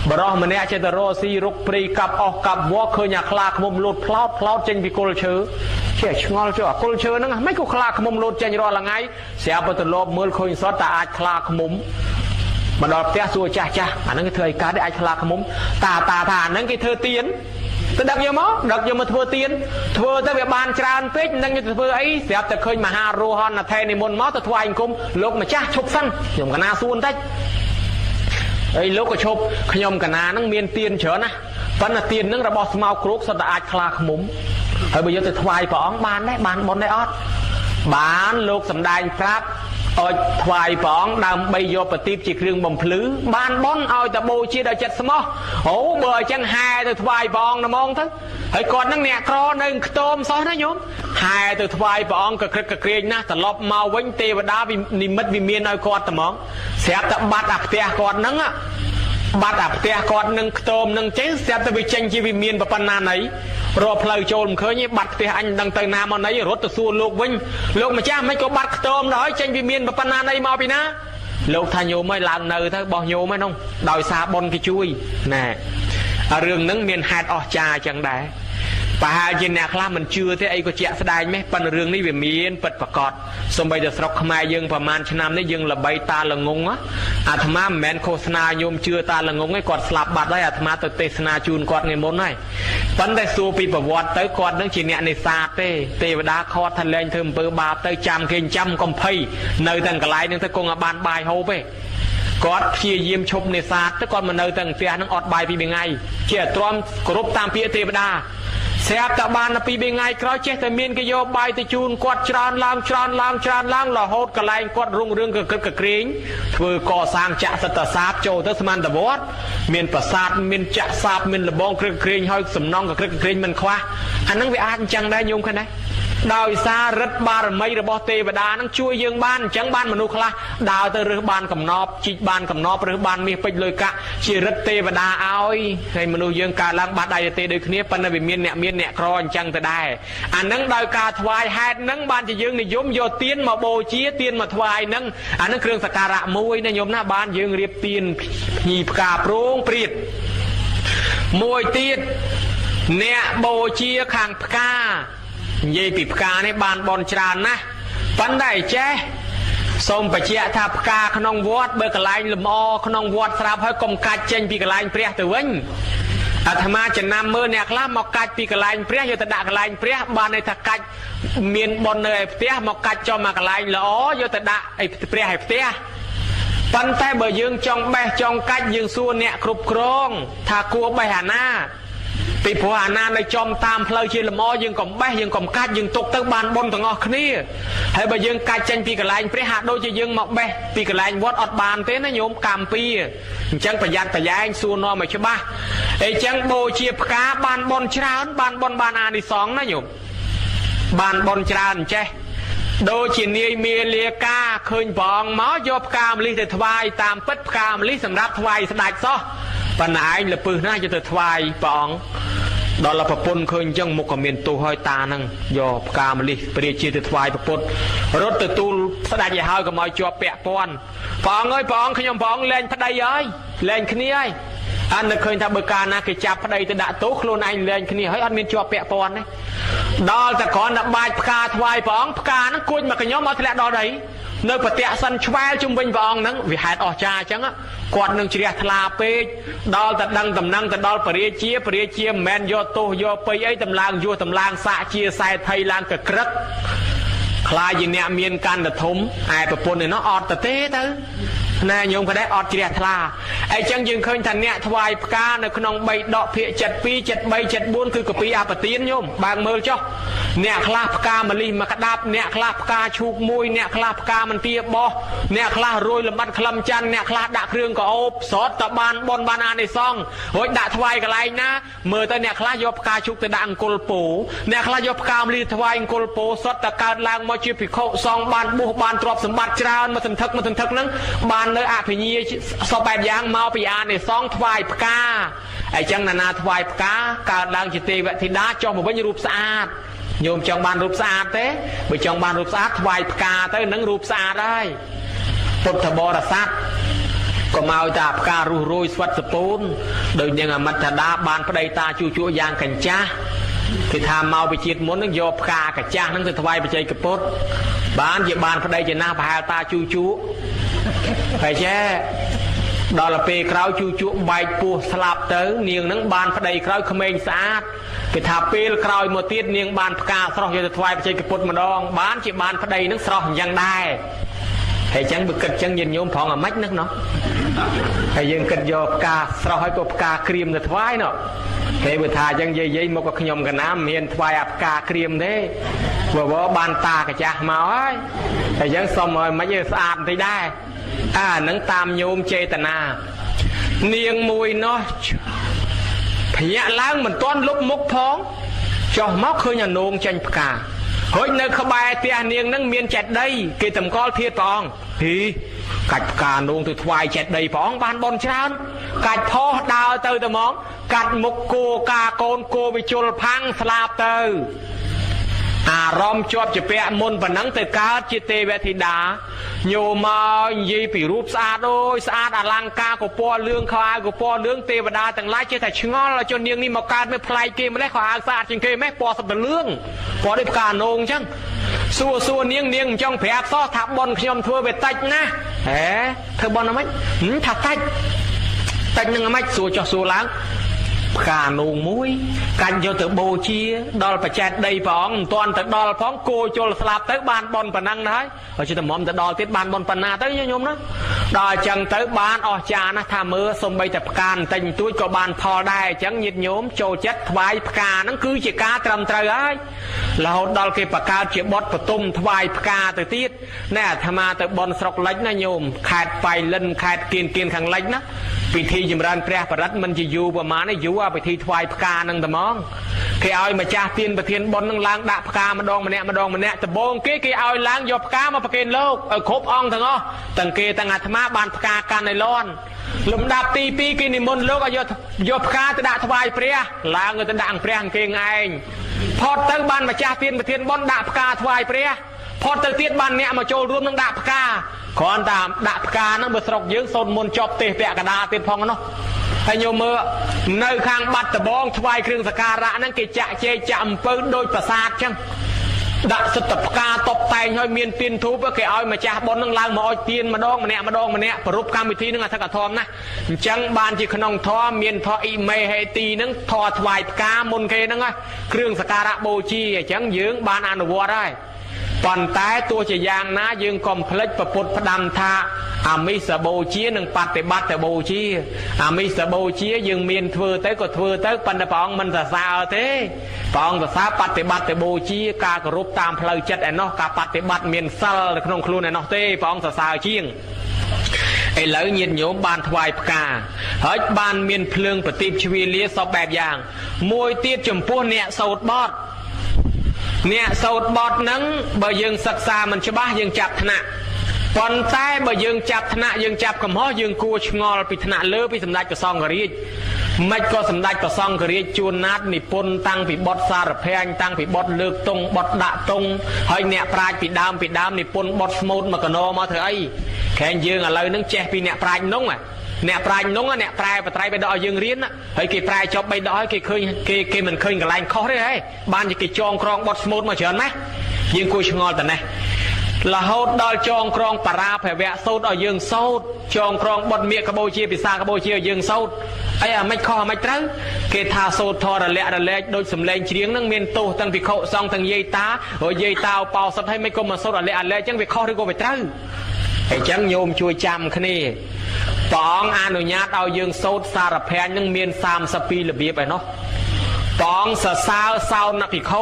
บรอมันเนี่ยจะตรอซีรุกปรีกับออกกับวัวเคยอยากคลาขมุมหลุดพลอดเจนพิโกลเชื้อเชี่ยงอลเชื่อโกลเชื้อนั่งไม่ก็คลาขมุมหลุดเจนรอละไงเสียประตูลบเมื่อเคยสอดตาอาจคลาขมุมมาดอกเตี้ยสัวจ้าอันนั้นก็เธอไอ้การได้อาจคลาขมุมตาอันนั้นก็เธอเตียนแต่ดักยังมาเธอเตียนเธอแต่แบบบานจานเป็ดนั่งอยู่เธอไอ้เสียแต่เคยมาหาโรฮันนะแทนในมนมอแต่ทวายกุมโลกมาจ้าชกสั้นยมกันนาส่วนได้ไอ้ลูกก็ชบขยมกันนานั่งเมียนเตียนเฉยนะปันเตียนนั่งระบอบสมาครุกสตาอาจคลาขมุมเฮ้ยไปยึดแต่ทวายปองบานได้บานบนได้ออดบานลูกสำได้ครับเอาทวายปองดำใบโยปฏิบจีเครื่องบ่มพลื้บานบอนเอาแต่โบชีดเอาจัดสมอโอ้เบอร์จังไฮแต่ทวายปองนะมองทั้งเฮ้ยก่อนนั่งเนี่ยครอหนึ่งโตมซ้อนนะโยมไฮแต่ทวายปองกระครึกกระเกรงนะแต่ลบมาวิ่งเตวดาวินิมิตวิเมียนเอาก่อนแต่มองเสียแต่บัดอักเตียก่อนนั่งอะบัดอับเตียก่อนหนึ่งโตมหนึ่งเจ๊เสียแต่วิจังชีวิเมียนปปันนาไหนรอเพลย์โจมเคยนี่บัดเตียอันดังเตยนามาไหนรถตะสูลูกวิ่งลูกมาจ้าไม่ก็บัดโตมร้อยจังชีวิเมียนปปันนาไหนมาปีนะลูกทานโยไม่ลางเนยถ้าบอกโยไม่น้องดอยซาบอนกี่ช่วยแน่เรื่องนั้นเมียนหาดออกจาจังได้ป่าเจนแนคลามันเชื่อที่ไอ้ก็เจ๊แสดงไหมปันเรื่องนี้แบบมีนปิดประกอบสมัยจะสกขมายยังประมาณชนามนี้ยังระบายตาละงงอ่ะอาตมาแมนโฆษณาโยมเชื่อตาละงงให้กอดสลับบัดได้อาตมาตัวเทศนาจูนกอดเงินมนให้ปันได้สูปีประวัติเตยกอดนั่งจีเนในซาเตวดาคอทะเลเทิมเปิดบาเตยจำเก่งจำกอมเพยในตั้งกลายนึงตะกงบานบายโฮไปกอดเชี่ยยิ้มชมในซาตะกอนมาในตั้งเสียนั่งอดใบปีเป็นไงเชี่ยตรอมกรุบตามปีเทวดาเสียบตะบานปีเป็นไงคราวเจ๊แต่เมียนก็โยบายตะจูนกอดจานล้างหล่อโหดกระไลกอดรุ่งเรืองกระเกรงเพื่อก่อสร้างจะสตาซาบโจทัศมันตะวอดเมียนประสาทเมียนจะซาบเมียนระบองกระเกรงห้อยสมน้องกับกระเกรงมันคว้าอันนั้นไปอ่านจังได้โยมกันได้ดาวซารัดบารมีระบอบเทวดานั่งช่วยยังบ้านจังบ้านมนุษย์ละดาวเตอร์บ้านกับนอบจิบ้านกับนอบหรือบ้านมีไปเลยกะชีรัตเทวดาเอาให้มนุษย์ยังการล้างบาดใดเตโดยนี้ปัญญาเมียนเนี่ยครอนจังแต่ได้อันนั้นดาวกาถวายแฮดนั่งบ้านจะยังนิยมโยเตียนมาโบชีเตียนมาถวายนั่งอันนั้นเครื่องสักการะมวยนิยมหน้าบ้านยังเรียบเตียนหีบกาโปร่งปรีดมวยเตียนเนี่ยโบชีขังพกาเย่ปิบกาในบานบอลจานนะปันได้เจ้สมปะเชียทับกาขนองวอดเบอร์กลายลมอขนองวอดสลับให้กลมกัดเจนปีกลายเปรี้ยตัววิ่งอาตมาจะนำมือเนี่ยคลามากัดปีกลายเปรี้ยอยู่แต่ด่ากลายเปรี้ยบานในตะกัดเมียนบอลเนยเปรี้ยมากัดจอมากลายล้ออยู่แต่ด่าไอ้เปรี้ยไอ้เปรี้ยปันแต่เบอร์ยืงจองแบจองกัดยืงส่วนเนี่ยครุบโครงถ้ากลัวใบหาหน้าปีผัวหานาในจอมตามเพลย์เชียร์ละมอยังก่อมแบยังก่อมกัดยังตกตั้งบานบนต่างออกนี่ให้ใบยังกัดเจนปีกลายเปรี้ยหาโดยจะยังหมอกแบปีกลายวัดอดบานเต้นนะโยมกามปีจังประหยัดประหยัดส่วนนอมาใช่ปะไอ้จังโบเชียร์กาบานบอลชราบานบอลบานอาดิสองนะโยมบานบอลชราเจ้โดยจีเนียเมียเลียกาเคยปองหมอยบกามลิเตถวายตามปัดกามลิสำรับถวายสดายซ้อปัญหาละปืนน่าจะถวายปองดอลลาร์ปนเคยจังมุกเมียนตูหอยตานังยบกามลิเปรียจีถวายปนรถตูสดายจะหายกับมอยจวบเปะปอนปองเอ้ยปองขยมปองเล่นพดายเอ้ยเล่นขนี้อันนั้นเคยทำเบอร์การนะคือจับพดายจะด่าโต๊ะโคลนไอเล่นขนี้ให้อันมีจวบเปะปอนนี่ดอลแต่ก่อนดับบายพกาถวายปองพกานั่งกุยมาขยมมาทะเลดอไหนเนื้อปะเตะสันชวายจุ่มเป็นปองนั่งวิหารออกจาจังอ่ะกอดหนึ่งเฉียดทลาเปย์ดอลแต่ดังตำนังแต่ดอลปริเชียแมนโยโตโยไปไอ้ตำลางโยตำลางสะเชียใส่ไทยลางกระครึกคลายยินเนี่ยเมียนกันแต่ทมไอ้ประปนเนี่ยน้องอดแต่เต้เต้นายโยมก็ได้อดเฉียดทลาไอ้จังยืนเคยทันเนี่ยถวายพกาในขนมใบดอกเพีย7 ปี7 ใบ7 บุญคือกปีอาปตีนโยมบางมือจ้ะเนี่ยคลาพกามาลีมากระดับเนี่ยคลาพกาชูมวยเนี่ยคลาพกามันเตียบอเนี่ยคลาโรยละมัดคลำจันเนี่ยคลาด่าเครื่องก็อบสอดตะบานบนบานาในซองโอ้ยด่าถวายกันไรนะเมื่อแต่เนี่ยคลายบกาชุกแต่ด่างกลปูเนี่ยคลายบกามาลีถวายกลปูสอดตะการลางมาจีพิโคซองบานบุบานตรอบสมบัติจรามาถึงทึกนั้นบานเลยอาภิญีสอบแบบยางเมาปีอาในซองถวายพกาไอ้จังนาถวายพกาการลางจิตเตวะธิดาจอมเป็นรูปสะอาดโยมจองบานรูปสะอาดเต้ไปจองบานรูปสะอาดถวายพกาเต้นั่งรูปสะอาดได้พุทธบริษัท ก็มาเอาตาปการุโรยสวัสดิ์ปูนโดยยังมัตดาบานประเดตาจูจูยางกันจ้าคือทำเมาไปจีดมุนนั่งโยบกากระจ้านั่งจะถวายไปใจกระปุกบ้านจีบานประเดจะหน้าพายตาจูจูไปแช่ดอลเปคราวจูจูใบปูสลับเต๋อเนียงนั่งบานประเดคราวเขมรสะอาดไปทาเปลคราวมาตีดเนียงบานปกาสระจะถวายไปใจกระปุกมาดองบ้านจีบานประเดนั่งสระยังได้ให้จังบึกกัดจังยินโยมพองอ่ะมัดนักเนาะให้ยังกัดโยบกาสระให้กบกาครีมจะถวายเนาะเฮ้ยบุตรยังยัยๆมกขยมกันน้ำเมียนถวายอับกาครีมเด้ว่าบานตากระจามาไอ้แต่ยังสมอยมาเยอะสะอาดที่ได้นังตามโยมเจตนาเนียงมวยเนาะพยะล้างเหมือนต้นลุกมุกพ้องจ่อมอกเคยหนงจันปกาเฮ้ยในขบายเตียเนียงนั่งเมียนจัดได้เกตมก้อนเทียตองฮีกัดกาโนงตัวถวายจัดได้พ้องบานบอลชานกัดพ่อดาวเตอร์ตะมองกัดมุกโกกาโกนโกวิจุลพังสลาบเตอร์อารมณ์จบจะเปะมนปนังเตกาจิตเตเวทิดาโยมายีปีรูปสะอาดโดยสะอาดอลังกากับปอเรื่องขายกับปอเรื่องเทวดาต่างหลายเจแต่ชงอลจนเนียงนี่มาการไม่พลายเกมไม่ได้ขออาสาจริงเกมไม่ปอสับเรื่องปอได้การโนงจังสัวเนียงจ้องแผลซ้อทับบอลขยมทัวเวตัดนะเธอบอลทำไมถักตัดยังไงสัวจ่อสัวล้างกาโนงมุ้ยกันโยเตอโบเชียดอลประจัดได้พ้องตอนแต่ดอลพ้องโกโจลสลับเตบานบอลปนังได้เราจะมอมแต่ดอลติดบานบอลปนาเตยโยมนะดอจังเตบานอจานะทำมือสมใบแต่การแต่งตุ้ยก็บานพอได้จังยิดโยมโจจัดถวายกานั่นคือจิกาตรำเตยเราดอลเก็บปากกาเจ็บบดประตุมถวายกาแต่ติดแน่ธรรมาแต่บอลสกเล็กนะโยมขาดไปเล่นขาดกินขังเล็กนะพิธียิมรันแปรประดับมันจะอยู่ประมาณนี้อยู่ว่าไปที่ถวายพกานังตะมองเคยเอามาจ่าเตียนประเทียนบนนังล้างด่าพกามาดองมาเนี่ยตะบงเคยเอาล้างยบพกามาประเคนโลกครบอ่องทั้งอ้อตั้งเกตั้งอาธรรมะบานพกาการในร้อนลมดับตีปีกินนิมนต์โลกยบพกาจะด่าถวายเปรี้ยล้างเงินจะด่างเปรี้ยเก่งไงพอตั้งบานมาจ่าเตียนประเทียนบนด่าพกาถวายเปรี้ยพอตั้งเตียนบานเนี่ยมาโจรรวมนังด่าพกาขอนตามด่าพกานั่งเบิดสกยืงโซนมนจบเตะเปะกระดาเตียนพองเนาะให้โยมเมื่อในข้างบัตรตะบองถวายเครื่องสักการะนั่งกิจเจจำปืนโดยประสาทจังดักสตบกาตบแต่งให้เมียนตีนทุบก็แกเอามาจ่าบอลนั่งล้างมาเอาตีนมาดองมาเนี่ยปรุปกรรมวิธีนึงอ่ะถ้ากระทอมนะจังบานจีขนองทอเมียนทออีเมย์ให้ตีนึงทอถวายกามนเคนั่งไงเครื่องสักการะโบชีจังยืงบานอนุวาได้ตอนตายตัวจะยางนะยืงกอมพลิกประปุตพดำทาอามิสโบชีหนึ่งปฏิบัติแต่โบชีอามิสโบชียืงเมียนเถื่อเต้ก็เถื่อเต้ปันปองมันจะซาเต้ปองจะซาปฏิบัติแต่โบชีกากรุบตามเพลย์จัดไอ้นอกกาปฏิบัติเมียนซัลขนมครูไอ้นอกเต้ปองจะซาเชียงไอ้เหลือเงียบโยมบานถวายพกาเฮ้ยบานเมียนเพลิงปฏิบชีวิเลี้ยสอบแบบอย่างมวยเตี้ยจมพูนเนี่ยสูดบอดเนี่ยสูตรบอดนั้นบ่ยังศึกษามันฉบับยังจับธนะตอนใต้บ่ยังจับธนะยังจับกับหม้อยังกูชงอลปิธนะเลือปิสำนักกระซองกระรีไม่ก็สำนักกระซองกระรีจูนัดนิปนตั้งปีบอดสารแพงตั้งปีบอดเลือกตรงบอดดะตรงเฮ้ยเนี่ยปลายปีดามนิปนบอดสมุดมากระโนมาเถอะไอ้แข่งยืงอะไรนั่งแจกปีเนี่ยปลายน้องอ่ะเนี่ยปลายน้องอ่ะเนี่ยปลายปลายไปดอยยืงเรียนอ่ะเฮ้ยกี่ปลายจบไปดอยกี่เคยมันเคยกับลายคอได้ไงบ้านจะกี่จองครองบอดสมุดมาเชิญไหมยืงกูชงอลแต่ไหนละหดดอลจองครองปราแผ่แวะโซดเอายืงโซดจองครองบดเมียกระโบเชียปิซากระโบเชียยืงโซดไอ้ไม่คอไม่ตรังเกทาโซดทอระเละโดยสำเร็จเฉียงนั่งเมียนโตตั้งปีเขาซองตั้งเยตาโอ้ยเยตาเป่าสัตให้ไม่ก็มาโซดระเละจังไปคอที่กูไปตรังไอ้จังโยมช่วยจำคันนี้ปองอนุญาตเอายืงโซดสารแพงนั่งเมียน3 ปีระเบียบไปเนาะปองสะสาวสาวนับปีเข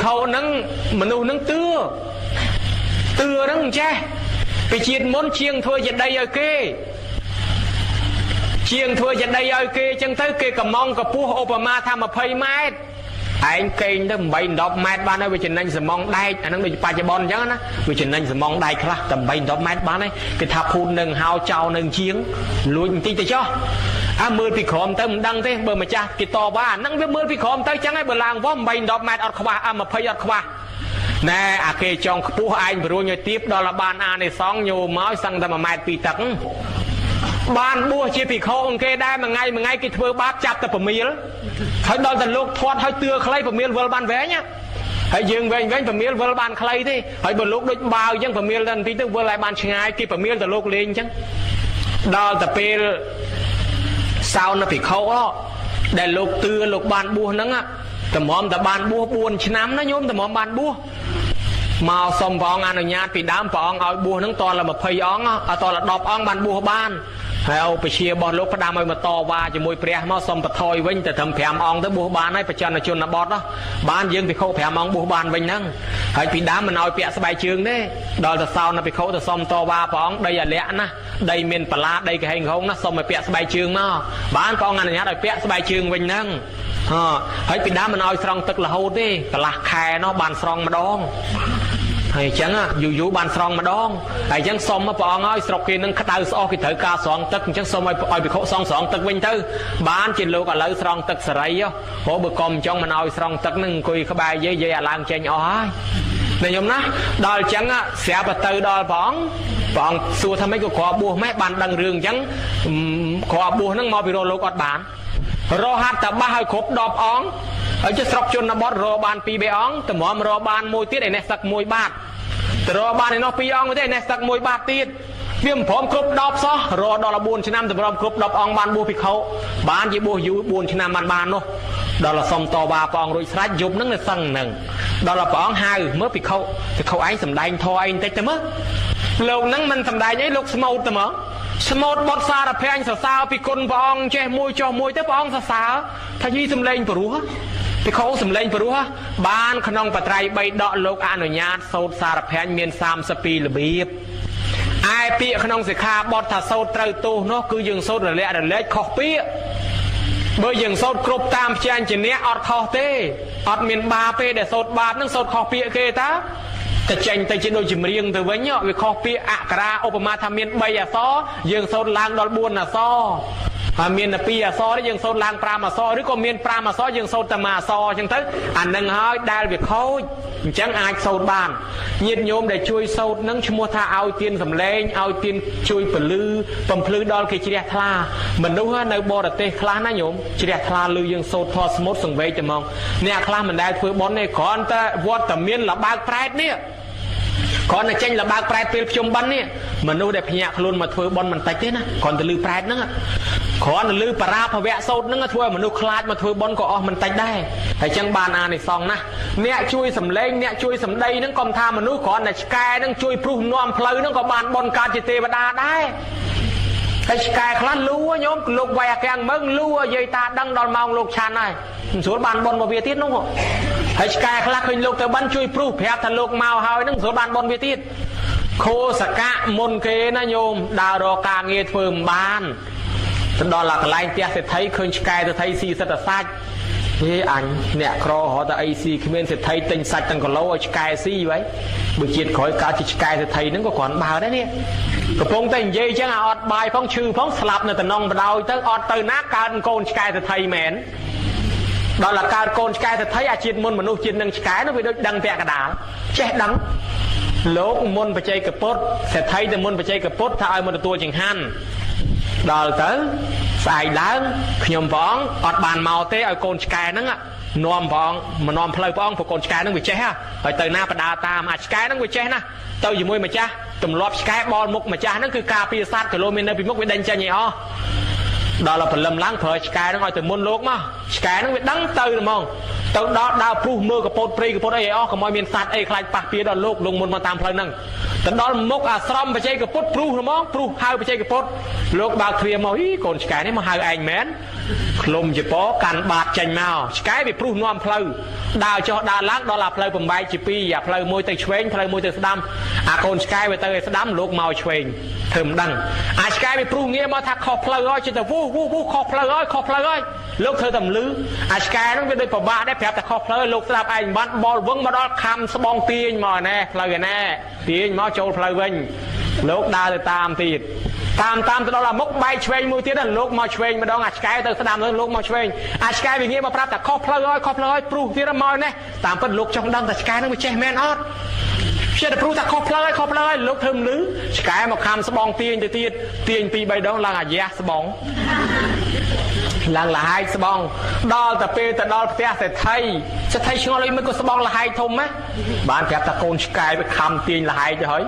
านั่งมนุษย์นั่งเตือนั่งแช่ไปเชียนม้วนเชียงทัวจะได้เอาเกเชียงทัวจะได้เอาเกจังเท่เกกับมองกับปูโอปมาทำมาเพย์ไม้ไอ้เก่งตั้งใบดอกไม้บ้านนั้นวิจิตรนั่งสมองได้อันนั้นวิจิตรปัจจุบันจังนะวิจิตรนั่งสมองได้ครับแต่ใบดอกไม้บ้านนั้นก็ทับพูนหนึ่งหาวเจ้าหนึ่งเชียงลุยตีแต่เจ้ามือพี่ขอมเติมดังเต้เบอร์มาจ้ากิต่อบ้านนั่งเบอร์มือพี่ขอมเติมจังให้เบอร์ลางว่าใบดอกไม้อดขวามาเพย์อดขวาแน่อาเกจองปูไอ้บรูญยตีบดอลบานอาใน2 โยม้อยสั่งธรรมะปีตัก ban bua chia bị khô kê đai mà ngay cái thưa bát chặt tập miếng thấy đôi tận lúc thoát hơi tưa khay tập miếng vừa ban vé nhá hãy dừng về tập miếng vừa ban khay đi hãy một lúc đôi bao chẳng tập miếng lần tí tức vừa lại ban ngay cái tập miếng từ lúc lên chẳng đo tập pe sao nó bị khô đó để lúc tưa lúc ban bua nắng á tập mỏm tập ban bua buồn chấm nó nhôm tập mỏm ban bua màu sông vòng anh ở nhà bị đám vòng ở bùa nắng to là một phây óng ở to là đọp óng bàn bùa ban hay ông bị chia bọt lúc đám ấy mà to và chỉ mùi pre màu sông bật thôi vinh từ thầm phèm óng tới bùa ban ấy phải chân là chôn là bọt đó ban dương bị khâu phèm óng bùa ban vinh nắng hay bị đám mà nói bẹ bài trường đấy đòi từ sau nó bị khâu từ sông to và óng đây là lẽ nè đây miền Pà La đây cái hình không nó sông mà bẹ bài trường nó bán con anh ở nhà đòi bẹ bài trường vinh nắng hay bị đám mà nói xong tức là hô đi là khai nó bàn xong mà đón hay chẳng à dù bàn xong mà đón hay chẳng xong mà bọn ơi sọc kia nâng đau so cái thử ca soạn tức chẳng xong mà bị khổ xong soạn tức vinh tư bán trên lô cả lấy xong tức sợi á hổ bự com trong mà nói xong tức nâng cùi cái bài dây à lang trên ói này nhom ná đòi chẳng á sẽ bật từ đòi bọn xua tham mấy cái khó bùa mấy bàn đằng rừng chẳng khó bùa nâng mau bị rô lô quạt bán rô hát tập ba hơi khốp đọp óng ở chỗ sọc chôn nó bót rô ban pi bê óng từ mỏm rô ban môi tiết này sặc môi bát từ rô ban này nó pi óng thế này sặc môi bát tiết viêm phom khốp đọp xó rô đó là buồn trên năm từ rô khốp đọp óng ban bùa pi khâu ban chỉ bùa dữ buồn trên năm ban nó đó là xong to ba phong rồi sát dục nó là săng nằng đó là phong hai mới pi khâu thì khâu anh sầm đai thôi anh tết mất lâu nắng mình sầm đai giấy lúc small từ mở small bọt xa là anh sao pi côn phong che môi cho môi tới phong sao thay vì sầm lên bửu thì khâu sầm lên bửu ban khăn ông bạt trai bay đọ lục an ở nhà sâu xa là anh miền sam spi là bịp ai pi khăn ông sẽ kha bọt thà sâu trời tu nó cứ dừng sâu rồi lẽ khó pi bởi dừng sâu cướp tam chan chỉ nè ọt khó tê ọt miền ba pe để sâu ba nó sâu khó pi kê taแต่เจนแต่จะโดยจิมเรียงแต่วันนี้วิเคราะห์ปีอักราอุปมาทำเมียนใบอะซ้อยังโซนลางดอลบุญอะซ้อเมียนปีอะซ้อได้ยังโซนลางปรามาซ้อหรือก็เมียนปรามาซ้อยังโซนตมาซ้อจังทั้งอันนึงเฮ้ยได้วิเคราะห์จังอายโซนบ้านยินโยมได้ช่วยโซนนั่งชั่วโมงท่าเอาเตียนสำเร็จเอาเตียนช่วยปลือปมพลือดอลกิจเรียทลาเหมือนดูว่าในบอร์ดเตะคลานะโยมจิเรียทลาลือยังโซนทอสมดสังเวชจะมองเนี่ยคลามันได้เพื่อบอลในขอนแต่วอดแต่เมียนละบางแปรเนี่ยcòn là tranh là ba prai pel chôm bắn nè mà nô đẹp nhạc luôn mà thôi bon mình tách thế nè còn từ lư prai nữa còn là lư para phà vẽ sâu nữa thôi mà nô khlat mà thôi bon có mình tách đây phải chăng bàn này xong nè nè chui sầm lên nè chui sầm đây nó còn tham mà nô còn là sky nó chui pru nom pleu nó có bàn bon ca chỉ tê và đa đấy cái sky khlat lúa nhóm lục vài càng mưng lúa dây ta đăng đòn mong lục tràn này số bàn bon một việt tiết đúng không hay sky khlat hình lục từ ban chui pru phép thành lục màu hơi nó số bàn bon việt tiết khô sạc cả môn kế na nhôm đào đò càng nghe phơm ban đó là lại tia sẽ thấy khơi sky tôi thấy si rất là sát thế anh nè cro họ ta ac khi bên sẽ thấy tinh sạch tăng còn lâu ở sky si vậy buổi chiều khỏi cả thì sky sẽ thấy nó có còn bao đấy nè cái phong tình dây chứ nào ọt bài phong trừ phong slap này từ nông vào đầu tới ọt từ nát can con sky sẽ thấy mến đó là can con sky sẽ thấy chiên môn mà nô chiên nâng sky nó bị đăng vẽ cả đá chết đắng lỗ môn phải chơi cái pot sẽ thấy từ môn phải chơi cái pot thay một tua chừng han đó là tới xài lớn nhom vong ọt bàn màu té ở con sky nó nòm vong mà nòm plei vong của con sky nó bị chết ha ở từ na đa ta mà sky nó bị chết na tao gì môi mà cha tụm lọp sky ball mục mà cha nóคือ cà phê sát km bị mốc bị đánh cha nhẹ o đó là phần lâm láng phơi sky nó ngồi từ môn lốp mà sky nó bị đắng từ đúng không tao đó đào pru mưa cái pot pri cái pot ấy o cái môi miền sát ấy khai bạc phía đó lốp lùng môn mà tam phơi nâng tao đó mốc srom phải chơi cái pot pru đúng không pru hai phải chơi cái pot lốp bạc phía màu ý còn sky này mà hai anh mến lùm chỉ có càn bạc chành màu cái bị pru nom phơi đào cho đào láng đó là phơi bầm bay chỉ pi và phơi môi tây xuyên phơi môi tây đâm còn sky về tây đâm lốp màu xuyên thầm đằng sky bị pru nghe mà thắc khó phơi rồi chỉ là vu khó phơi rồi lúc thơ tầm lư sky nó biết được bảo ba đấy phép ta khó phơi lúc làm anh bắt ball vững mà đó khăm bong tiền mà nè phơi nè tiền mà châu phơi vinh lúc đào từ tam tiền tam đó là mốc bay xuyên môi tiết là lúc mà xuyên mà đó sky từ đâm nó lúc mà xuyên sky bị nghe mà phép ta khó phơi rồi pru tiết là mồi nè tam phân lúc trong đâm ta sky nó bị che men ót ជាតែព្រោះថាខុសផ្លូវលោកធ្វើមនុស្សឆ្កែមកខំស្បងទាញទៅទៀតទាញ2 3 ដងឡើងអាយ៉ាស្បងឡើងលហាយស្បងដល់តែពេលទៅដល់ផ្ទះសេដ្ឋីឆ្ងល់អីមិនក៏ស្បងលហាយធំណាបានប្រាប់ថាកូនឆ្កែវាខំទាញលហាយទៅហើយ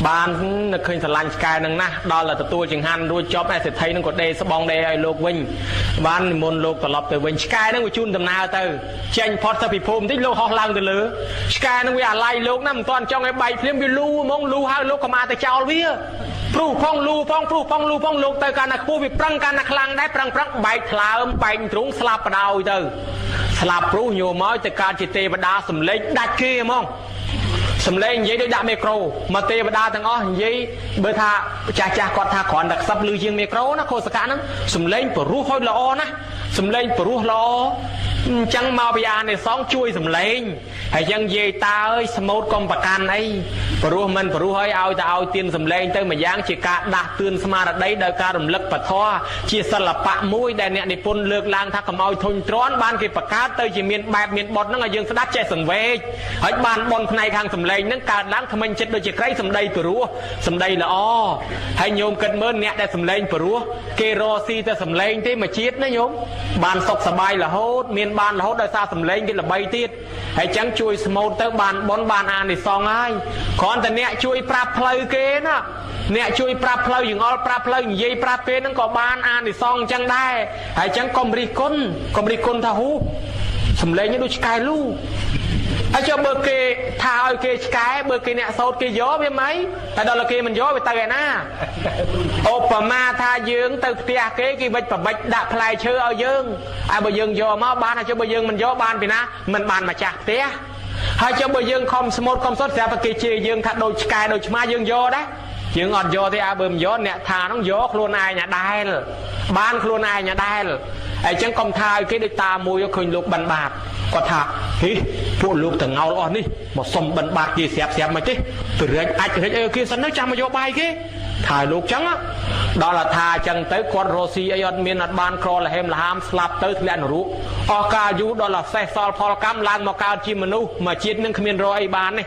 បាននឹកឃើញស្រឡាញ់ឆ្កែនឹងណាស់ដល់តែទទួលចង្ហាន់រួចចប់ឯសេដ្ឋីនឹងក៏ដេស្បងដេឲ្យលោកវិញបាននិមន្តលោកត្រឡប់ទៅវិញឆ្កែនឹងវាជូនដំណើរទៅចេញផុតទៅពីភូមិបន្តិចលោកហោះឡើងទៅលើឆ្កែនឹងវាអាឡ័យលោកណាមិនទាន់ចង់ឲ្យបែកភ្លាមវាលូហ្មងលូហើយលោកក៏មកទៅចោលវាព្រោះផងលូផងលោកទៅកាន់តែខ្ពស់វាប្រឹងកាន់តែខ្លាំងដែរប្រឹងបែកថ្លើមបែកទ្រូងស្លាប់បដ ாய் ទៅស្លាប់ព្រោះញោមមកទៅកើតជាទេវតាសំលេចដាច់គេហ្មងសំលេងនិយាយដូចដាក់មីក្រូមកទេវតាទាំងអស់និយាយបើថាចាស់គាត់ថាគ្រាន់តែខ្សឹបឮជាងមីក្រូណាខុសកៈហ្នឹងសំលេងព្រោះហូចល្អណាស់សំលេងព្រោះល្អអញ្ចឹងមកពីអានិសងជួយសំលេងហើយយ៉ាងនិយាយតាអើយស្មូតកុំប្រកាន់អីព្រោះមិនព្រោះឲ្យតែឲ្យទៀនសំលេងទៅម្យ៉ាងជាការដាស់តឿនស្មារតីដោយការរំលឹកពធជាសិល្បៈមួយដែលអ្នកនិពន្ធលើកឡើងថាកុំឲ្យធុញទ្រាន់បានគេបង្កើតទៅជាមានបែបមានបទហ្នឹងឲ្យយើងស្ដាប់ចេះសង្វេគហើយបានបនផ្នែកខាងសំលេងហ្នឹងកើតឡើងថ្មិញចិត្តដូចជាក្រៃសំដីព្រោះសំដីល្អហើយញោមគិតមើលអ្នកដែលសំលេងព្រោះគេរកស៊ីតែសំលេងទេមួយជាតិណាញោមបានសុខសប្បាយរហូតមានបានរហូតដោយសារសំលេងគេល្បីទៀតហើយចឹងជួយស្មូតទៅបានបនបានអានិសងហើយគ្រាន់តែអ្នកជួយប្រាប់ផ្លូវគេណាអ្នកជួយប្រាប់ផ្លូវយងល់ប្រាប់ផ្លូវនិយាយប្រាប់គេហ្នឹងក៏បានអានិសងចឹងដែរហើយចឹងកុំរិះគន់ថាហ៊ូសំលេងនេះដូចឆ្កែលូហើយចុះបើគេថាឲ្យគេឆ្កែបើគេអ្នកសោតគេយកវាមិនតែដល់គេមិនយកវាទៅឯណាឧបមាថាយើងទៅផ្ទះគេវិច្ចប្រវិច្ចដាក់ផ្លែឈើឲ្យយើងហើយបើយើងយកមកបានហើយចុះបើយើងមិនយកបានពីណាមិនបានម្ចាស់ផ្ទះហើយចុះបើយើងខំស្មូតខំសុតស្រាប់តែគេជេរយើងថាដូចឆ្កែដូចឆ្មាយើងយកដែរយើងអត់យកទេបើមិនយកអ្នកថាហ្នឹងយកខ្លួនឯងដែរបានខ្លួនឯងដែរហើយចឹងកុំថាឲ្យគេដូចតាមួយឃើញលោកបិណ្ឌបាតគាត់ថាហីពួកលោកទាំងងោលអស់នេះមកសុំបិណ្ឌបាតគេស្រាប់មិនទេទៅរិចអាចរិចអីគេសិនទៅចាំមកយកបាយគេថាលោកចឹងដល់ថាចឹងទៅគាត់រស់ស៊ីអីអត់មានអត់បានក្រលហេមលហាមស្លាប់ទៅធ្លាក់នរកអស់កាលយូរដល់សេះសល់ផលកម្មឡើងមកកើតជាមនុស្សមកជាតិនឹងគ្មានរកអីបាននេះ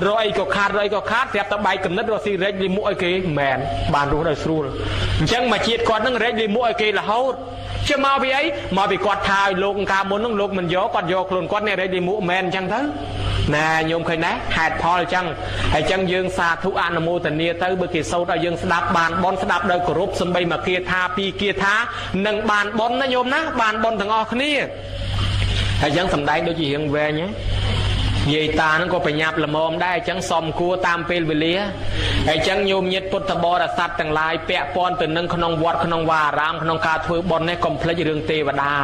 រកអីក៏ខាតស្រាប់តែបែកកំណត់រស់ស៊ីរិចលីមុខឲ្យគេមិនមែនបានរស់ដោយស្រួលអញ្ចឹងមកជាតិគាត់នឹងរិចលីមុខឲ្យគេរហូតជាមកពីអីមកពីគាត់ថាឲ្យលោកកាលមុននឹងលោកមិនយកគាត់យកខ្លួនគាត់នេះរិចលីមុខមែនអញ្ចឹងទៅណែញោមឃើញដែរហេតុផលអញ្ចឹងហើយអញ្ចឹងយើងសាធុអនុមោទនាទៅបើគេសូត្រឲ្យយើងស្ដាប់បានបនស្ដាប់ដោយគោរពសំបីមកគាថាពីរគាថានឹងបានបនណាញោមណាបានបនទាំងអស់គ្នាហើយអញ្ចឹងសំដែងដូចជារៀងវែងហ៎និយាយតាហ្នឹងក៏ប្រញាប់ល្មមដែរអញ្ចឹងសមគួរតាមពេលវេលាហើយអញ្ចឹងញោមញាតិពុទ្ធបរិស័ទទាំងឡាយពាក់ព័ន្ធទៅនឹងក្នុងវត្តក្នុងវាអារាមក្នុងការធ្វើបុណ្យនេះកុំភ្លេចរឿងទេវតា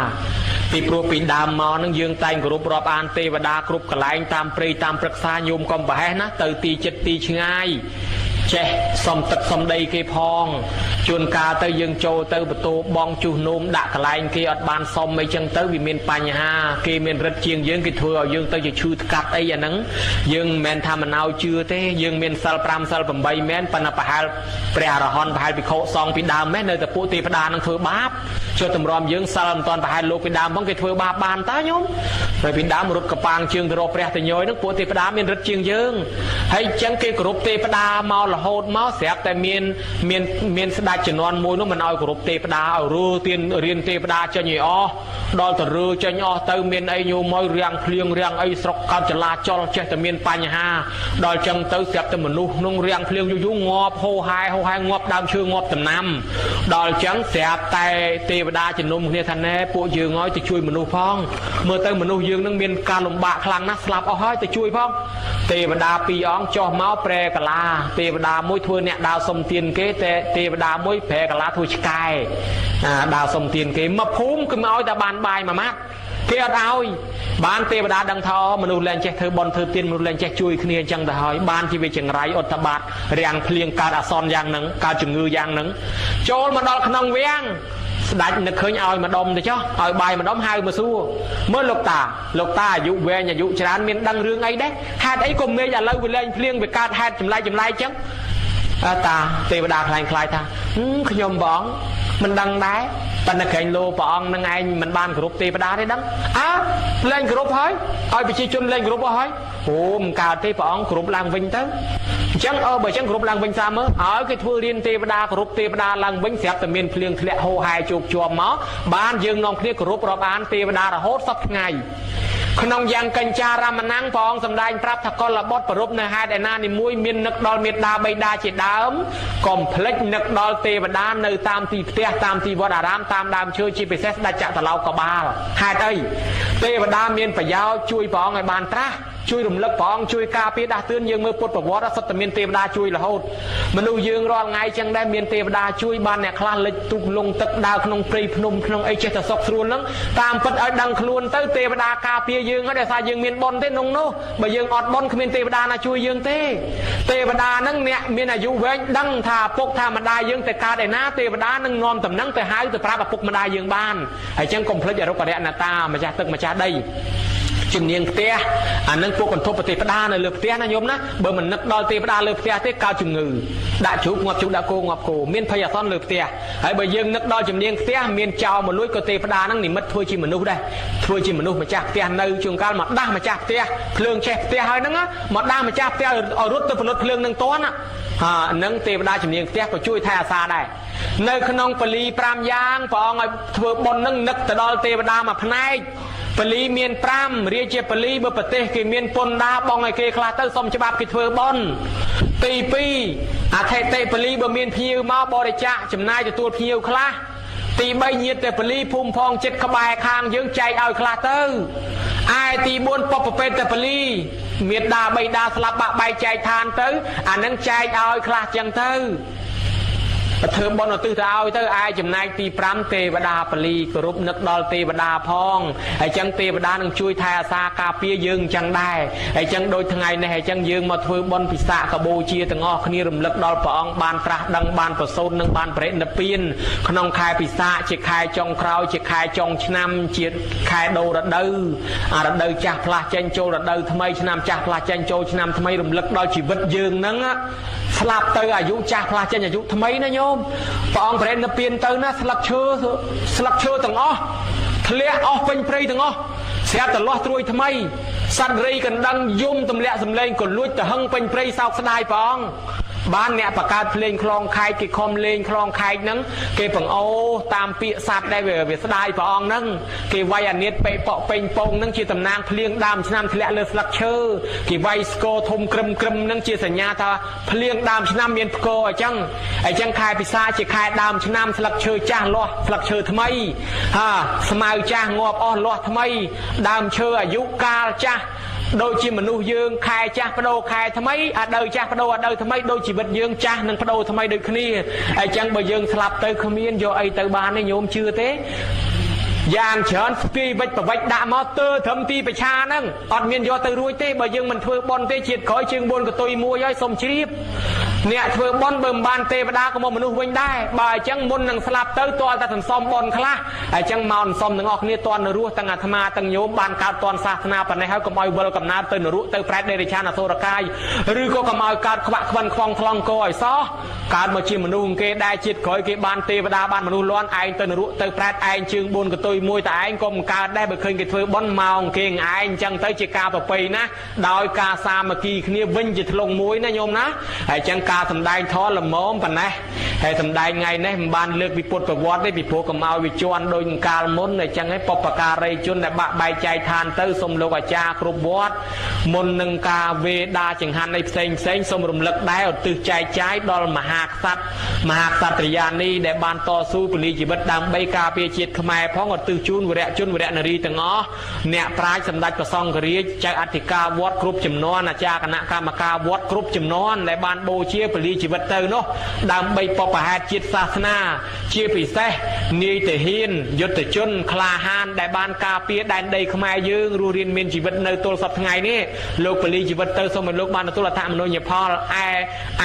ពីព្រោះពីដើមមកហ្នឹងយើងតែងគោរពរាប់អានទេវតាគ្រប់កន្លែងតាមព្រៃតាមព្រឹក្សាញោមកុំប្រហែសណាទៅទីចិត្តទីឆ្ងាយចេះសំទឹកសំដីគេផងជួនកាលទៅយើងចូលទៅបន្ទោបងជុះនោមដាក់កន្លែងគេអត់បានសមអីចឹងទៅវាមានបញ្ហាគេមានរិទ្ធជាងយើងគេធ្វើឲ្យយើងទៅជាឈឺថ្កាត់អីអាហ្នឹងយើងមិនមែនថាមិនឲ្យជឿទេយើងមានសិល5សិល8មែនប៉ុន្តែប្រហែលព្រះអរហន្តប្រហែលភិក្ខុសង្ឃពីដើមមែននៅតែពួកទេវតានឹងធ្វើបាបចុះតម្រាំយើងសិលមិនតាន់ប្រហែលលោកពីដើមផងគេធ្វើបាបបានតើញោមហើយពីដើមរត់កប៉ាងជើងទៅរកព្រះតញយហ្នឹងពួកទេវតាមានរិទ្ធជាងយើងហើយចឹងគេគោរពទេវតាមករហូតមកស្រាប់តែមានស្ដេចជំនាន់មួយនោះមិនឲ្យគោរពទេវតាឲ្យរើទៀនរៀនទេវតាចេញឲ្យអស់ដល់ទៅរើចេញអស់ទៅមានអីញោមមករាំងភ្លៀងរាំងអីស្រុកកើតចលាចលចេះតែមានបញ្ហាដល់ចឹងទៅស្រាប់តែមនុស្សក្នុងរាំងភ្លៀងយូរងាប់ហូរហែងាប់ដើមឈើងាប់ដំណាំដល់ចឹងស្រាប់តែទេវតាជំនុំគ្នាថាណែពួកយើងឲ្យទៅជួយមនុស្សផងមើលទៅមនុស្សយើងនឹងមានការលំបាកខ្លាំងណាស់ស្លាប់អស់ហើយទៅជួយផងទេវតាពីរអង្គចុះមកប្រែកាឡាទេវតាមួយធ្វើអ្នកដើរសុំទានគេតែទេវតាមួយប្រែកាឡាធ្វើឆ្កែដើរសុំទានគេមកភូមិគឺមកឲ្យតែបានបាយមួយម៉ាត់គេអត់ឲ្យបានទេវតាដឹងថាមនុស្សលែងចេះធ្វើបន់ធ្វើទានមនុស្សលែងចេះជួយគ្នាអញ្ចឹងទៅហើយបានជាវាចង្រៃឧត្តបាតរាំងភ្លៀងកើតអាសន្នយ៉ាងហ្នឹងកើតជំងឺយ៉ាងហ្នឹងចូលមកដល់ក្នុងវាំងស្ដេចនឹកឃើញឲ្យម្ដុំទៅចុះឲ្យបាយម្ដុំហៅមកសួរមើលលោកតាអាយុវែងអាយុច្រើនមានដឹងរឿងអីដែរហេតុអីក៏មេឃឥឡូវវាលែងភ្លៀងវាកើតហេតុចម្លែកអញ្ចឹងតាទេវតាខ្លាយថាខ្ញុំបងមិនដឹងដែរ ប៉ុន្តែក្រែងលោព្រះអង្គនឹងឯងមិនបានគោរពទេវតាទេដឹងលែងគោរពហើយឲ្យប្រជាជនលែងគោរពអស់ហើយអូមិនកើតទេព្រះអង្គគោរពឡើងវិញទៅអញ្ចឹងបើអញ្ចឹងគោរពឡើងវិញតាមមើលឲ្យគេធ្វើរៀនទេវតាគោរពទេវតាឡើងវិញស្រាប់តែមានភ្លៀងធ្លាក់ហូរហែជោគជាប់មកបានយើងនាំគ្នាគោរពរាប់អានទេវតារហូតសពថ្ងៃក្នុងយ៉ាងកញ្ចារាមណាំងព្រះអង្គសម្ដែងប្រាប់ថាកុលបុត្រប្រពនៅហេតុឯណានីមួយមាននឹកដល់មេត្តាបិតាជាដើមកុំភ្លេចនឹកដល់ទេវតានៅតាមទីផ្ទះតាមទីវត្តអារាមតាមដើមឈើជាពិសេសស្ដេចចក្រឡោកបាលហេតុអីទេវតាមានប្រយោជន៍ជួយព្រះអង្គឲ្យបានត្រាស់ជួយរំលឹកព្រះអង្គជួយការពារដាស់តឿនយើងមើលពុទ្ធប្រវត្តិសុទ្ធតែមានទេវតាជួយរហូតមនុស្សយើងរាល់ថ្ងៃចឹងដែរមានទេវតាជួយបានអ្នកខ្លះលិចទូកលងទឹកដើរក្នុងព្រៃភ្នំក្នុងអីចេះតែសុខស្រួលហ្នឹងតាមពិតឲ្យដឹងខ្លួនទៅទេវតាការពារយើងហើយដោយសារយើងមានបុណ្យទេក្នុងនោះបើយើងអត់បុណ្យគ្មានទេវតាណាជួយយើងទេទេវតាហ្នឹងអ្នកមានអាយុវែងដឹងថាពុកថាម្ដាយយើងទៅកើតឯណាទេវតានឹងនាំតំណែងទៅហៅទៅប្រាប់ឪពុកម្ដាយយើងបានហើយចឹងកុំភ្លេចអរុបរណតាម្ចាស់ទឹកម្ចាស់ដីជំនាញផ្ទះអានឹងពួកកន្ធពទេវតានៅលើផ្ទះណាញោមណាបើមិននឹកដល់ទេវតាលើផ្ទះទេកើតជំងឺដាក់ជ្រូកងាប់ជ្រូកដាក់គោងាប់គោមានភ័យអាសន្នលើផ្ទះហើយបើយើងនឹកដល់ជំនាញផ្ទះមានចោលមកលួចក៏ទេវតានឹងនិមិត្តធ្វើជាមនុស្សដែរធ្វើជាមនុស្សម្ចាស់ផ្ទះនៅជួនកាលមកដាស់ម្ចាស់ផ្ទះភ្លើងឆេះផ្ទះហើយហ្នឹងមកដាស់ម្ចាស់ផ្ទះឲ្យរត់ទៅផលិតភ្លើងនឹងតន់ហ្នឹងទេវតាជំនាញផ្ទះក៏ជួយថែអាសាដែរនៅក្នុងពលី5យ៉ាងព្រះអង្គឲ្យធ្វើបុណ្យនឹងនឹកទៅដល់ទេវតាមួយផ្នែកពលីមាន5រាជាពលីបើប្រទេសគេមានពន្ធដារបងឲ្យគេខ្លះទៅសុំច្បាប់គេធ្វើបុណ្យទី2អធិតិពលីបើមានភ្ញៀវមកបរិច្ចាគចំណាយទទួលភ្ញៀវខ្លះទី3ញាតិតែពលីភូមិផងចិត្តក្បែរខាងយើងចែកឲ្យខ្លះទៅឯទី4ពពពេតតែពលីមេដាបៃតាស្លាប់បាក់បែកចែកឋានទៅអានឹងចែកឲ្យខ្លះចឹងទៅធ្វើបុណ្យឧទ្ទិសទៅឲ្យទៅឯចំណែកទី5ទេវតាពលីគោរពនឹកដល់ទេវតាផងហើយចឹងទេវតានឹងជួយថែអាសាការពារយើងចឹងដែរហើយចឹងដូចថ្ងៃនេះហើយចឹងយើងមកធ្វើបុណ្យពិសាខបូជាទាំងអស់គ្នារំលឹកដល់ព្រះអង្គបានត្រាស់ដឹងបានប្រសូតនិងបានបរិនិព្វានក្នុងខែពិសាជាខែចុងក្រោយជាខែចុងឆ្នាំជាខែដូររដូវរដូវចាស់ផ្លាស់ចេញចូលរដូវថ្មីឆ្នាំចាស់ផ្លាស់ចេញចូលឆ្នាំថ្មីរំលឹកដល់ជីវិតយើងហ្នឹងស្លាប់ទៅអាយុចាស់ផ្លាស់ចេញអាយុថ្មីណាញោមព្រះអង្គបរិនិព្វានទៅណាស្លឹកឈើទាំងអស់ធ្លាក់អស់ពេញព្រៃទាំងអស់ស្រាប់តែលាស់ត្រួយថ្មីសត្វរីកណ្ដឹងយំទម្លាក់សម្លេងក៏លួចទៅហឹងពេញព្រៃសោកស្ដាយព្រះអង្គបានអ្នកបកើតភ្លេងខ្លងខែកគេខំលេងខ្លងខែកហ្នឹងគេបង្អូតាមពាក្យសត្វដែលវាស្ដាយព្រះអង្គហ្នឹងគេវាយអានិតពេប៉ពេញពងហ្នឹងជាតំណាងភ្លៀងដើមឆ្នាំធ្លាក់លើស្លឹកឈើគេវាយស្គរធំក្រឹមហ្នឹងជាសញ្ញាថាភ្លៀងដើមឆ្នាំមានផ្គរអញ្ចឹងខែពិសាជាខែដើមឆ្នាំស្លឹកឈើចាស់លាស់ស្លឹកឈើថ្មីស្មៅចាស់ងាប់អស់លាស់ថ្មីដើមឈើអាយុកាលចាស់ដូចជាមនុស្សយើងខែចាស់បដូរខែថ្មីអាដៅចាស់បដូរអាដៅថ្មីដូចជីវិតយើងចាស់និងបដូរថ្មីដូចគ្នាអញ្ចឹងបើយើងស្លាប់ទៅគ្មានយកអីទៅបានទេញោមជឿទេយ៉ាងច្រើនស្ពាយវិចប្រវិចដាក់មកទើត្រឹមទីប្រឆាហ្នឹងអត់មានយកទៅរួចទេបើយើងមិនធ្វើបុណ្យទេជាតិក្រោយជើង4កតុយមួយហើយសុំជ្រាបអ្នកធ្វើបុណ្យបើមិនបានទេវតាក៏មកមនុស្សវិញដែរបើអញ្ចឹងមុននឹងស្លាប់ទៅតើតែសន្សំបុណ្យខ្លះអញ្ចឹងមកសន្សំទាំងអស់គ្នាតន់នៅរស់ទាំងអាត្មាទាំងញោមបានកើតតន់សាសនាប៉ុណ្ណេះហើយកុំឲ្យវិលកំណើតទៅនរកទៅប្រែតដេរិឆានអសុរកាយឬក៏កុំឲ្យកើតខ្វាក់ខ្វិនខ្វងថ្លង់កឲ្យសោះកើតមកជាមនុស្សគេដែរជាតិក្រោយគេបានទេវតាបានមនុស្សលាន់ឯងទៅនរកទៅប្រែតឯងជើង4កតុយមួយតែឯងក៏មិនកើតដែរបើឃើញគេធ្វើបុណ្យមកគេឯងអញ្ចឹងទៅជាការប្រពៃណាដោយការសាមគ្គីគ្នាវិញជាធ្លុងមួយណាញោមណាហើយអញ្ចឹងការសម្ដែងធម៌ល្មមប៉ុណ្ណេះហើយសម្ដែងថ្ងៃនេះមិនបានលើកពីពុទ្ធប្រវត្តិទេពីព្រោះកុំឲ្យវាជន់ដូចកាលមុនអញ្ចឹងឯងបព្វការីជនដែលបាក់បែកចែកឋានទៅសូមលោកអាចារ្យគ្រប់វត្តមុននឹងការវេដាចង្ហាន់នៃផ្សេងសូមរំលឹកដែរឧទ្ទិសចែកចាយដល់មហាក្សត្រមហាក្សត្រិយានីដែលបានតស៊ូពលីជីវិតដើម្បីការពារជាតិខ្មែរផងឧទ្ទិសជូនវរៈជនវរៈនារីទាំងអស់អ្នកប្រាជ្ញសម្ដេចព្រះសង្ឃរាជចៅអធិការវត្តគ្រប់ចំនួនអាចារ្យគណៈកម្មការវត្តគ្រប់ចំនួនដែលបានបូជាពលីជីវិតទៅនោះដើម្បីបព្វហេតុជាតិសាសនាជាពិសេសនាយទាហានយុទ្ធជនក្លាហានដែលបានការពារដែនដីខ្មែរយើងរស់រានមានជីវិតនៅទល់សប្តាហ៍ថ្ងៃនេះលោកពលីជីវិតទៅសូមឲ្យលោកបានទទួលអត្ថមនោញ្ញផល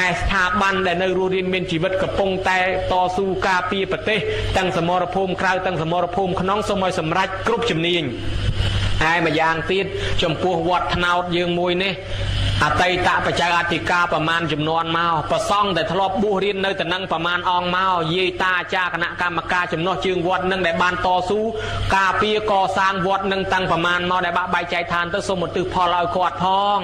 ឯស្ថាប័នដែលនៅរស់រានមានជីវិតកំពុងតែតស៊ូការពារប្រទេសទាំងសមរភូមិក្រៅទាំងសមរភូមិក្នុងសូមឲ្យសម្រេចគ្រប់ជំនាញហើយម្យ៉ាងទៀតចំពោះវត្តថ្នោតយើងមួយនេះ អតីតបច្ច័យអធិការប្រមាណចំនួនមកប្រសង់តែធ្លាប់បួសរៀននៅតំណែងប្រមាណអង្គមកយាយតាអាចារ្យគណៈកម្មការចំណោះជើងវត្តនឹងដែលបានតស៊ូការពារកសាងវត្តនឹងតាំងប្រមាណមកដែលបាក់បែកចែកឋានទៅសូមឧទ្ទិសផលឲ្យគាត់ផង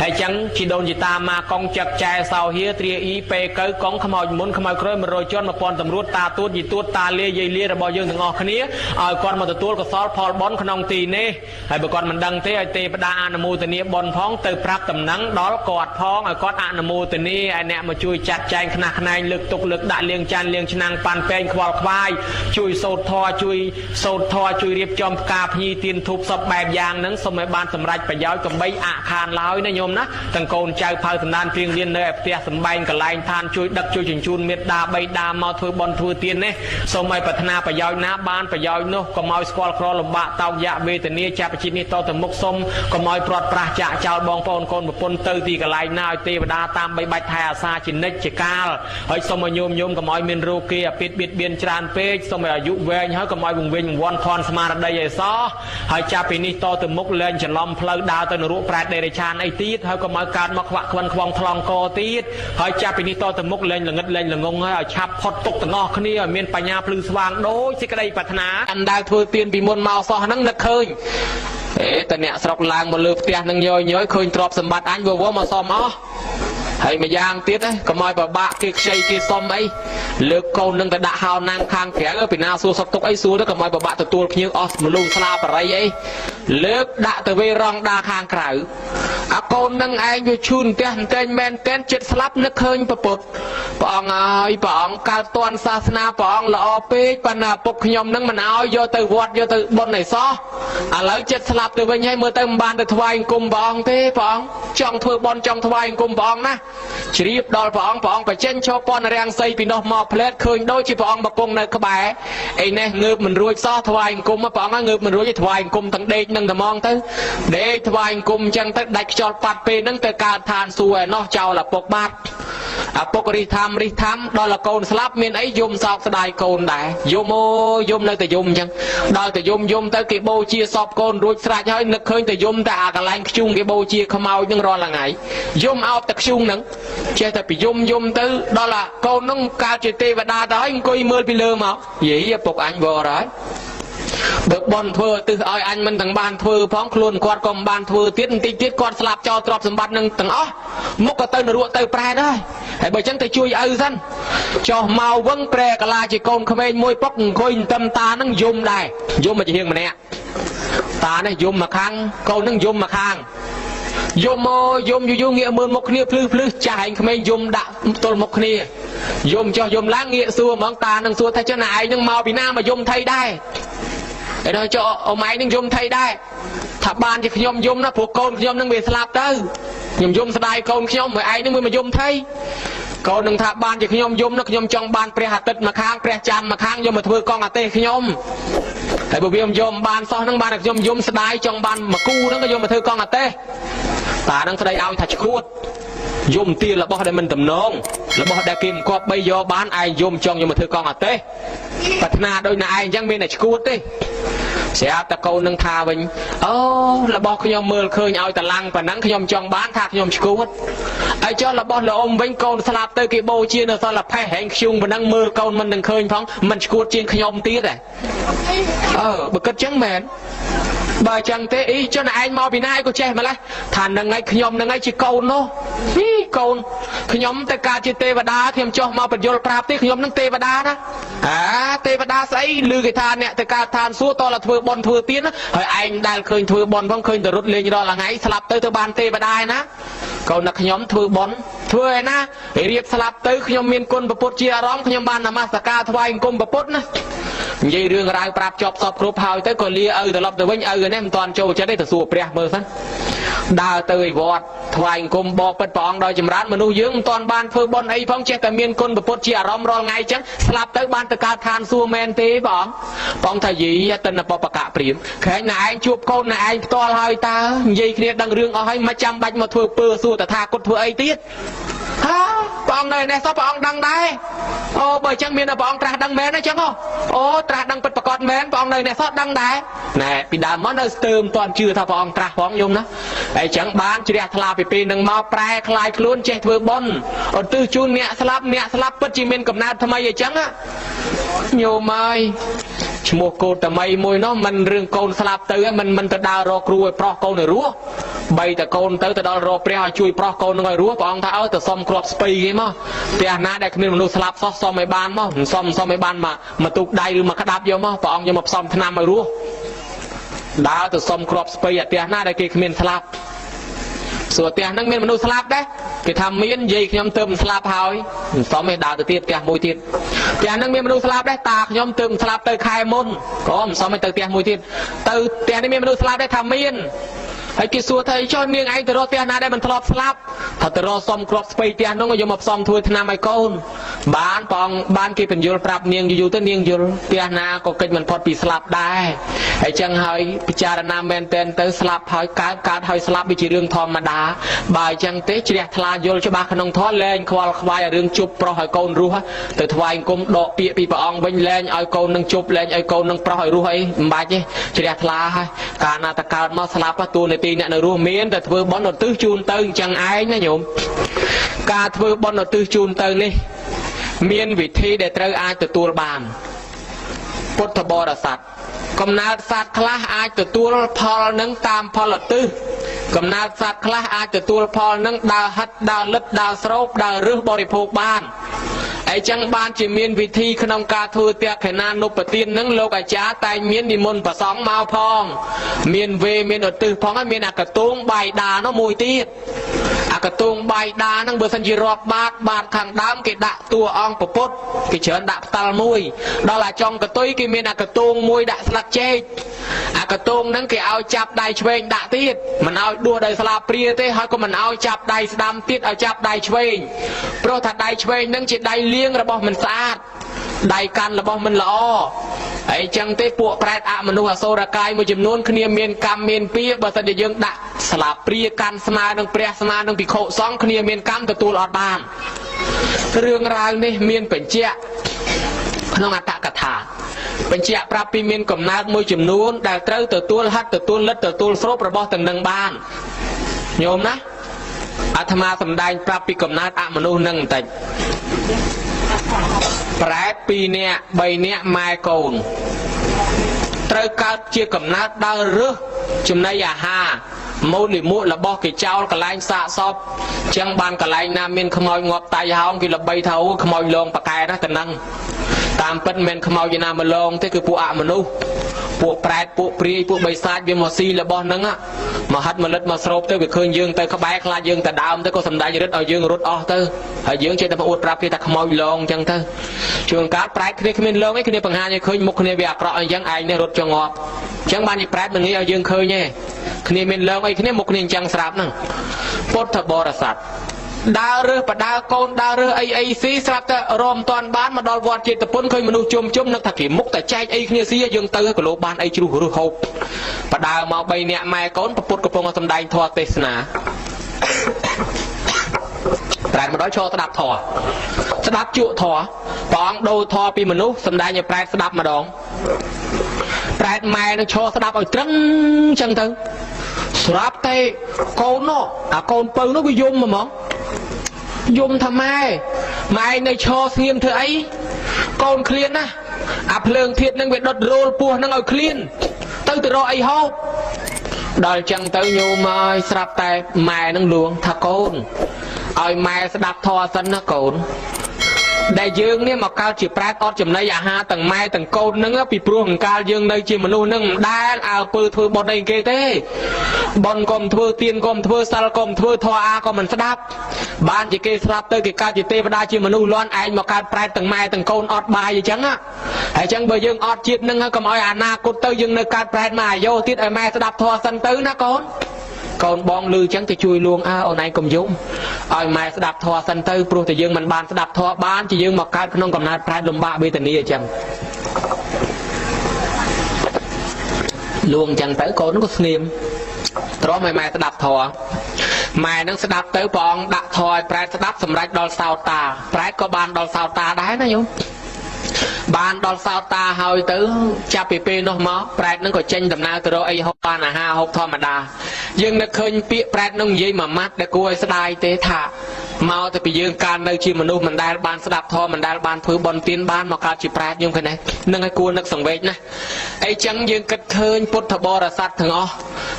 ហើយចឹងជីដូនជីតាមកកងចឹកចែសោហៀត្រាអ៊ីពេកៅកងខ្មោចមុនខ្មោចក្រោយ100ជន1000តម្រួតតាទួតយីទួតតាលាយាយលារបស់យើងទាំងអស់គ្នាឲ្យគាត់មកទទួលកុសលផលបុណ្យក្នុងទីនេះហើយបើគាត់មិនដឹងទេឲ្យទេវតាអនុមោទនាបុណ្យផងទៅប្រាប់តំណែងដល់គាត់ផងឲ្យគាត់អនុមោទនាឲ្យអ្នកមកជួយចាត់ចែងខ្នះខ្នែងលើកទុកលើកដាក់លាងចានលាងឆ្នាំងប៉ាន់ពេងខ្វល់ខ្វាយជួយសូត្រធម៌ជួយរៀបចំផ្កាភ្ញីទៀនធូបសពបែបយ៉ាងហ្នឹងសូមឲ្យបានសម្រេចប្រយោជន៍កុំបីអខានឡើយណាញោមណាទាំងកូនចៅផៅសំដានព្រៀងរៀននៅឯផ្ទះសំបែងកន្លែងឋានជួយដឹកជួយជញ្ជូនមេត្តាបីដាមកធ្វើបុណ្យធ្វើទាននេះសូមឲ្យប្រាថ្នាប្រយោជន៍ណាបានប្រយោជន៍នោះកុំឲ្យស្គាល់ក្រលំបាកតោកយៈវេទនាចាប់ជីវិតនេះតទៅមុខសូមកុំឲ្យព្រាត់ប្រាសចាក់ចោលបងប្អូនកូនប្រពន្ធទៅទីកន្លែងណាឲ្យទេវតាតាមបីបាច់ថែអាសាជានិច្ចជាកាលហើយសូមឲ្យញោមកុំឲ្យមានរោគគេអាពិតបៀតបៀនច្រើនពេកសូមឲ្យអាយុវែងហើយកុំឲ្យវង្វេងវង្វាន់ធន់ស្មារតីឲ្យសោះហើយចាប់ពីនេះតទៅមុខលែងច្រឡំផ្លូវដើរទៅនរកប្រែតដេរឆានអីទៀតហើយកុំឲ្យកើតមកខ្វាក់ខ្វិនខ្វងថ្លង់កទៀតហើយចាប់ពីនេះតទៅមុខលែងល្ងិតលែងល្ងងហើយឲ្យឆាប់ផុតទុកទាំងអស់គ្នាឲ្យមានបញ្ញាភ្លឺស្វាងដូចសេចក្តីប្រាថ្នាអណ្ដើរធ្វើទានពីមុនមកសោះហ្នឹងនឹកឃើញតែអ្នកស្រុកឡើងមកលើផ្ទះនឹងយយឃើញទ្រព្យសម្បត្តិអញវវមកសុំអស់ហើយម្យ៉ាងទៀតកុំឲ្យបបាក់គេខ្ចីគេសុំអីលើកកូននឹងទៅដាក់ហោណាំងខាងក្រៅពីណាសួរសុខទុក្ខអីសួរទៅកុំឲ្យបបាក់ទទួលភ្ញៀវអស់មនុស្សស្លាបរិយអីលើកដាក់ទៅវេរងដាខាងក្រៅអាកូននឹងឯងវាឈូនផ្ទះតែងមែនតែនចិត្តស្លាប់នឹកឃើញប្រពុតព្រះអង្គហើយព្រះអង្គកើតតន់សាសនាព្រះអង្គល្អពេកប៉ុន្តែពុកខ្ញុំនឹងមិនឲ្យយកទៅវត្តយកទៅបុណ្យឯសោះឥឡូវចិត្តស្លាប់ទៅវិញហើយមើលទៅមិនបានទៅថ្វាយអង្គមព្រះអង្គទេព្រះអង្គចង់ធ្វើបុណ្យចង់ថ្វាយអង្គមព្រះអង្គណាជ្រាបដល់ព្រះអង្គបញ្ចេញឈរពន្ធរាំងសីពីនោះមកផ្លែតឃើញដូចជាព្រះអង្គបកងនៅក្បែរអីនេះងើបមិនរួចសោះថ្វាយអង្គមព្រះអង្គងើបមិនរួចទេថ្វាយអង្គមទាំងដេកនឹងតែមកទៅដេកថ្វាយអង្គមអញ្ចឹងទៅដាច់ខ្យល់ប៉ាត់ពេលហ្នឹងទៅកើតឋានសួគ៌ឯណោះចោលឪពុកបាត់ឪពុករិះថាមដល់កូនស្លាប់មានអីយំសោកស្ដាយកូនដែរយំអូយំនៅតែយំអញ្ចឹងដល់តែយំទៅគេបូជាសពកូនរួចស្រេចហើយនឹកឃើញតែយំតែអាកន្លែងខ្ជុងគេបូជាខ្មោចនឹងរាល់ថ្ងៃយំអោបតែខ្ជុងហ្នឹងចេះតែពីយំទៅដល់អាកូនហ្នឹងកើតជាទេវតាទៅហើយអង្គុយមើលពីលើមកយីឪពុកអញវរហើយបើបនធ្វើទិសឲ្យអញមិនទាំងបានធ្វើផងខ្លួនគាត់ក៏មិនបានធ្វើទៀតបន្តិចទៀតគាត់ស្លាប់ចោលទ្រព្យសម្បត្តិនឹងទាំងអស់មុខក៏ទៅនរកទៅប្រែតហើយបើអញ្ចឹងទៅជួយឪសិនចោះមកវឹងប្រែកាឡាជាកូនក្មេងមួយពុកអង្គុយតឹមតានឹងយំដែរយំមកជាហៀងម្នាក់តានេះយំមកខាងកូននឹងយំមកខាងយំមកយំយូរងាកមើលមុខគ្នាភ្លឺចាស់ឯងក្មេងយំដាក់ទល់មុខគ្នាយំចោះយំឡើងងាកសួរហ្មងតានឹងសួរថាចុះណាឯងនឹងមកពីណាមកយំថៃដែរឯនោះចុះអម៉ែនឹងយំថៃដែរថាបានជាខ្ញុំយំណាព្រោះកូនខ្ញុំនឹងវាស្លាប់ទៅខ្ញុំយំស្ដាយកូនខ្ញុំហើយឯងនឹងវាមកយំថៃកូននឹងថាបានជាខ្ញុំយំណាខ្ញុំចង់បានព្រះអាទិត្យមកខាងព្រះច័ន្ទមកខាងយកមកធ្វើកងអាទេសខ្ញុំហើយបើវាមិនយំបានសោះនឹងបានតែខ្ញុំយំស្ដាយចង់បានមកគូនឹងក៏យកមកធ្វើកងអាទេសតានឹងស្ដីឲ្យថាឈួតយំទារបស់ដែលមិនតំណងរបស់ដែលគេមិនគប់បីយកបានឯងយំចង់យកមកធ្វើកងអាទេសប្រាថ្នាដោយណាឯងអញ្ចឹងមានតែឈួតទេស្រាប់តែកូននឹងថាវិញអូរបស់ខ្ញុំមើលឃើញឲ្យតឡាំងប៉ុណ្ណឹងខ្ញុំចង់បានថាខ្ញុំឈួតហើយចុះរបស់លោកអ៊ំវិញកូនស្លាប់ទៅគេបូជានៅសល់តែផេះហែងខ្ជុងប៉ុណ្ណឹងមើលកូនមិននឹងឃើញផងមិនឈួតជាងខ្ញុំទៀតទេបើគិតចឹងមែនបើចឹងទេអីចុះឯងមកពីណាឯងក៏ចេះម្លេះថានឹងឯងខ្ញុំនឹងឯងជាកូននោះកូនខ្ញុំទៅកើតជាទេវតាខ្ញុំចុះមកបញ្យល់ប្រាប់ទេខ្ញុំនឹងទេវតាណាទេវតាស្អីឮគេថាអ្នកទៅកើតឋានសួគ៌តើធ្វើបុណ្យធ្វើទានហើយឯងដែលឃើញធ្វើបុណ្យផងឃើញតែរត់លេងរាល់ថ្ងៃស្លាប់ទៅបានទេវតាឯណាកូនណាខ្ញុំធ្វើបុណ្យធ្វើឯណារៀបស្លាប់ទៅខ្ញុំមានគុណព្រះពុទ្ធជាអារម្មណ៍ខ្ញុំបាននមស្ការថ្វាយអង្គមព្រះពុទ្ធណានិយាយរឿងរ៉ាវប្រាប់ចប់សពគ្រប់ហើយទៅក៏លាឪត្រឡប់ទៅវិញឪនេះមិនតាន់ចូលចិត្តទេទៅសួរព្រះមើលសិនដើរទៅឯវត្តថ្វាយអង្គមបបិទ្ធព្រះអង្គដោយចម្រើនមនុស្សយើងមិនតាន់បានធ្វើបុណ្យអីផងចេះតែមានគុណព្រះពុទ្ធជាអារម្មណ៍រាល់ថ្ងៃចឹងស្លាប់ទៅបានទៅកើតឋានសួគ៌មែនទេបងបងថាយីតិនបបកៈព្រាមក្រែងណាឯងជួបកូនណាឯងផ្ទាល់ហើយតើនិយាយគ្នាដឹងរឿងអស់ហើយមិនចាំបាច់មកធ្វើពើសួរតថាគតធ្វើអីទៀត ព្រះអង្គនៅនេះសោះព្រះអង្គដឹងដែរអូបើចឹងមានព្រះអង្គត្រាស់ដឹងមែនទេចឹងអូត្រាស់ដឹងពិតប្រាកដមែនព្រះអង្គនៅនេះសោះដឹងដែរណែពីដើមមកនៅស្ទើរមិនទាន់ជឿថាព្រះអង្គត្រាស់ផងយំណាហើយចឹងបានជ្រះថ្លាពីពេលនឹងមកប្រែคลายខ្លួនចេះធ្វើបុណ្យឧទ្ទិសជូនអ្នកស្លាប់ពិតជាមានកំណើតថ្មីអញ្ចឹងញោមអើយឈ្មោះកូនតមីមួយនោះមិនរឿងកូនស្លាប់ទៅមិនទៅដើររកគ្រូឲ្យប្រោះកូនឲ្យរស់បីតែកូនទៅដល់រកព្រះឲ្យជួយប្រោះកូននឹងឲ្យរស់ព្រះអង្គថាទៅសុំគ្រាប់ស្ពៃគេមកផ្ទះណាដែលគ្មានមនុស្សស្លាប់សោះសុំឲ្យបានមកសុំឲ្យបានមកទូកដៃឬមកក្តាប់យកមកព្រះអង្គយកមកផ្សំថ្នាំឲ្យរស់ដើរទៅសុំគ្រាប់ស្ពៃផ្ទះណាដែលគេគ្មានស្លាប់សួរផ្ទះហ្នឹងមានមនុស្សស្លាប់ដែរគេថាមាននិយាយខ្ញុំទៅមិនស្លាប់ហើយមិនសមទេដើរទៅទៀតផ្ទះមួយទៀតផ្ទះហ្នឹងមានមនុស្សស្លាប់ដែរតាខ្ញុំទៅមិនស្លាប់ទៅខែមុនក៏មិនសមទេទៅផ្ទះមួយទៀតទៅផ្ទះនេះមានមនុស្សស្លាប់ដែរថាមានហើយគេសួរថាចុះនាងឯងទៅរកផ្ទះណាដែលមិនធ្លាប់ស្លាប់ថាទៅរកសុំគ្រាប់ស្ពៃផ្ទះនោះយកមកផ្សំធ្វើថ្នាំឲ្យកូនបានព្រះអង្គបានគេបញ្យល់ប្រាប់នាងយូរទៅនាងយល់ផ្ទះណាក៏កិច្ចមិនផុតពីស្លាប់ដែរហើយចឹងហើយពិចារណាមែនតែនទៅស្លាប់ហើយកើតហើយស្លាប់វាជារឿងធម្មតាបើអញ្ចឹងទេជ្រះថ្លាយល់ច្បាស់ក្នុងធម៌លែងខ្វល់ខ្វាយឲ្យរឿងជប់ប្រុសឲ្យកូនរស់ទៅថ្វាយគុំដកពាក្យពីព្រះអង្គវិញលែងឲ្យកូននឹងជប់លែងឲ្យកូននឹងប្រុសឲ្យរស់អីមិនបាច់ទេជ្រះថ្លាហើយកាលណាតកើតមកស្លាប់តួនាទីអ្នកនៅរស់មានតែធ្វើបុណ្យឧទ្ទិសជូនទៅអញ្ចឹងឯងណាញោមការធ្វើបុណ្យឧទ្ទិសជូនទៅនេះមានវិធីដែលត្រូវអាចទទួលបានពុទ្ធបរិស័ទកំណើតសត្វខ្លះអាចទទួលផលនឹងតាមផលឧទ្ទិសកំណើតសត្វខ្លះអាចទទួលផលនឹងដើរហិតដើរលិតដើរស្រោបដើររើសបរិភោគបានអញ្ចឹងបានជាមានវិធីក្នុងការធ្វើទក្ខិណានុបទាននឹងលោកអាចារ្យតែងមាននិមន្តប្រសង់មកផងមានវេមានឧទ្ទិសផងហើយមានអកតួងបាយដានោះមួយទៀតអកតួងបាយដានឹងបើសិនជារាប់បាតខាងដើមគេដាក់តួអង្គពុទ្ធគេច្រើនដាក់ផ្តាល់មួយដល់អាចុងកតុយគេមានអកតួងមួយដាក់ស្លឹកចេកអកតួងនឹងគេឲ្យចាប់ដៃឆ្វេងដាក់ទៀតមិនឲ្យដួសដោយស្លាព្រាទេហើយក៏មិនឲ្យចាប់ដៃស្ដាំទៀតឲ្យចាប់ដៃឆ្វេងព្រោះថាដៃឆ្វេងនឹងជាដៃលៀងរបស់មិនស្អាតដៃកាន់របស់មិនល្អហើយចឹងទេពួកប្រែតអមនុស្សអសូរកាយមួយចំនួនគ្នាមានកម្មមានពៀបើសិនជាយើងដាក់ស្លាព្រាកាន់ស្មើនឹងព្រះស្មើនឹងភិក្ខុសង្ឃគ្នាមានកម្មទទួលអត់បានរឿងរ៉ាវនេះមានបញ្ជាក់ក្នុងអត្តកថាបញ្ជាក់ប្រាប់ពីមានកំណើតមួយចំនួនដែលត្រូវទទួលហិតទទួលលិតទទួលស្រូបរបស់ទាំងនឹងបានញោមណាអាត្មាសម្ដែងប្រាប់ពីកំណើតអមនុស្សនឹងបន្តិចប្រែត2នាក់3នាក់ម៉ែកូនត្រូវកើតជាកំណើតដើររើសចំណីអាហារមូលលិមួករបស់គេចោលកន្លែងសាកសពចឹងបានកន្លែងណាមានខ្មោចងាប់តៃហោងគេល្បីថាអូខ្មោចលងប៉កែណាទៅនឹងតាមពិតមិនមែនខ្មោចឯណាមកលងទេគឺពួកអមនុស្សពួកប្រែតពួកព្រាយពួកបិសាចវាមកស៊ីរបស់ហ្នឹងមកហិតមកលិតមកស្រូបទៅវាឃើញយើងទៅក្បែរខ្លាចយើងទៅដើមទៅក៏សម្ដែងរឹតឲ្យយើងរត់អស់ទៅហើយយើងចេះតែអួតប្រាប់គេថាខ្មោចលងអញ្ចឹងទៅជួនកាលប្រែតគ្នាគ្មានលងឯគ្នាបង្ហាញឲ្យឃើញមុខគ្នាវាអាក្រក់អញ្ចឹងឯងនេះរត់ចងប់អញ្ចឹងបានជាប្រែតមិនងាយឲ្យយើងឃើញទេគ្នាមានលងអីគ្នាមុខគ្នាអញ្ចឹងស្រាប់ហ្នឹងពុទ្ធបរិស័ទដើររើសបដើកូនដើររើសអីស៊ីស្រាប់តែរមតាន់បានមកដល់វត្តចេតពុនឃើញមនុស្សជុំនឹកថាគេមុខតែចែកអីគ្នាស៊ីយើងទៅក៏លោបានអីជ្រុះរើសហូបបដើមក3នាក់ម៉ែកូនពុទ្ធកំពុងសម្ដែងធម៌ទេសនាប្រែតមកដល់ឈរស្ដាប់ធម៌ស្ដាប់ជក់ធម៌ព្រះអង្គដូរធម៌ពីមនុស្សសម្ដែងឲ្យប្រែតស្ដាប់ម្ដងប្រែតម៉ែនឹងឈរស្ដាប់ឲ្យត្រឹងអញ្ចឹងទៅស្រាប់តែកូននោះអាកូនពៅនោះវាយំហ្មងយំថាម៉ែនៅឈរស្ងៀមធ្វើអីកូនឃ្លានណាអាភ្លើងធាតុនឹងវាដុតរោលពោះនឹងឲ្យឃ្លានទៅរកអីហូបដល់ចឹងទៅញោមហើយស្រាប់តែម៉ែនឹងលួងថាកូនឲ្យម៉ែស្ដាប់ធម៌សិនណាកូនដែលយើងនេះមកកើតជាប្រែតអត់ចំណីអាហារទាំងម៉ែទាំងកូននឹងពីព្រោះអង្កាលយើងនៅជាមនុស្សនឹងមិនដែលអើពើធ្វើបុណ្យអីគេទេបុណ្យកុំធ្វើទានកុំធ្វើសិលកុំធ្វើធម៌អាក៏មិនស្ដាប់បានជាគេស្លាប់ទៅគេកើតជាទេវតាជាមនុស្សលាន់ឯងមកកើតប្រែតទាំងម៉ែទាំងកូនអត់បាយអញ្ចឹងហើយអញ្ចឹងបើយើងអត់ជាតិនឹងកុំឲ្យអនាគតទៅយើងនៅកើតប្រែតមកអាយុទៀតឲ្យម៉ែស្ដាប់ធម៌សិនទៅណាកូនកូនបងលឺចឹងទៅជួយលួងអូនឯងកុំយំឲ្យម៉ែស្ដាប់ធម៌សិនទៅព្រោះតែយើងមិនបានស្ដាប់ធម៌បានជាយើងមកកើតក្នុងកំណើតប្រែតលំបាកវេទនាអញ្ចឹងលួងចឹងទៅកូនក៏ស្ងៀមទ្រាំឲ្យម៉ែស្ដាប់ធម៌ mẹ nó sẽ đạp tới bọn đã thôi prẹt sẽ đạp sầm rách đo sao ta prẹt có ban đo sao ta đấy nó nhung ban đo sao ta hơi tới cha pp nó mó prẹt nó có tranh tầm nào từ đó ấy hộp ban là ha hộp thôi mà đà nhưng nó khơi bịa prẹt nó gì mà mắt để cô ấy sẽ đai tế thả mau thì bị dương can nơi chi mà nu mình đai ban sẽ đạp thôi mình đai ban thứ bon tiên ban mà cao chỉ prẹt nhưng cái này nâng cái cua nước sòng vết này ấy chẳng dương cất khơi put thọ bò là sát thằng o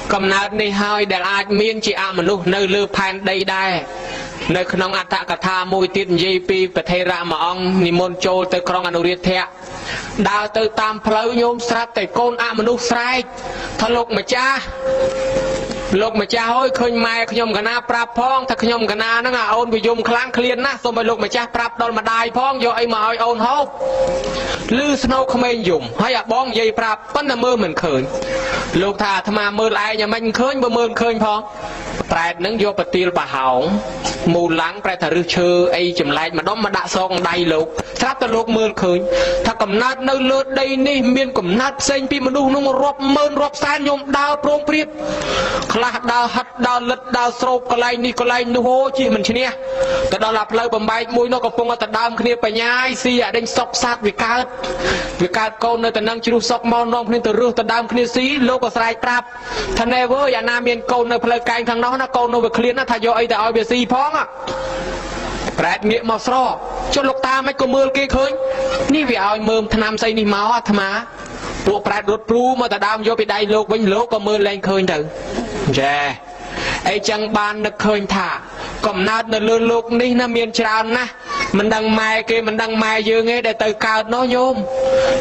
cầm nát đi hơi để ai miên chị mà nu nơi lư pan đây đây nơi khung anh ta cả tha môi tiên JP và thầy ra mà ông ni môn châu tới khung anh uống thẹn đào tới tam phơi nhôm sát tới côn mà nu sai thằng lục mà cha hối khơi mai nhom cả na prap phongถ้าnhom cả na nó ôn bị dùngครั้งเคลียนนะส่งไปลกมาจ้าปรับโดนมาได้พ้องโยไอมาไอโอนฮอบลือสโนว์ขมิ้นยุ่มให้บ้องยัยปรับปั้นแต่มือเหมือนเคยลูกท่าทำมามือไอเนี่ยมันเคยบ่มือเคยพ้องแปรนึงโยปฏิลปะหาวมูหลังแปรถรึเชอไอจำไรมาด้อมมาดะซองได้ลูกทรัพย์ตลกมือเคยถ้ากำนัดในเลือดได้นี่เมียนกำนัดเซ็งพี่มาดูนุ่งรบมือรบแสนยมดาวโปร่งเปรียบคลาดาวหัดดาวเล็ดดาวโศกกไลนี่กไลนูโฮจีมันชเนี่ยแต่ดาวหลับเลยบ่มใบมวยนกกระปงแต่ดาวขึ้นไปย้ายเสียเด้งซอกซาดวิกาดโกนในแต่นั่งชิลุซอกมอนองขึ้นแต่รู้แต่ดาวขึ้นสีโลกก็สลายปรับทันเนเวอร์อย่านาเมียนโกนในเพลย์กายทางน้องนะโกนโนเวเคลียนนะทายโยไอแต่เอาเบียซีพ้องอ่ะแปรเงี้ยมาสรอจนลูกตาไม่ก็มือเกยเคยนี่วิเอาเมืองธนามไซนี่มาอ่ะธรรมะตัวแปรรถปลูมาแต่ดาวโยไปได้โลกวิ่งโลกก็มือแรงเคยถึงแย่ไอจังบานนึกเคยถ่ากำนัดในเรือลูกนี่น่าเมียนชรานะมันดังไม้เกมันดังไม้เยอะไงแต่เตยกาวน้อยโยม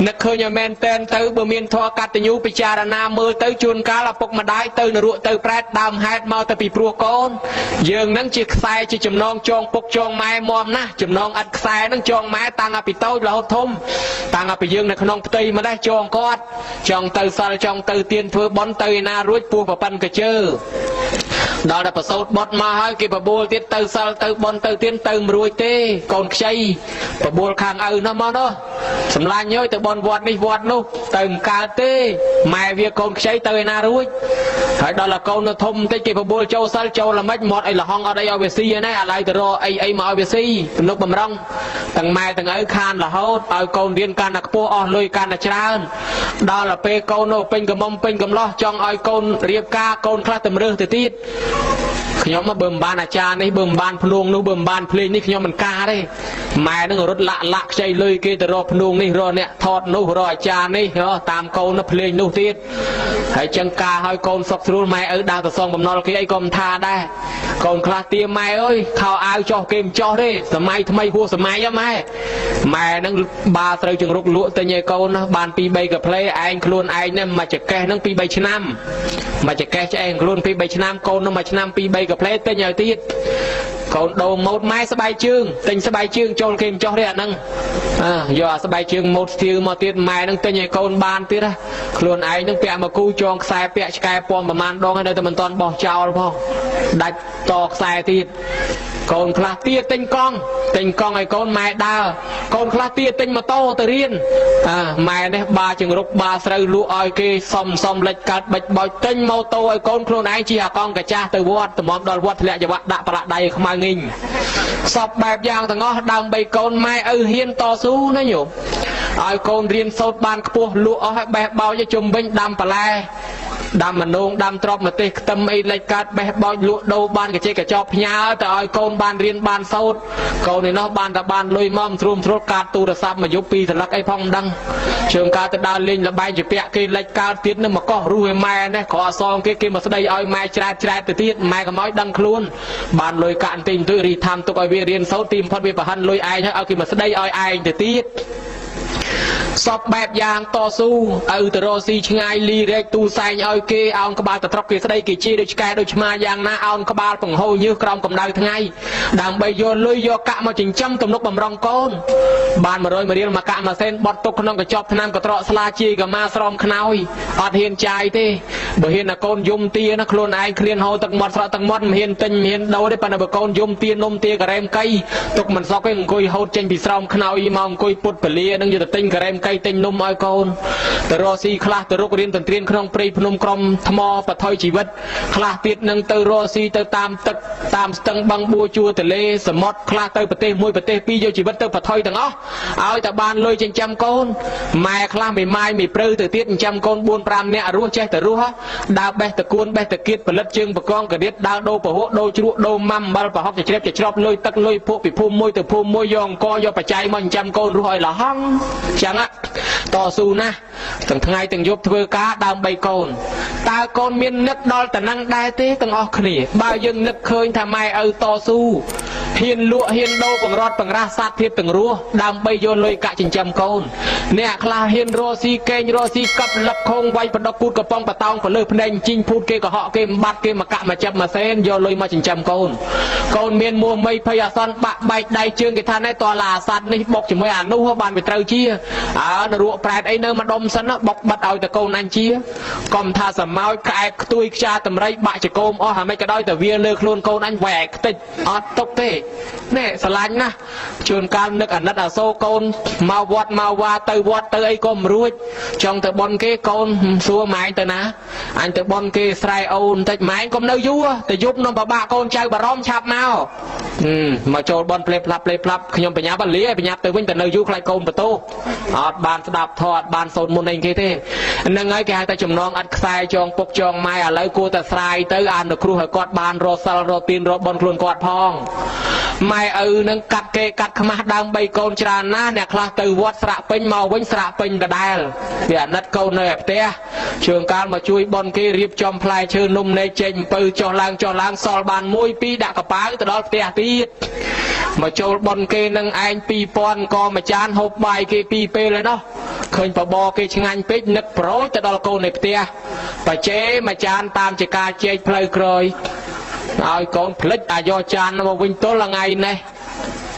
นึกเคยอย่าแมนเต้นเตยบ่เมียนทอกัดแต่ยูไปจารณามือเตยจูนกาลปกมาได้เตยนรุเตยแปรดำแฮดเมาแต่ปีปลัวก้นยังนั่งจีกใส่จีจำนองจองปกจองไม้มอมนะจำนองอัดใส่นั่งจองไม้ต่างอภิโต้เราทมต่างอภิยังในขนมเตยมาได้จองกอดจองเตยซาจองเตยเตียนเพื่อบอลเตยนารุ่ยปูปะปันกระเจอดาวประสบดมาให้เก็บประบูลเตี้ยเตยซาเตยบอลเตยเตียนเตยมรุ่ยเต้กอนใช้ประบูลข้างน้ำมันเนาะสำลักเยอะแต่บอลวัดนี่วัดนู้เติมกาเต้แม่เวียกอนใช้เตยนารุ่ยให้ดาวละกอนทมเต้เก็บประบูลโจซัลโจละไม่หมดไอ้ละห้องอะไรเอาเวซีนะอะไรแต่รอไอ้มาเอาเวซีนกบำรังตั้งแม่ตั้งไอ้คานละเขาเอากอนเรียนการนักปูอ่อนลุยการนักชราดาวละเปกอนเป็นกระมงเป็นกำล้อจองเอากอนเรียบกากอนคลาดเต็มเรื่องติดขยมมาเบิ่มบานอาจารย์นี่เบิ่มบานพลวงนู้เบิ่มบานเพลงนี่ขยมมันกาได้แม่นึกรถละใจเลยเกตรอพลวงนี่รอเนี่ยทอดนู้รออาจารย์นี่เหรอตามกอนเพลงนู้ติดให้จังกาให้กอนสับสรุนแม่ดาวตะซองบ่มนอลกี้ไอ้กอมทาได้กอนคลาเตียแม่เอ้ยข่าวอาวจ่อเกมจ่อได้สมัยทำไมหัวสมัยยังแม่นั่งบาเตยจึงรุกลุ่แต่เนี่ยกอนบานปีใบกับเพลย์ไอ้คลุนไอ้เนี่ยมาจากแกนั่งปีใบชนะมาจากแกจะไอ้คลุนปีใบชนะกอนนั่งมาชนะปีใบกับเพลย์แต่เนี่ยติดกอนโดมดไม้สบายจึงติงสบายจึงโจลเกมจ่อได้นั่งย่อสบายจึงหมดทีมาติดแม่นั่งแต่เนี่ยกอนบานติดนะคลุนไอ้นั่งเปียมากู้จองสายเปียสกายปอมประมาณดองให้ได้แต่มันตอนบอกเจ้าแล้วพ่อได้ตอกสายติดกอนคลาเตียติงกองไอ้กอนแม่ดาวกอนคลาเตียติงมาโตตะเรียนแม่เนี่ยบาจึงรุกบาสระลูอ้อยเกซอมเล็กกัดใบใบติงมาโตไอ้กอนคลุนไอ้จีหากองกระจ้าตัววัดตัวมอมดอลวัดแหละจะวัดดับประดัยขมางิงสอบแบบอย่างต่างอ้อดังใบกอนแม่เฮียนต่อสู้นะโยมไอ้กอนเรียนโซดบานกระปุกลูอ้อยแบบเบาจะจุ่มบิ่งดำปลาดำมันนงดำตรอบมาเตะตำไอ้เล็กกัดแบบบอลลุโดบานกระเจกระจอบพญาแต่ไอ้กอนบานเรียนบานโซดกอนในนอกบานตะบานลุยมอมทรุมทรกการตูระซับมายุปีทะลักไอ้พองดังเชิงการตะดาวลิงละใบจะเปียกกินเล็กการติดนั่นมาก็รู้ให้แม่เนี่ยขอซองกินมาแสดงไอ้แม่แฉะติดแม่ก็ม้อยดังคล้วนบานลุยการติงตุรีทำตัวไอ้เวียเรียนโซตีมพอดเวียประหันลุยไอ้เนี่ยเอากินมาแสดงไอ้ติดสอบแบบอย่างต่อสู้ตรอซีชงายลีเรกตูไซน์เอาเกเอากบาลตะทรกเกสได้กี่ชีโดยชกายโดยชมาอย่างน่าเอากบาลฝั่งโฮยื้อกรองกำลังทั้งไงดังใบโยนลุยโยกะมาจิงจำตำนกบำรองก้นบานมาโรยมาเรียนมากะมาเส้นบอดตกขนมกระจอบทนามกระตรอสลาจีกับมาสรอมขนาวอดเฮียนใจเต้บ่เฮียนนักโกนยมเตียนักโคลนไอเคลียนโฮตักมอดสระตักมอดเฮียนติงเฮียนเดาได้ปนบ่โกนยมเตียนมเตียกระเรมไก่ตกมันซอกให้กุยโฮเจนปีสรอมขนาวมองกุยปุดเปลี่ยนั่งอยู่แต่ติงกระเรมไ កៃទិញនំឲ្យកូនទៅរកស៊ីខ្លះទៅរករៀនទន្ទ្រានក្នុងព្រៃភ្នំក្រំថ្មបថុយជីវិតខ្លះទៀតនឹងទៅរកស៊ីទៅតាមទឹកតាមស្ទឹងបឹងបួជួរទលេសមុទ្រខ្លះទៅប្រទេសមួយប្រទេសពីរយកជីវិតទៅបថុយទាំងអស់ឲ្យតែបានលុយចិញ្ចឹមកូនម៉ែខ្លះមិនម៉ាយមិនព្រៅទៅទៀតចិញ្ចឹមកូន 4-5 នាក់រស់ចេះតែរស់ដើរបេះតគួនបេះតគៀតផលិតជើងបកងករៀតដើរដូរពហុដូរជ្រក់ដូរម៉ាំអំបិលប្រហុកជ្រាបជ្រប់លុយទឹកលុយពួកពីភូមិមួយទៅភូមិមួយយកអង្គយកបច្ច័យមកចិញ្ចឹមកូនរស់ឲ្យលហង់ចឹងតស៊ូណាស់ទាំងថ្ងៃទាំងយប់ធ្វើការដើម្បីកូនតើកូនមាននឹកដល់តំណែងដែរទេទាំងអស់គ្នាបើយើងនឹកឃើញថាម៉ែឪតស៊ូហ៊ានលក់ហ៊ានដូរបង្រត់បង្រាស់សាទភាពទាំងរស់ដើម្បីយកលុយកាក់ចិញ្ចឹមកូនអ្នកខ្លះហ៊ានរស់ស៊ីកេងរស់ស៊ីកັບលឹបខងវាយបដកគូតកំប៉ុងបតោងក៏លើភ្នែកជីងភូតគេកុហកគេបំបត្តិគេមកកាក់មកចាប់មកសេនយកលុយមកចិញ្ចឹមកូនកូនមានមួមីភ័យអាសន្នបាក់បែកដៃជើងគេថាណែតឡាអាសត្វនេះបុកជាមួយអានោះបានវាត្រូវជានរកប្រែតអីនៅម្ដុំសិនបុកបាត់ឲ្យតកូនអញជាកុំថាសមោចក្អែបខ្ទួយខ្ចាតម្រៃបាក់ចកោមអស់ហើយមិនក៏ដោយតែវាលើខ្លួនកូនអញវែកខ្ទេចអត់ទុកទេណែស្រឡាញ់ណាស់ជួនកាលនឹកអាណិតអាសូរកូនមកវត្តមកវ៉ាទៅវត្តទៅអីក៏មិនរួចចង់ទៅបន់គេកូនសួរម៉ែទៅណាអញទៅបន់គេស្រែអូនតិចម៉ែកុំនៅយូរទៅយប់នំបបាក់កូនចៅបារម្ភឆាប់មកចូលបន់ផ្លេផ្លាប់ខ្ញុំបញ្ញាប់លាបញ្ញាប់ទៅវិញទៅនៅយូរខ្លាចកូនបន្ទោអត់បានស្ដាប់ធម៌អត់បានសូត្រមុនអីគេទេហ្នឹងហើយគេហៅតែចំណងអត់ខ្សែចងពុកចងម៉ែឥឡូវគួរតែស្រាយទៅអាននៅគ្រូឲ្យគាត់បានរកសិលរកទានរកបន់ខ្លួនគាត់ផងម៉ែឪនឹងកាត់គេកាត់ខ្មាស់ដើមបីកូនច្រើនណាស់អ្នកខ្លះទៅវត្តស្រាក់ពេញមកវិញស្រាក់ពេញដដែលវាអាណិតកូននៅឯផ្ទះជើងកាលមកជួយបន់គេរៀបចំផ្លែឈើនំនែកចេញអំពៅចុះឡើងសល់បាន1 2ដាក់កប៉ាវទៅដល់ផ្ទះទៀតមកចូលបន់គេនឹងឯង 2000 ក៏មួយចានហូបបាយគេ2 ពេលហើយនោះឃើញបបគេឆ្ងាញ់ពេកនឹកប្រូចទៅដល់កូននៅផ្ទះបច្ចេមួយចានតាមជាការជែកផ្លូវក្រោយឲ្យកូនផ្លិចអាយកចានមកវិញទល់ថ្ងៃនេះ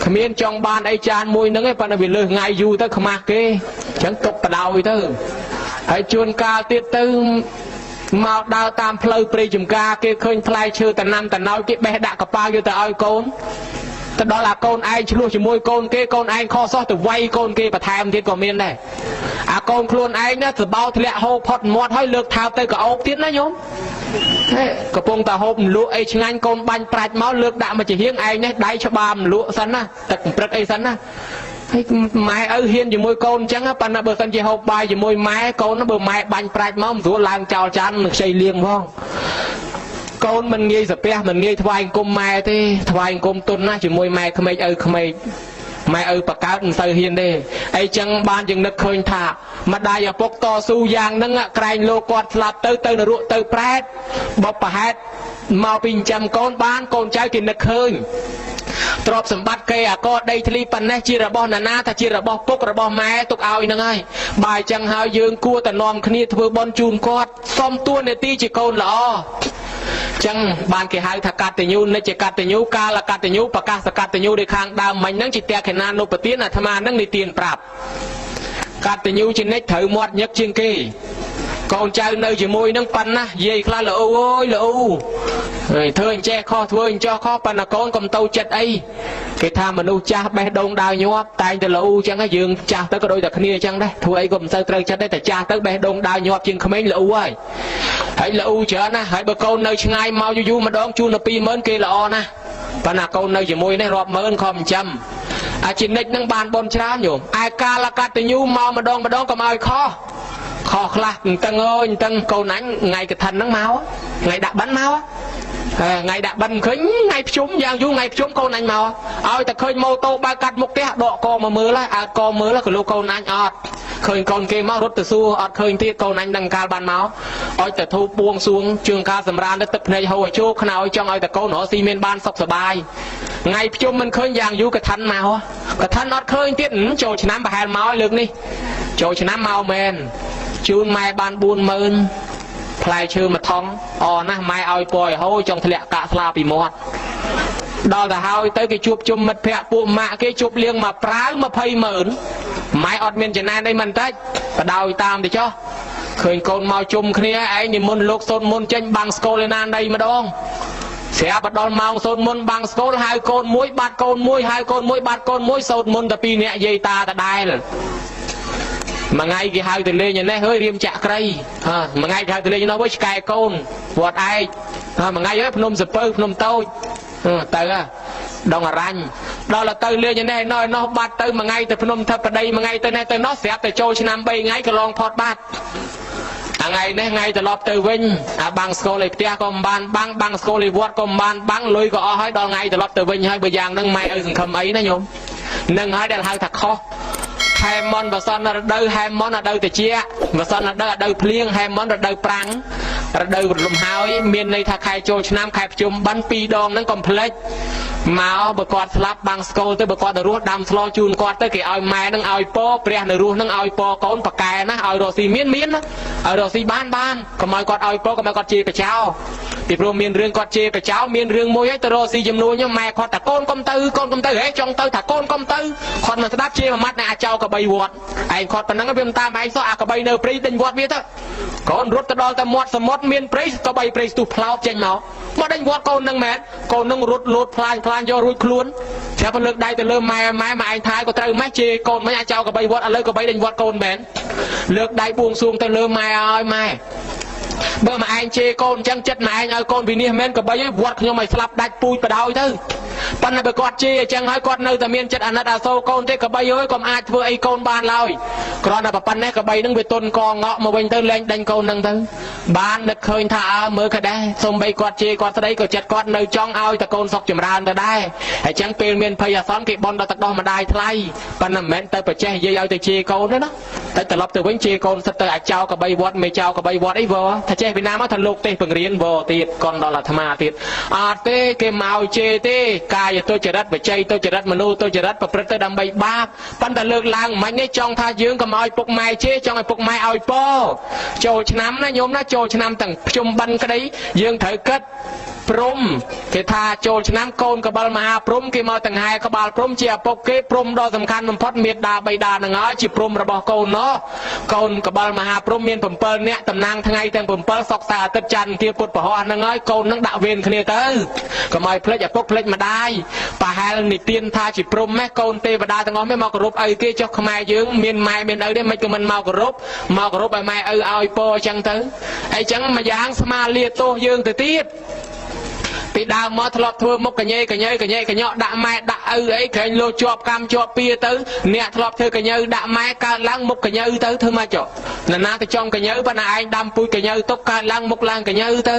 គ្មានចង់បានអីចានមួយហ្នឹងឯងប៉ុន្តែវាលើសថ្ងៃយូរទៅខ្មាស់គេអញ្ចឹងទុកបដ ாய் ទៅហើយជួនកាលទៀតទៅមកដើរតាមផ្លូវព្រៃចំការគេឃើញផ្លែឈើតំណាំតំណោយគេបេះដាក់កប៉ាល់យកទៅឲ្យកូនទៅដល់អាកូនឯងឆ្លោះជាមួយកូនគេកូនឯងខុសសោះទៅវាយកូនគេបន្ថែមទៀតក៏មានដែរអាកូនខ្លួនឯងណាសបោធ្លាក់ហូបផុតមាត់ហើយលើកថើបទៅក៏អោបទៀតណាញោមកំពុងតែហូបលក់អីឆ្ងាញ់កូនបាញ់ប្រាច់មកលើកដាក់មកជាហៀងឯងនេះដៃច្បាមលក់សិនណាទឹកព្រឹកអីសិនណាហើយម៉ែឪហ៊ានជាមួយកូនអញ្ចឹងប៉ុន្តែបើសិនជាហូបបាយជាមួយម៉ែកូនបើម៉ែបាញ់ប្រាច់មកមិនស្រួលឡើងចោលចាននឹងខ្ចីលៀងផងកូនមិនងាយសាពះមិនងាយថ្វាយអង្គមម៉ែទេថ្វាយអង្គមទុនណាជាមួយម៉ែក្មេកឪក្មេកម៉ែឪបកើតមិនទៅហ៊ានទេអីចឹងបានយើងនឹកឃើញថាម្ដាយឪពុកតស៊ូយ៉ាងហ្នឹងក្រែងលោកគាត់ស្លាប់ទៅនរកទៅប្រែតបបប្រហែតមកពីចិញ្ចឹមកូនបានកូនចៅគេនឹកឃើញទ្រព្យសម្បត្តិគេអាកដីធ្លីប៉ុណ្ណេះជារបស់ណានាថាជារបស់ពុករបស់ម៉ែទុកឲ្យហ្នឹងហើយបើអញ្ចឹងហើយយើងគួរតែនាំគ្នាធ្វើបុណ្យជូនគាត់សុំតួនាទីជាកូនល្អចឹងបានគេហៅថាកតញ្ញូនិច្ចកតញ្ញូកាលកតញ្ញូប្រកាសកតញ្ញូដូចខាងដើមមិញហ្នឹងជាតេខេណានុបទានអាត្មាហ្នឹងនិទានប្រាប់កតញ្ញូជានិច្ចត្រូវមាត់ញឹកជាងគេកូនចៅនៅជាមួយនឹងប៉ុណ្ណាយាយខ្លះល្អអើយល្អហើយធ្វើអញ្ចេះខុសធ្វើអញ្ចោះខុសប៉ុន្តែកូនកុំទៅចិត្តអីគេថាមនុស្សចាស់បេះដូងដើរញាប់តែងតែល្អអញ្ចឹងយើងចាស់ទៅក៏ដូចតែគ្នាអញ្ចឹងដែរធ្វើអីក៏មិនសូវត្រូវចិត្តដែរតែចាស់ទៅបេះដូងដើរញាប់ជាងក្មេងល្អហើយល្អច្រើនណាស់ហើយបើកូននៅឆ្ងាយមកយូរម្ដងជូនទៅ20000គេល្អណាស់ប៉ុន្តែកូននៅជាមួយនេះរាប់ម៉ឺនខំចិញ្ចឹមអាជីនិចនឹងបានបនច្រើនញោមឯកាលកតញ្ញូមកម្ដងកុំឲ្យខុសខ្លះតឹងអើយតឹងកូនអញថ្ងៃកឋិនហ្នឹងមកថ្ងៃដាក់បិណ្ឌមកថ្ងៃដាក់បិណ្ឌឃើញថ្ងៃភ្ជុំយ៉ាងយូរថ្ងៃភ្ជុំកូនអញមកឲ្យតែឃើញម៉ូតូបើកាត់មុខផ្ទះដកកមកមើលហើយកមើលក៏លោកកូនអញអត់ឃើញកូនគេមករត់ទៅសួរអត់ឃើញទៀតកូនអញដឹងកាលបានមកឲ្យតែធូបបួងសួងជើងការសម្រានទៅទឹកភ្នែកហូរឲ្យជោខ្នើយចង់ឲ្យតែកូនរកស៊ីមានបានសុខសប្បាយថ្ងៃភ្ជុំមិនឃើញយ៉ាងយូរកឋិនមកកឋិនអត់ឃើញទៀតចូលឆ្នាំប្រហែលមកលើកនេះចូលឆ្នាំមកមែនជូនម៉ែបាន40000ផ្លែឈើមួយថងអណាស់ម៉ែឲ្យពយហូរចង់ធ្លាក់កាក់ស្លាពីមាត់ដល់ទៅហើយទៅគេជួបជុំមិត្តភ័ក្តិពួកម៉ាក់គេជួបលៀងមកប្រាវ20000ម៉ែអត់មានចំណែនអីមិនតិចបដោយតាមទៅចុះឃើញកូនមកជុំគ្នាឯងនិមន្តលោកសូនមុនចេញបាំងស្គលឯណាណីម្ដងស្រាប់ដល់ម៉ោងសូនមុនបាំងស្គលហៅកូនមួយបាត់កូនមួយហៅកូនមួយបាត់កូនមួយសូនមុនតែ2នាក់យាយតាដដែល mà ngày cái hai từ lên như này hơi riêng chạ cây mà ngày hai từ lên như nó với cái côn vọt ai mà ngày ấy phnom sập phnom tôi tới đông ở ranh đó là tới lên như này nó bắt tới mà ngay từ phnom thập ở đây mà ngay tới này tới nó xẹp từ châu năm bay ngay cái lon phọt bát ngày này ngày từ lọp từ vinh bằng school tia còn bằng school vọt còn bằng lùi có hỏi đó ngày từ lọp từ vinh hơi bây giờ nâng mai ở rừng khâm ấy nó nhôm nâng hỏi đang hơi thật khó hai món và son là đâu hai món là đâu từ chia và son là đâu plieng hai món là đâu prang là đâu lùm háo miền này thà khai châu nam khai chùm bắn pi đòn nó complex máu bờ quạt slap bằng school tới bờ quạt được ruột đam slow chun quạt tới cái ao mai nâng ao po pre được ruột nâng ao po con bạc cài na ao đồ xì miến á ao đồ xì ban còn mai quạt ao po còn mai quạt chiaไปเช้าពីព្រោះមានរឿងគាត់ជេរប្រចោលមានរឿងមួយហើយទៅរកស៊ីចំនួនញ៉ាំម៉ែគាត់ថាកូនកុំទៅហេចង់ទៅថាកូនកុំទៅគាត់មកស្ដាប់ជេរមួយម៉ាត់ណែអាចោកបីវត្តឯងគាត់ប៉ុណ្ណឹងវាមិនតាមឯងសោះអាកបីនៅព្រៃដេញវត្តវាទៅកូនរត់ទៅដល់តែមាត់សមុទ្រមានព្រៃកបីព្រៃស្ទុះផ្លោកចេញមកដេញវត្តកូននឹងមែនកូននឹងរត់លោតផ្លាញយករួចខ្លួនតែបើលើកដៃទៅលើម៉ែមកឯងថាក៏ត្រូវម៉ែជេរកូនមិនអាចោកបីវត្តឥឡូវកបីដេញវត្តកូនមែនលើកដៃបួងសួងទៅលើម៉ែឲ្យម៉ែបើមកឯងជេរកូនអញ្ចឹងចិត្តមកឯងឲ្យកូនវិនិច្ឆ័យមែនក៏បីវត្តខ្ញុំឲ្យស្លាប់ដាច់ពូជបដ ாய் ទៅប៉ុន្តែបើគាត់ជេរអញ្ចឹងហើយគាត់នៅតែមានចិត្តអាណិតអាសូរកូនទេក៏បីអើយកុំអាចធ្វើអីកូនបានឡើយគ្រាន់តែប៉ុណ្ណេះក៏បីនឹងវាទុនកងក់មកវិញទៅលែងដេញកូននឹងទៅបាននឹកឃើញថាមើលក៏ដែរសូម្បីគាត់ជេរគាត់ស្ដីក៏ចិត្តគាត់នៅចង់ឲ្យតែកូនសុខចម្រើនទៅដែរហើយអញ្ចឹងពេលមានភ័យអាសន្នគេបន់ដល់ទឹកដោះម្ដាយថ្លៃប៉ុន្តែមិនមែនទៅប្រជេះនិយាយឲ្យទៅជេរកូនទេណាតែត្រឡប់ទៅវិញជេរកូនសិតទៅអាចោក៏បីវត្តមិនចោក៏បីវត្តអីវថាចេះពីណាមកថាលោកទេសបង្រៀនវទៀតកនដល់អាត្មាទៀតអត់ទេគេមកជេរទេកាយទុច្ចរិតបច្ច័យទុច្ចរិតមនុស្សទុច្ចរិតប្រព្រឹត្តទៅដើម្បីបាបប៉ុន្តែលើកឡើងមិននេះចង់ថាយើងកុំឲ្យពុកម៉ែជេរចង់ឲ្យពុកម៉ែឲ្យពរចូលឆ្នាំណាញោមណាចូលឆ្នាំទាំងភ្ជុំបិណ្ឌក្តីយើងត្រូវគិតព្រំគេថាចូលឆ្នាំកូនកបិលមហាព្រំគេមកទាំងហែក្បាលព្រំជាឪពុកគេព្រំដ៏សំខាន់បំផុតមេត្តាបិតានឹងហើយជាព្រំរបស់កូនណោះកូនកបិលមហាព្រំមាន7នាក់តំណាងថ្ងៃទាំង7សុកសាអាទិត្យច័ន្ទទាពុទ្ធពហោះនឹងហើយកូននឹងដាក់វេនគ្នាទៅកុំឲ្យភ្លេចឪពុកភ្លេចម្ដាយប្រហែលនិទានថាជាព្រំម៉េះកូនទេវតាទាំងអស់ម៉េះមកគោរពឪគេចុះខ្មែរយើងមានម៉ែមានឪទេមិនក៏មិនមកគោរពឲ្យម៉ែឪឲ្យពរអញ្ចឹងទៅអីចឹងមួយយ៉ាងស្មាលាទោសយើងទៅទៀតពីដើមមកធ្លាប់ធ្វើមុខកញ៉េកញ៉ក់ដាក់ម៉ែដាក់ឪអីក្រែងលោជាប់កម្មជាប់ពៀទៅអ្នកធ្លាប់ធ្វើកញើដាក់ម៉ែកើតឡើងមុខកញើទៅធ្វើមកចុះណាទៅចង់កញើប៉ុន្តែឯងដាំពូជកញើទុកកើតឡើងមុខឡើងកញើទៅ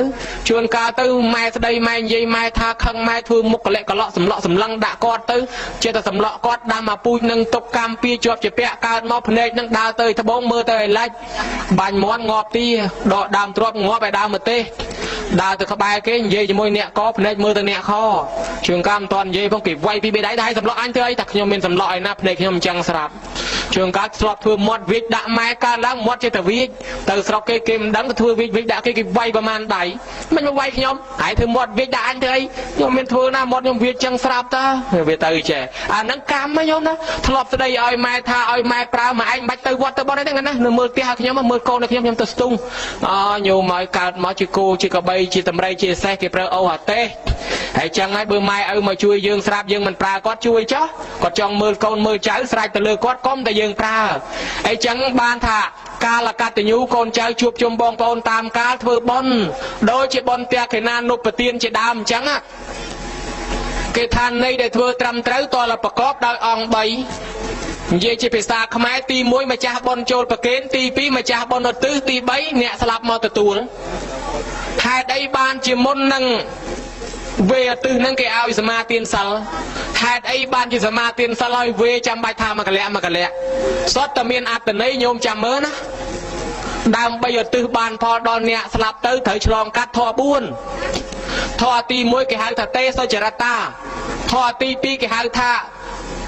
ជួនកាលទៅម៉ែស្ដីម៉ែនិយាយម៉ែថាខឹងម៉ែធ្វើមុខកលិកកឡក់សម្លក់សម្លឹងដាក់គាត់ទៅចេះតែសម្លក់គាត់ដាំមកពូជនឹងទុកកម្មពៀជាប់ជាពាក់កើតមកភ្នែកនឹងដើរទៅត្បូងមើលទៅឲ្យឡាច់បាញ់មាន់ងាប់ទីដកដើមទ្របងាប់ឲ្យដើមម្ទេសដើរទៅក្បែរគេនិយាយជាមួយអ្នកកភ្នែកមើលទៅអ្នកខជួនកាលមិនតាន់និយាយផងគេវាយពីបេដៃដែរសម្លក់អញធ្វើអីតែខ្ញុំមានសម្លក់ឲ្យណាភ្នែកខ្ញុំអញ្ចឹងស្រាប់ជួនកាលធ្លាប់ធ្វើមាត់វិចដាក់ម៉ែកើតឡើងមាត់ចេះតែវិចទៅស្រុកគេមិនដឹងទៅធ្វើវិចដាក់គេវាយប្រមាណដៃមិនមកវាយខ្ញុំហើយធ្វើមាត់វិចដាក់អញធ្វើអីខ្ញុំមានធ្វើណាមាត់ខ្ញុំវិចចឹងស្រាប់តាវាទៅចេះអាហ្នឹងកម្មហ្នឹងខ្ញុំណាធ្លាប់ស្ដីឲ្យម៉ែថាឲ្យម៉ែប្រើមកឯងបាច់ទៅវត្តទៅបន់អីហ្នឹងណានៅមើលផ្ទះឲ្យខ្ញុំមើលកូនឲ្យខ្ញុំទៅស្ទុងញោមឲ្យកើតមកជាគោជាកបីជាតម្រៃជាសេះគេប្រើអូអាទេសហើយចឹងហើយបើម៉ែឪមកជួយយើងស្រាប់យើងមិនប្រើគាត់ជួយចុះគាត់ចង់មើលកូនមើលចៅស្រេចទៅលើគាត់កុំតែយើងប្រើអីចឹងបានថាកាលកតញ្ញូកូនចៅជួបជុំបងប្អូនតាមកាលធ្វើបុណ្យដូចជាបុណ្យផ្ទះកេណានុប្រទានជាដើមអញ្ចឹងគេថានៃដែលធ្វើត្រឹមត្រូវតលប្រកបដោយអង្គ3និយាយជាភាសាខ្មែរទី1ម្ចាស់បុណ្យចូលប្រគេនទី2ម្ចាស់បុណ្យឧទ្ទិសទី3អ្នកស្លាប់មកទទួលហេតុអីបានជាមុននឹងវេឧទ្ទិសនឹងគេឲ្យសមាទានសិលហេតុអីបានជាសមាទានសិលឲ្យវេចាំបាច់ថាមកកលៈសុទ្ធតែមានអត្តន័យញោមចាំមើលណាដើម្បីឧទ្ទិសបានផលដល់អ្នកស្លាប់ទៅត្រូវឆ្លងកាត់ធម៌4ធម៌ទី1គេហៅថាទេសុចរតាធម៌ទី2គេហៅថា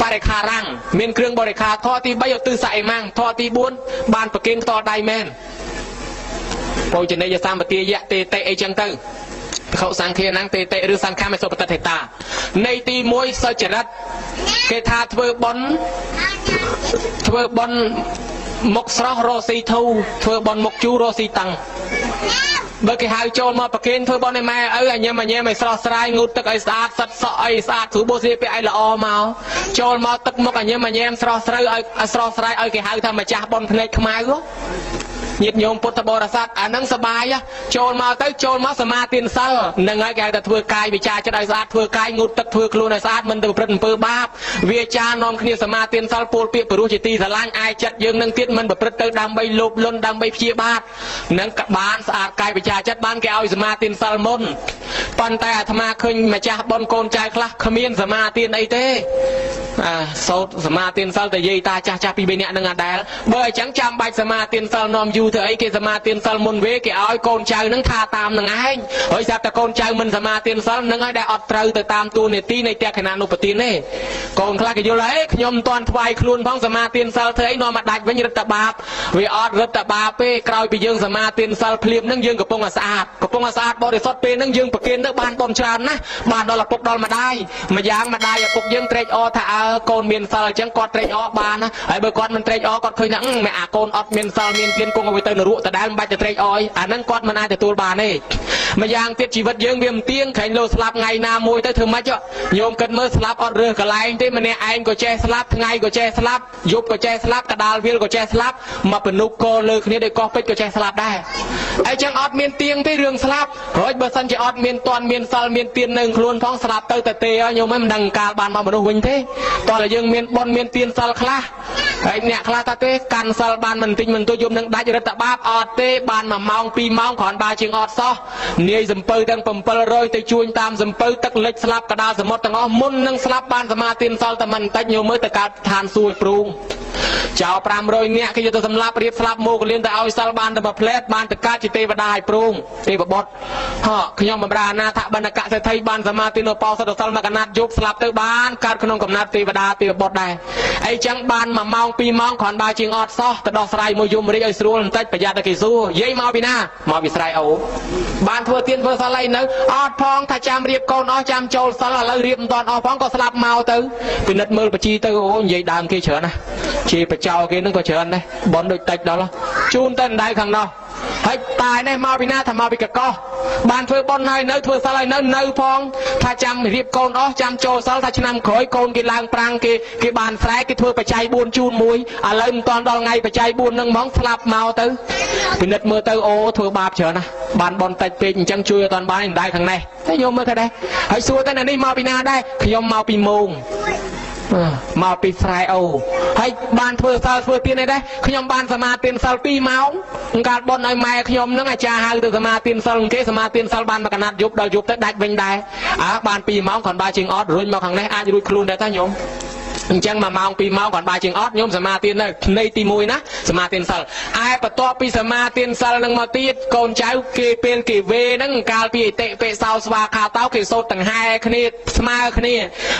បរិខារាំងមានគ្រឿងបរិខាធម៌ទី3ឧទ្ទិសសអេម៉ាំងធម៌ទី4បានប្រគេនផ្ទាល់ដៃមែនបោជនីយសម្បទាយៈទេតេអីចឹងទៅខុសង្ឃានទេតេឬសង្ឃាមេសុបតថេតានៃទី1សុចរិតគេថាធ្វើបុណ្យមុខស្រស់រស់ស៊ីធូធ្វើបុណ្យមុខជូររស់ស៊ីតាំង បើគេហៅចូលមកប្រគេនធ្វើបន់ឲ្យម៉ែឪឲ្យញ៉ាំឲ្យស្រស់ស្រាយងូតទឹកឲ្យស្អាតសិតសក់ឲ្យស្អាតស្រួលបូស្រាពាក់ឲ្យល្អមកចូលមកទឹកមុខឲ្យញ៉ាំស្រស់ស្រូវឲ្យស្រស់ស្រាយឲ្យគេហៅថាម្ចាស់បន់ភ្នែកខ្មៅញាតិញោមពុទ្ធបរិស័ទអានឹងសបាយចូលមកទៅចូលមកសមាទានសិលនឹងហើយគេហៅថាធ្វើកាយវិចារចិត្តឲ្យស្អាតធ្វើកាយងូតទឹកធ្វើខ្លួនឲ្យស្អាតមិនទៅប្រព្រឹត្តអំពើបាបវាចានាំគ្នាសមាទានសិលពោលពាក្យព្រោះជាទីស្រឡាញ់អាយចិត្តយើងនឹងទៀតមិនប្រព្រឹត្តទៅដើម្បីលោភលន់ដើម្បីព្យាបាទនឹងបានស្អាតកាយវិចារចិត្តបានគេឲ្យសមាទានសិលមុនប៉ុន្តែអាត្មាឃើញម្ចាស់បុណ្យកូនចៅខ្លះគ្មានសមាទានអីទេសោតសមាទានសិលតែយាយតាចាស់ពី3នាក់នឹងអាដែលបើអញ្ចឹងចាំបាច់សមាទានសិលនាំយូរធ្វើអីគេសមាទានសិលមុនវេគេឲ្យកូនចៅនឹងថាតាមនឹងឯងហើយស្រាប់តែកូនចៅមិនសមាទានសិលនឹងឲ្យដែលអត់ត្រូវទៅតាមទូនីតិនៃតក្កណានុបទានទេកូនខ្លះគេយល់ហេខ្ញុំមិនទាន់ថ្វាយខ្លួនផងសមាទានសិលធ្វើអីនាំមកដាច់វិញរឹតតែបាបវាអត់រឹតតែបាបទេក្រោយពីយើងសមាទានសិលភ្លាមនឹងយើងកំពុងតែស្អាតបរិសុទ្ធពេលនឹងយើងប្រគិនទៅបានបនច្រើនណាស់បានដល់ឪពុកដល់ម្ដាយម្យ៉ាងម្ដាយឪពុកយើងត្រេកអរថាកូនមានសិលអញ្ចឹងគាត់ត្រេកអរបានណាហើយបើគាត់មិនត្រេកអរគាត់ឃើញថាម៉ែអាកូនអត់មានសិលមានទានគង់ឲ្យទៅនរកដដែលមិនបាច់ទៅត្រេកអរអាហ្នឹងគាត់មិនអាចទទួលបានទេម្យ៉ាងទៀតជីវិតយើងវាមិនទៀងក្រែងលោស្លាប់ថ្ងៃណាមួយទៅធ្វើម៉េចញោមគិតមើលស្លាប់អត់រើសកន្លែងទេម្នាក់ឯងក៏ចេះស្លាប់ថ្ងៃក៏ចេះស្លាប់យប់ក៏ចេះស្លាប់កដាលវាលក៏ចេះស្លាប់មកពនុកក៏លើគ្នាដោយកោះពេជ្រក៏ចេះស្លាប់ដែរអញ្ចឹងអត់មានទៀងទេរឿងស្លាប់រួចបើសិនជាអត់មានតាន់មានសិលមានទាននៅខ្លួនផងស្លាប់ទៅតែទេញោមមិនដឹងកាលបានមកមនុស្សវិញទេតោះតែយើងមានបុណ្យមានទានសិលខ្លះហើយអ្នកខ្លះថាទេកាន់សិលបានមិនតិចមិនទួចយំនឹងដាច់រដ្ឋបាបអត់ទេបាន1ម៉ោង2ម៉ោងគ្រាន់បើជាងអត់សោះនាយសំពៅទាំង700ទៅជួញតាមសំពៅទឹកលិចស្លាប់កដាលសមុទ្រទាំងអស់មុននឹងស្លាប់បានសមាទានសិលតែមិនតិចញោមមើលទៅកើតឋានសួគ៌ព្រូងចោល500នាក់គេយកទៅសម្លាប់រៀបស្លាប់មកលៀនទៅឲ្យសិលបានតែមួយផ្លែតបានទៅកើតជាទេវតាឲ្យព្រូងទេវបុត្រខ្ញុំបំរើអាណាថាបណ្ឌកសេដ្ឋីបានសមាទានឧបោសថសិលមកកណាត់យប់ស្លាប់ទៅបានកើតក្នុងកំណាត់ទេវតាទេវបុត្រដែរអីចឹងបាន1ម៉ោង2ម៉ោងគ្រាន់បើជាងអត់សោះទៅដោះស្រាយមួយយមរាជឲ្យស្រួលបន្តិចប្រយ័ត្នតែគេសួរយាយមកពីណាមកពីស្រែអូបានធ្វើទានធ្វើសិលអីនៅអត់ផងថាចាំរៀបកូនអស់ចាំចូលសិលឥឡូវរៀបមិនតាន់អស់ផងក៏ស្លាប់មកទៅពិនិត្យមើលបជីទៅអូនិយាយដើមគេច្រើនណាជាបចោគេនឹងក៏ច្រើនដែរបនដូចតិចដល់ជូនទៅដៅខាងនោះហើយតាយនេះមកពីណាថាមកពីកកោះបានធ្វើបនហើយនៅធ្វើសិលហើយនៅផងថាចាំរៀបកូនអស់ចាំចូលសិលថាឆ្នាំក្រោយកូនគេឡើងប្រាំងគេបានស្រែគេធ្វើបច្ច័យ4ជូន1ឥឡូវមិនតាន់ដល់ថ្ងៃបច្ច័យ4នឹងហ្មងស្លាប់មកទៅពិនិត្យមើលទៅអូធ្វើបាបច្រើនណាស់បានបនតិចពេកអញ្ចឹងជួយអត់តាន់បានដៅខាងនេះតែញោមមើលទៅដែរហើយសួរទៅនេះមកពីណាដែរខ្ញុំមកពីមោងមកពីស្រែអូហើយបានធ្វើសិលធ្វើទានអីដែរខ្ញុំបានសមាទានសិល2ម៉ោងកាលបន់ឲ្យម៉ែខ្ញុំនឹងអាចារ្យហៅទៅសមាទានសិលគេសមាទានសិលបានមកកណាត់យប់ដល់យប់ទៅដាច់វិញដែរបាន2ម៉ោងគ្រាន់បើជាងអត់រួចមកខាងនេះអាចរួចខ្លួនដែរតាញោមអញ្ចឹង1ម៉ោង2ម៉ោងគ្រាន់បើជាងអត់ញោមសមាទាននៅនៃទី1ណាសមាទានសិលឯបន្ទាប់ពីសមាទានសិលនឹងមកទៀតកូនចៅគេពេលគេវេហ្នឹងកាលពីអតិពេសោស្វាខាតោគេសូត្រដង្ហែគ្នាស្មើគ្ន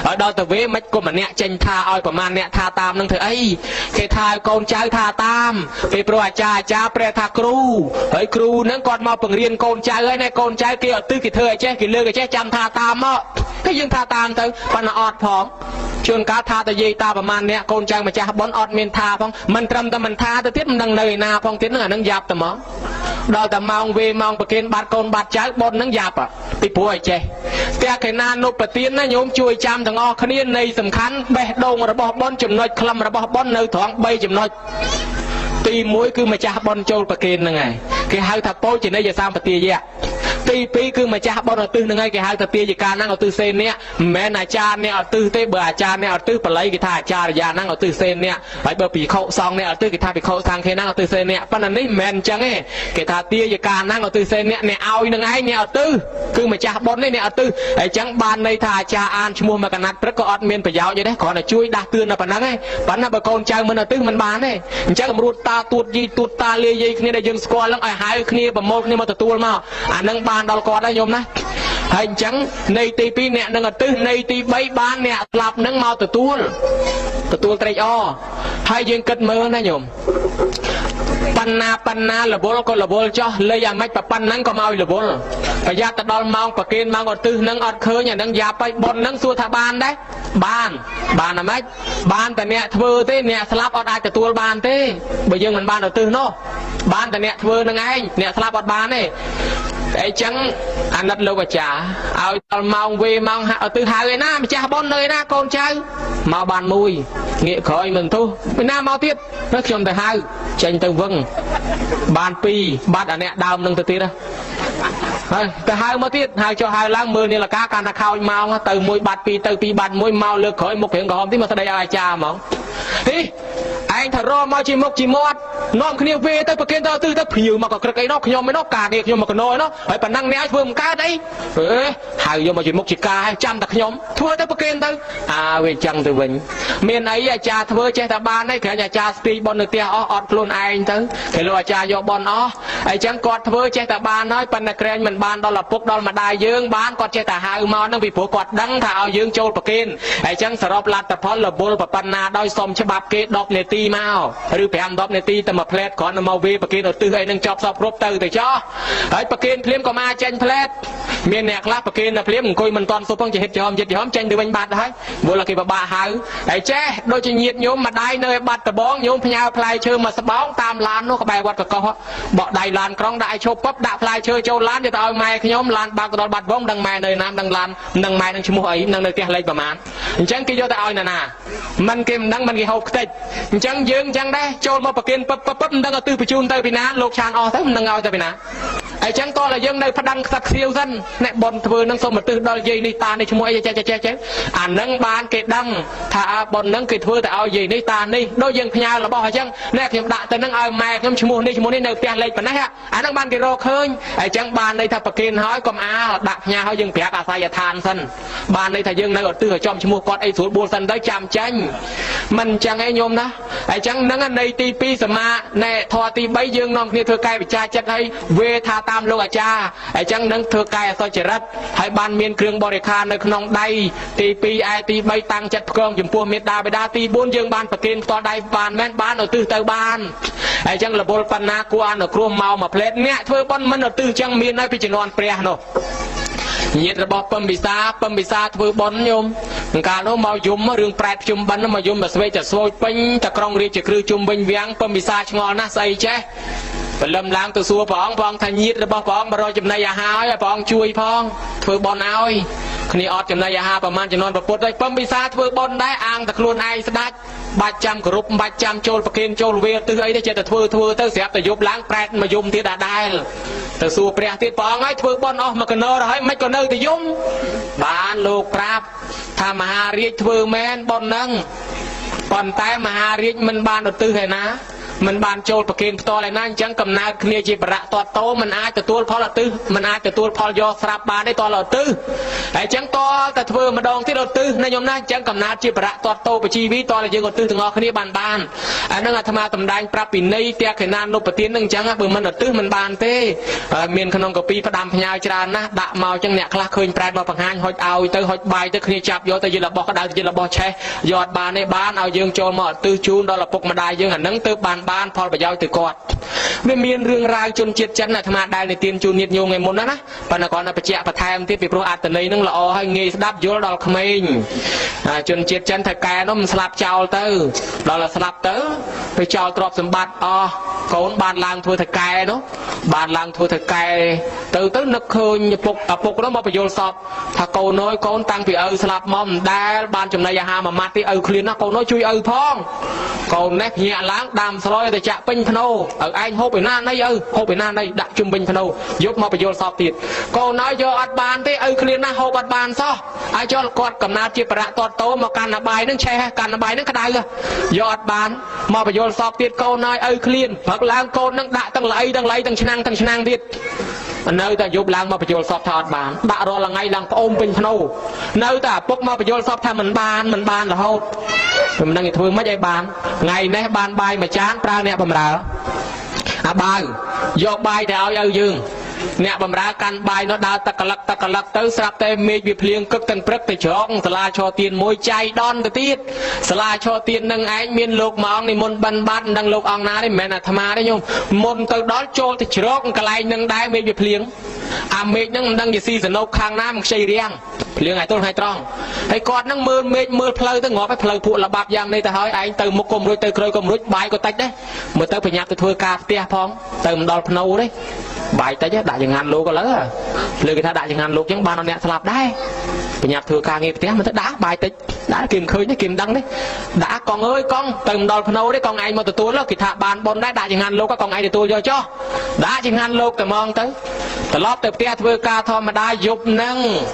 ាហើយដល់ទៅវេមិនក៏ម្នាក់ចេញថាឲ្យប្រមាណអ្នកថាតាមនឹងធ្វើអីគេថាឲ្យកូនចៅថាតាមពេលព្រោះអាចារ្យព្រះថាគ្រូហើយគ្រូហ្នឹងគាត់មកបង្រៀនកូនចៅហើយណែកូនចៅគេអត់ទិសគេធ្វើឲ្យចេះគេលើកឲ្យចេះចាំថាតាមមកគេយើងថាតាមទៅប៉ុន្តែអត់ផងជួនកាលថាតែយាយតាប្រមាណអ្នកកូនចៅម្ចាស់បុណ្យអត់មានថាផងមិនត្រឹមតែមិនថាទៅទៀតមិនដឹងនៅឯណាផងទៀតហ្នឹងអានឹងយ៉ាប់តែមកដល់តែម៉ោងវេម៉ោងប្រគិនបាត់កូនបាត់ចៅបុណ្យហ្នឹងយ៉ាប់ពីព្រោះឲ្យចេះតែកេណានុបទានណាញោមជួយចាំទាំងអស់គ្នានៃសំខាន់បេះដូងរបស់បុណ្យចំណុចខ្លឹមរបស់បុណ្យនៅត្រង់3ចំណុចទី1គឺម្ចាស់បុណ្យចូលប្រគិនហ្នឹងហើយគេហៅថាពោជនីយសម្បទាយៈទី2គឺម្ចាស់បុណ្យឧទ្ទិសហ្នឹងហើយគេហៅថាទាយិកាហ្នឹងឧទ្ទិសសេននេះមិនមែនអាចារ្យអ្នកឧទ្ទិសទេបើអាចារ្យអ្នកឧទ្ទិសបល័យគេថាអាចារ្យាហ្នឹងឧទ្ទិសសេននេះហើយបើភិក្ខុសង្ឃអ្នកឧទ្ទិសគេថាភិក្ខុសង្ឃហ្នឹងឧទ្ទិសសេននេះប៉ុន្តែនេះមិនមែនអញ្ចឹងទេគេថាទាយិកាហ្នឹងឧទ្ទិសសេននេះអ្នកឲ្យនឹងឯងអ្នកឧទ្ទិសគឺម្ចាស់បុណ្យនេះអ្នកឧទ្ទិសហើយអញ្ចឹងបានន័យថាអាចារ្យអានឈ្មោះមកកណាត់ព្រឹកក៏អត់មានប្រយោជន៍ទេគ្រាន់តែជួយដាស់តឿនតែប៉ុណ្្នឹងឯងប៉ុន្តែបើកូនចៅមិនឧទ្ទិសមិនបានទេអញ្ចឹងកម្រួតតាទួតយីទួតតាលាយាយគ្នាដែលយើងស្គាល់ហ្នឹងឲ្យហៅគ្នាប្រមូលគ្នាមកទទួលមកអាហ្នឹងបានដល់គាត់ហើយញោមណាហើយអញ្ចឹងនៃទី2អ្នកនឹងឧទ្ទិសនៃទី3បានអ្នកស្លាប់នឹងមកទទួលត្រេកអរហើយយើងគិតមើលណាញោមបណ្ណារវល់ក៏រវល់ចោះលេអាម៉េចប៉ុណ្ណឹងក៏មកឲ្យរវល់ប្រយ័ត្នទៅដល់ម៉ោងប្រគេនម៉ោងឧទ្ទិសនឹងអត់ឃើញអានឹងយ៉ាប់ហើយបុណ្យនឹងសួរថាបានដែរបានអាម៉េចបានតែអ្នកធ្វើទេអ្នកស្លាប់អត់អាចទទួលបានទេបើយើងមិនបានឧទ្ទិសនោះបានតែអ្នកធ្វើនឹងឯងអ្នកស្លាប់អត់បានទេ អីចឹងអាណិតលោកអាចារ្យឲ្យដល់ម៉ោងវេម៉ោងទៅហៅឯណាម្ចាស់បុណ្យនៅឯណាកូនចៅមកបានមួយងាកក្រោយមិនទុះពីណាមកទៀតខ្ញុំទៅហៅចេញទៅវឹងបាន2បាត់អាអ្នកដើមនឹងទៅទៀតហើយទៅហៅមកទៀតហៅចុះហៅឡើងមើលនាឡិកាកាន់តែខោចម៉ោងទៅ1បាត់2ទៅ2បាត់1មកលើកក្រោយមុខរៀងក្រហមទីមកស្ដីឲ្យអាចារ្យហ្មងទីឯងថារមកជាមុខជាមាត់នាំគ្នាវេទៅប្រគិនទៅទៅព្រាវមកក៏ក្រឹកអីនោះខ្ញុំឯនោះការងារខ្ញុំមកកណោឯនោះហើយប៉ណ្ណឹងអ្នកធ្វើមិនកើតអីហៅយកមកជាមុខជាការហើយចាំតែខ្ញុំធ្វើទៅប្រគិនទៅវាចឹងទៅវិញមានអីអាចារ្យធ្វើចេះតែបានទេគ្រាន់តែអាចារ្យស្ទីបននៅផ្ទះអស់អត់ខ្លួនឯងទៅគេលោកអាចារ្យយកបនអស់អញ្ចឹងគាត់ធ្វើចេះតែបានហើយប៉ុន្តែក្រែងមិនបានដល់ឪពុកដល់ម្ដាយយើងបានគាត់ចេះតែហៅមកហ្នឹងពីព្រោះគាត់ដឹងថាឲ្យយើងចូលប្រគិនអញ្ចឹងសរុបលទ្ធផលរវល់ប៉ុណ្ណាដោយសុំច្បាប់គេ10នាទីមកឬ5-10នាទីតែមួយផ្លែតគ្រាន់តែមកវាប្រគិនឧទ្ទិសអីនឹងចប់សពគ្រប់ទៅចោះហើយប្រគិនភ្លាមក៏មកចេញផ្លែតមានអ្នកខ្លះប្រគិនតែភ្លាមអង្គុយមិនតាន់សុបផងជាហិតចំយិតចំចេញទៅវិញបាត់ហើយវល់គេពិបាកហៅហើយចេះដូចជាញាតញោមម្ដាយនៅបាត់ដបងញោមផ្ញើផ្លែឈើមកស្បោងតាមឡាននោះក្បែរវត្តកកោះបកដៃឡានក្រុងដាក់ឲ្យឈប់ពឹបដាក់ផ្លែឈើចូលឡានយកទៅឲ្យម៉ែខ្ញុំឡានបើកទៅដល់បាត់វងដឹងម៉ែនៅណាដឹងឡានដឹងម៉ែនឹងឈ្មោះអីនឹងនៅផ្ទះលេខប្រមាណអញ្ចឹងគេយកទៅឲ្យណាមិនគេមិនដឹងមិនគេហូបខ្ទេចអញ្ចឹងយើងអញ្ចឹងដែរចូលមកប្រគិនពឹបមិនដឹងឲ្យទិសបញ្ជូនទៅពីណាលោកឆានអស់ទៅមិនដឹងឲ្យទៅពីណាអញ្ចឹងតោះតែយើងនៅផ្ដាំងខ្សឹកខ្សៀវសិនអ្នកបនធ្វើនឹងសូមមកទិសដល់យាយនេះតានេះឈ្មោះអីចេះអានឹងបានគេដឹងថាបននឹងគេធ្វើតែឲ្យយាយនេះតានេះដូចយើងផ្ញើរបស់អញ្ចឹងអ្នកខ្ញុំដាក់ទៅនឹងឲ្យម៉ែខ្ញុំឈ្មោះនេះនៅផ្ទះលេខប៉ុណ្ណេះអានឹងបានគេរកឃើញអញ្ចឹងបានន័យថាប្រគិនហើយកុំដាក់ផ្ញើឲ្យយើងប្រាប់អាស័យដ្ឋានសិនបានន័យថាយើងនៅឧទ្ទិសឲ្យចំឈ្មោះគាត់អីស្រួលបួលសិនទៅចាំចាញ់មិនអញ្ចឹងឯងញោមណាអញ្ចឹងនឹងនៃទី2សមាណែធម៌ទី3យើងនាំគ្នាធ្វើកាយវិចារចិត្តឲ្យវេថាតាមលោកអាចារ្យអញ្ចឹងនឹងធ្វើកាយអសុចរិតហើយបានមានគ្រឿងបរិខារនៅក្នុងដៃទី2ឯទី3តាំងចិត្តផ្គងចំពោះមេត្តាបិតាទី4យើងបានប្រគិនផ្ទាល់ដៃបានមែនបានឧទ្ទិសទៅបានអញ្ចឹងរវល់បណ្ណាគួរអនុគ្រោះមកមួយផ្លែតអ្នកធ្វើបន់មិនឧទ្ទិសអញ្ចឹងមានហើយពីជំនាន់ព្រះនោះញាតិរបស់ពំពិសាធ្វើបន់ញោមកាលនោះមកយំរឿងប្រែតជុំបិណ្ឌមកយំតែស្វេកតែស្វូចពេញតែក្រុងរាជគ្រឹះជុំវិញវាំងពំពិសាឆ្ងល់ណាស់ស្អីចេះព្រលឹមឡើងទៅសួរព្រះអង្គថាញាតិរបស់ព្រះអង្គមករកចំណីអាហារឲ្យព្រះអង្គជួយផងធ្វើបន់ឲ្យគ្នាអត់ចំណីអាហារប្រមាណចំនួនប្រពុតហើយពំពិសាធ្វើបន់ដែរអាងតែខ្លួនឯងស្ដាច់បាច់ចាំគ្រប់បាច់ចាំចូលប្រគិនចូលវេទិសអីទៅចេះតែធ្វើទៅស្រាប់តែយប់ឡើងប្រែតមកយំទៀតដែរទៅសួរព្រះទៀតព្រះអង្គឲ្យធ្វើបន់អស់មកកណោរហើយមិនក៏នៅតែយំបានលោកប្រាប់ថាមហារាជធ្វើមែនបន់ហ្នឹងប៉ុន្តែមហារាជមិនបានឧទ្ទិសឯណាមិនបានចូលប្រគិនផ្ទាល់ឯណាអញ្ចឹងកំណើតគ្នាជាបរៈតតោមិនអាចទទួលផលឧទ្ទិសមិនអាចទទួលផលយកស្រាប់បានទេតលឧទ្ទិសហើយអញ្ចឹងតតែធ្វើម្ដងទៀតឧទ្ទិសណាញោមណាអញ្ចឹងកំណើតជាបរៈតតោបជីវីតតែយើងឧទ្ទិសទាំងអស់គ្នាបានអានឹងអាត្មាតម្ដែងប្រាប់ពីនៃតេខេណានុបទាននឹងអញ្ចឹងបើមិនឧទ្ទិសមិនបានទេមានក្នុងកពីផ្ដាំផ្ញើច្រើនណាស់ដាក់មកអញ្ចឹងអ្នកខ្លះឃើញប្រែតមកបង្ហាញហុចឲ្យទៅហុចបាយទៅគ្នាចាប់យកទៅយល់របស់ក្តៅទៅយល់របស់ឆេះយកអត់បានទេបានឲ្យយើងចូលមកឧទ្ទិសជូនដល់ឪពុកម្ដាយយើងអានឹងទៅបានផលប្រយោជន៍ទៅគាត់វាមានរឿងរ៉ាវជនជាតិចិនអាត្មាដែលនិទានជូនញាតិញោមឯមុនណាប៉ុន្តែគាត់នៅបញ្ជាក់បន្ថែមទៀតពីព្រោះអត្តន័យនឹងល្អហើយងាយស្ដាប់យល់ដល់ក្មេងជនជាតិចិនថៅកែនោះមិនស្លាប់ចោលទៅដល់ស្លាប់ទៅទៅចោលទ្រព្យសម្បត្តិអស់កូនបានឡើងធ្វើថៅកែនោះបានឡើងធ្វើថៅកែទៅនឹកឃើញឪពុកនោះមកបញ្យល់សពថាកូនអើយកូនតាំងពីឪស្លាប់មកមិនដែលបានចំណីអាហារមួយម៉ាត់ទេឪឃ្លានណាស់កូនអើយជួយឪផងកូននេះភ្ញាក់ឡើងដាំស្លយទៅចាក់ពេញភ្នោឪឯងហូបឯណាណីហូបឯណាណីដាក់ជុំវិញភ្នោយកមកបញ្យល់សពទៀតកូនអើយយកអត់បានទេឪឃ្លានណាស់ហូបអត់បានសោះឲ្យចុះគាត់កំណើតជាបរៈតតោមកកាន់អបាយនឹងឆេះកាន់អបាយនឹងក្តៅយកអត់បានមកបញ្យល់សពទៀតកូនអើយឪឃ្លានព្រឹកឡើងកូននឹងដាក់ទាំងលៃទាំងឆ្នាំងទៀតនៅតែយប់ឡើងមកបញ្យល់សពថាអត់បានដាក់រាល់ថ្ងៃឡើងប្អូនពេញភ្នោនៅតែឪពុកមកបញ្យល់សពថាមិនបានរហូតខ្ញុំនឹងធ្វើមិនឲ្យបានថ្ងៃនេះបានបាយមួយចានប្រើអ្នកបម្រើអាបាវយកបាយទៅឲ្យឪយើងអ្នកបម្រើកាន់បាយនោះដើរតកលឹកទៅស្រាប់តែមេឃវាភ្លៀងកឹកទាំងព្រឹកទៅច្រកសាលាឈរទៀនមួយចៃដនទៅទៀតសាលាឈរទៀននឹងឯងមានលោកម៉ោងនិមន្តបិណ្ឌបាត់មិនដឹងលោកអង្គណាទេមិនមែនអាត្មាទេញោមមុនទៅដល់ចូលទៅច្រកកន្លែងនឹងដែរមេឃវាភ្លៀងអាមេឃនឹងមិនដឹងជាស៊ីសនុកខាងណាមកខ្ចីរៀងភ្លៀងឲ្យទល់ឲ្យត្រង់ហើយគាត់នឹងមើលមេឃមើលផ្លូវទៅងាប់ឲ្យផ្លូវពួកលបាប់យ៉ាងនេះទៅហើយឯងទៅមុខកុំរួចទៅក្រោយកុំរួចបាយក៏តិចដែរមើលទៅប្រញាប់ទៅធ្វើការផ្ទះផងទៅមិនដល់ភ្នូទេ bài tới chứ đại chẳng ngàn lô có lớn à lừa người ta đại chẳng ngàn lô chẳng ban nó nè slap đấy bây nhạc thừa ca nghe tiếng mà tới đá bài tới đã kìm khơi đấy kìm đăng đấy đã con ơi con từng đòn phun đấy con ai mà tụi tôi là kỳ thạ bàn bồn đấy đại chẳng ngàn lô có con ai thì tôi cho đã chẳng ngàn lô từ mong tới từ lót từ tia thừa ca thôi mà đã dục nâng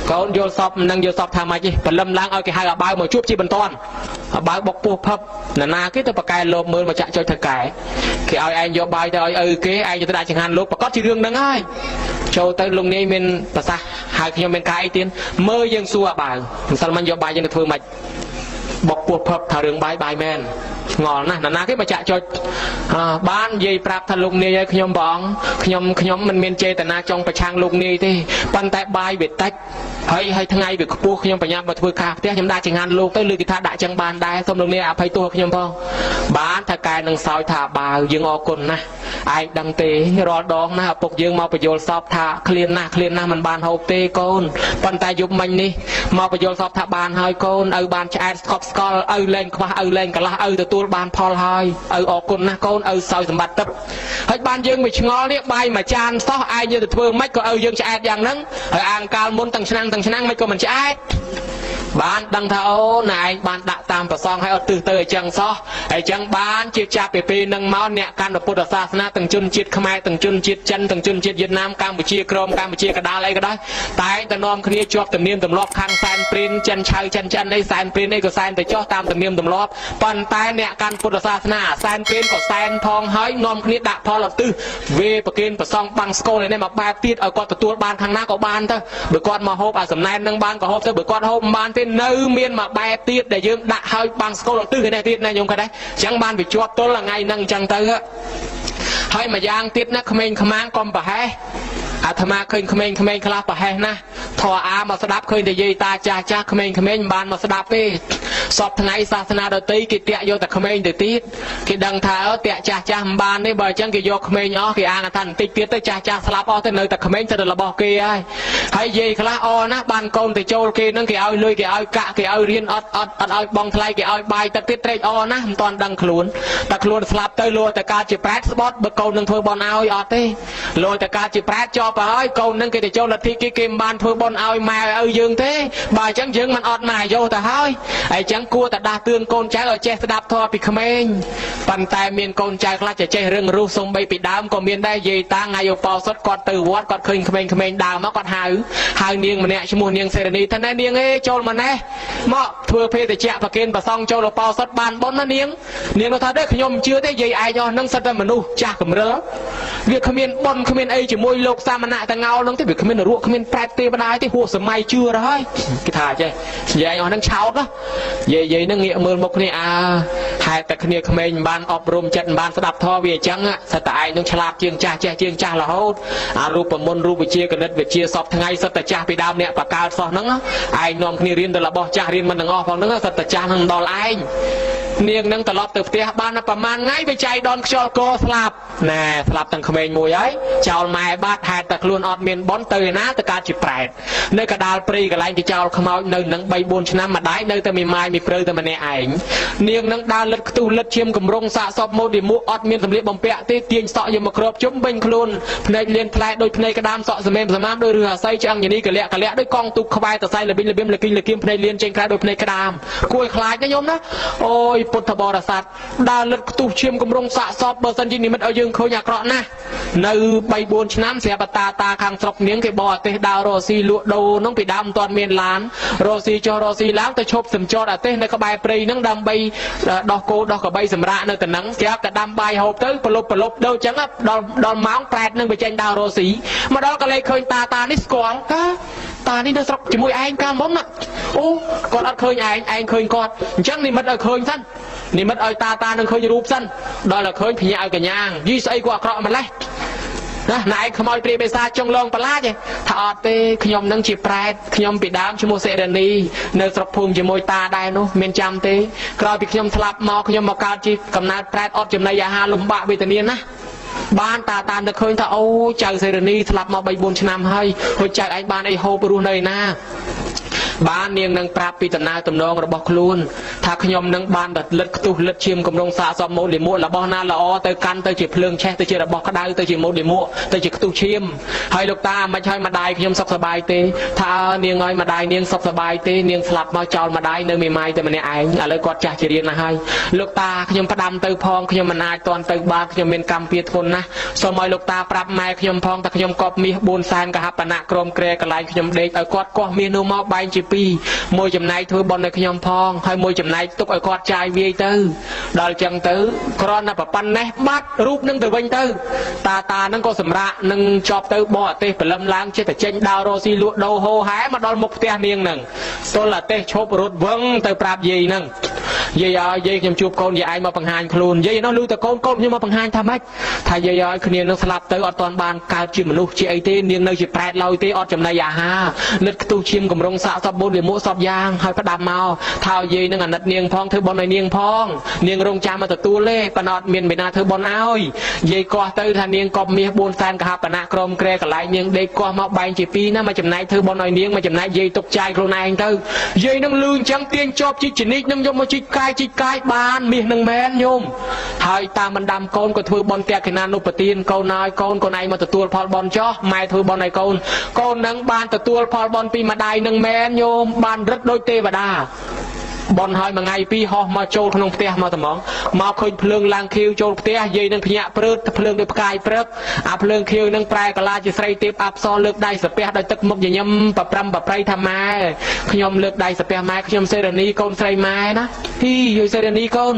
con vô sọp nâng vô sọp tham ai chứ phần lâm lang ở cái hai là bao mà chút chi bần toàn bao bọc buộc phập là na cái tôi bạc cài lộp mưa mà chạy cho thật cài khi ai vô bài tôi cái ai cho tôi đại chẳng hạn lúc mà có chỉ riêng nâng ai cho tới lúc này mình là sao hai khi mình cài tiền mơ dân xua bài sao mình vô bài dân được phương mạch bọc buộc phập thảo đường bài bài men ngon nè là na cái mà chạy cho ban dây prap thằng lúc này khi nhóm bóng khi nhóm mình chê tại na trong phải trang lúc này thì ban tại bài biệt tách hay thằng ngày việc buộc khi nhóm phải nhắm vào thưa cà tiếc nhóm đa chẳng hạn lúc tới lưỡi thà đại chẳng bàn đai xong lúc này phải tua khi nhóm phong bán thà cài nâng soi thả bà dương o cồn nè ai đăng tế rò đón nè phục dương mau phải vô sọp thả clean nè mình bàn hộp tê côn ban tại giúp mình đi mau phải vô sọp thả bàn hơi côn bàn chạy scop lên cả là từตัวបានផលហើយអរគុណណាស់កូនឲ្យសោយសម្បត្តិទឹកហើយបានយើងមិនឆ្ងល់នេះបាយមួយចានសោះអាយយើងទៅធ្វើមិនក៏ឲ្យយើងឆ្អែតយ៉ាងហ្នឹងហើយអាងកាលមុនទាំងឆ្នាំមិនក៏មិនឆ្អែតបានដឹងថាអូណែឯងបានដាក់តាមប្រសងឲ្យអត់ទិសទៅអញ្ចឹងសោះអញ្ចឹងបានជាចាប់ពីពេលនឹងមកអ្នកកាន់ពុទ្ធសាសនាទាំងជនជាតិខ្មែរទាំងជនជាតិចិនទាំងជនជាតិវៀតណាមកម្ពុជាក្រមកម្ពុជាកដាលអីក៏ដោយតែតែនាំគ្នាជាប់ទំនៀមទម្លាប់ខាងសែនព្រានចិនឆៅចិនអីសែនព្រានអីក៏សែនទៅចោះតាមទំនៀមទម្លាប់ប៉ុន្តែអ្នកកាន់ពុទ្ធសាសនាសែនព្រានក៏សែនផងហើយនាំគ្នាដាក់ផលឧទ្ទិសវេប្រគិនប្រសងបាំងស្គលនេះមកបែបទៀតឲ្យគាត់ទទួលបានខាងណាក៏បានទៅបើគាត់មកហូបអាសំណែននឹងបានក៏ហូបទៅបើគាត់ហូបមិនបានទេនៅមានមកបែបទៀតដែលយើងដាក់ឲ្យបាំងស្គលឧទ្ទិសនេះទៀតណាញោមគាត់ដែរអញ្ចឹងបានវាជាប់ទល់ថ្ងៃហ្នឹងអញ្ចឹងទៅហើយមួយយ៉ាងទៀតណាក្មេងខ្មាំងកុំប្រហែសអាត្មាឃើញក្មេងខ្លះប្រហែសណាធរអាមកស្ដាប់ឃើញតែយាយតាចាស់ក្មេងមិនបានមកស្ដាប់ទេសពថ្ងៃសាសនាដទៃគេតាក់យកតែក្មេងទៅទៀតគេដឹងថាតាក់ចាស់មិនបានទេបើអញ្ចឹងគេយកក្មេងអស់គេអាងថាបន្តិចទៀតទៅចាស់ស្លាប់អស់ទៅនៅតែក្មេងទៅរបស់គេហើយយាយខ្លះអណាបានកូនទៅចូលគេនឹងគេឲ្យលុយគេឲ្យកាក់គេឲ្យរៀនអត់ឲ្យបងថ្លៃគេឲ្យបាយទឹកទៀតត្រេកអណាមិនតាន់ដឹងខ្លួនតែខ្លួនស្លាប់ទៅលោតែកើតជាប្រែតស្បត់បើកូននឹងធ្វើបន់ឲ្យអត់ទេលោតែកើតជាប្រែតជាប់ហើយកូននឹងគេទៅចូលលទ្ធិគេមិនបានធ្វើបន់ឲ្យម៉ែឲ្យយើងទេបើអញ្ចឹងយើងមិនអត់ម៉ែយកទៅហើយអញ្ចឹងគួរតែដាស់តឿនកូនចៅឲ្យចេះស្ដាប់ធម៌ពីក្មេងប៉ុន្តែមានកូនចៅខ្លះចេះរឿងរុះសំបីពីដើមក៏មានដែរយាយតាថ្ងៃឧបោសថគាត់ទៅវត្តគាត់ឃើញក្មេងដើមមកគាត់ហៅនាងម្នាក់ឈ្មោះនាងសេរីនីថាណែនាងចូលមកណែមកធ្វើភេទជ្ជៈប្រគិនប្រសងចូលឧបោសថបានបុណ្យណានាងគាត់ថាដែរខ្ញុំជឿទេយាយឯងអស់នឹងសិតតែមនុស្សចាស់កម្រិលវាគ្មានបុណ្យគ្មានអីជាមួយលោកសាមណៈតងោនឹងទេវាគ្មានរੂគ្មានប្រែតទេបណ្ដាយទេហួសសម័យជឿទៅហើយគេថាចេះយាយអស់នឹងឆោតណាយាយនឹងងាកមើលមុខគ្នាហេតុតែគ្នាក្មេងមិនបានអប់រំចិត្តមិនបានស្ដាប់ធម៌វាអញ្ចឹងសិតតែឯងនឹងឆ្លាតជាងចាស់ចេះជាងចាស់រហូតអារូបមន្តរូបវិជាគណិតវិជាសពថ្ងៃសិតតែចាស់ពីដើមអ្នកបកកើតសោះហ្នឹងឯងនាំគ្នារៀនទៅរបស់ចាស់រៀនមិនទាំងអស់ផងហ្នឹងសិតតែចាស់ហ្នឹងដល់ឯងនាងនឹងត្រឡប់ទៅផ្ទះបានប្រហែលថ្ងៃវាចៃដនខ្យល់កស្លាប់ណែស្លាប់ទាំងក្មេងមួយហើយចោលម៉ែបាត់ហេតុតែខ្លួនអត់មានបនទៅឯណាទៅកើតជាប្រែតនៅកដាលព្រៃកន្លែងគេចោលខ្មោចនៅនឹង 3-4 ឆ្នាំម្ដាយនៅតែមានម៉ាយមានព្រៅតែម្នាក់ឯងនាងនឹងដើរលិតខ្ទុះលិតឈាមកំរុងសាកសពម៉ូឌីមួអត់មានសម្លៀកបំពាក់ទេទាញសក់យកមកគ្របជុំវិញខ្លួនភ្នែកលៀនផ្លែដូចភ្នែកក្តាមសក់សម្មាមដូចឬអាស័យឆ្អឹងញនីកលាក់ដូចកងទូកក្បែរតសៃលបិញលបៀមលគីលគៀមភ្នែកលៀនចេញក្រៅដូចភ្នែកក្តាមគួរខ្លាចណាញោមណាអូយពុទ្ធបរិស័ទដើរលិតខ្ទុះឈាមកំរុងសាកសពបើសិនជានិមិត្តឲ្យយើងឃើញអាក្រក់ណាស់នៅ 3-4 ឆ្នាំស្រាប់តាខាងស្រុកនាងគេបរទេសដើររកស៊ីលក់ដូរនោះពីដើមមិនទាន់មានឡានរកស៊ីចុះរកស៊ីឡើងទៅឈប់សំចតអាទេសនៅក្បែរព្រៃហ្នឹងដើម្បីដោះគោដោះក្របីសម្រាកនៅតំណឹងស្រាប់តែដាំបាយហូបទៅប្រលប់ដូចអញ្ចឹងដល់ម៉ោងប្រែតនឹងបញ្ចេញដើររកស៊ីមកដល់ក៏លេចឃើញតានេះស្គាល់តានេះនៅស្រុកជាមួយឯងកាលមុនណាអូគាត់អត់ឃើញឯងឃើញគាត់អញ្ចឹងនិមិត្តឲ្យឃើញសិននិមិត្តឲ្យតានឹងឃើញរូបសិនដល់តែឃើញភញាឲ្យកញ្ញាយីស្អីក៏អាក្រក់ម្លេះណាណែឯងខ្មោចព្រាយបិសាចចង់លងប្រឡាចថាអត់ទេខ្ញុំនឹងជាប្រែតខ្ញុំពីដើមឈ្មោះសេរីនីនៅស្រុកភូមិជាមួយតាដែរនោះមានចាំទេក្រោយពីខ្ញុំស្លាប់មកខ្ញុំមកកើតជាកំណើតប្រែតអត់ចំណីអាហារលំបាកវេទនាណាបានតាទៅឃើញថាអូចៅសេរីនីស្លាប់មក 3-4 ឆ្នាំហើយចៅឯងបានអីហូបរស់នៅណាហ បាននាងនឹងប្រាប់ពីដំណើរទំនងរបស់ខ្លួនថាខ្ញុំនឹងបានដលិតខ្ទុះលិតឈាមកម្រងសាកសពម៉ូលីមួករបស់ណាល្អទៅកាន់ទៅជាភ្លើងឆេះទៅជារបស់ក្តៅទៅជាម៉ូលីមួកទៅជាខ្ទុះឈាមហើយលោកតាមិនឲ្យម្ដាយខ្ញុំសុខសប្បាយទេថានាងឲ្យម្ដាយនាងសុខសប្បាយទេនាងស្លាប់មកចោលម្ដាយនៅមេម៉ាយតែម្នាក់ឯងឥឡូវគាត់ចាស់ជារៀនណាស់ហើយលោកតាខ្ញុំផ្ដាំទៅផងខ្ញុំមិនអាចតន់ទៅបានខ្ញុំមានកម្មពៀធ្ងន់ណាស់សូមឲ្យលោកតាប្រាប់ម៉ែខ្ញុំផងថាខ្ញុំកប់មាស4សែនកហបណៈក្រមក្រែកន្លែងខ្ញុំដេកឲ្យគាត់កោះមាសនោះមកបែងជា2មួយចំណែកធ្វើបន់ឲ្យខ្ញុំផងហើយមួយចំណែកទុកឲ្យគាត់ចាយវាយទៅដល់ចឹងទៅគ្រាន់តែប៉ុណ្ណេះបាត់រូបនឹងទៅវិញទៅតានឹងក៏សម្រាកនឹងជាប់ទៅបរទេសព្រលឹមឡើងចិត្តតែចេញដើររស់ស៊ីលក់ដូរហោហែមកដល់មុខផ្ទះនាងនឹងទល់តែទេសឈប់រត់វឹងទៅប្រាប់យាយនឹងយាយឲ្យយាយខ្ញុំជួបកូនយាយឯងមកបង្ហាញខ្លួនយាយនោះលឺតែកូនខ្ញុំមកបង្ហាញថាម៉េចថាយាយឲ្យគ្នានឹងស្លាប់ទៅអត់ទាន់បានកើតជាមនុស្សជាអីទេនាងនៅជាប្រែតឡើយទេអត់ចំណីអាហារលិតខ្ទុះឈាមកម្រងសាកសពបូនវាមួកសពយ៉ាងហើយផ្ដាំមកថាយាយនឹងអាណិតនាងផងធ្វើបន់ឲ្យនាងផងនាងរងចាំមកទទួលទេប៉ុន្តែអត់មានមេណាធ្វើបន់ឲ្យយាយកោះទៅថានាងកប់មាស4សែនកហបណៈក្រមក្រែកន្លែងនាងដេកកោះមកបែងជា2ណាមកចំណែកធ្វើបន់ឲ្យនាងមកចំណែកយាយទុកចាយខ្លួនឯងទៅយាយនឹងលឺអញ្ចឹងទាញជាប់ជីកជនិកនឹងយកមកជីកកាយបានមាសនឹងមែនញោមហើយតាមបណ្ដាំកូនក៏ធ្វើបន់តាគិណានុបទានកូនឲ្យកូនឯងមកទទួលផលបន់ចោះម៉ែធ្វើបន់ឲ្យកូននឹងបានទទួលផលបន់ពីម្ដាយនឹងមែនញោមបានរឹតដូចទេវតាបនហើយមួយថ្ងៃពីរហោះមកចូលក្នុងផ្ទះមកត្មងមកឃើញភ្លើងឡើងខៀវចូលផ្ទះយាយនឹងភ្ញាក់ព្រឺតភ្លើងដូចផ្កាយព្រឹកអាភ្លើងខៀវនឹងប្រែកាឡាជាស្រីទេពអប្សរលើកដៃសាពះដោយទឹកមុខញញឹមប្រប្រំប្រប្រៃថាម៉ែខ្ញុំលើកដៃសាពះម៉ែខ្ញុំសេរនីកូនស្រីម៉ែណាហ៊ីយាយសេរនីកូន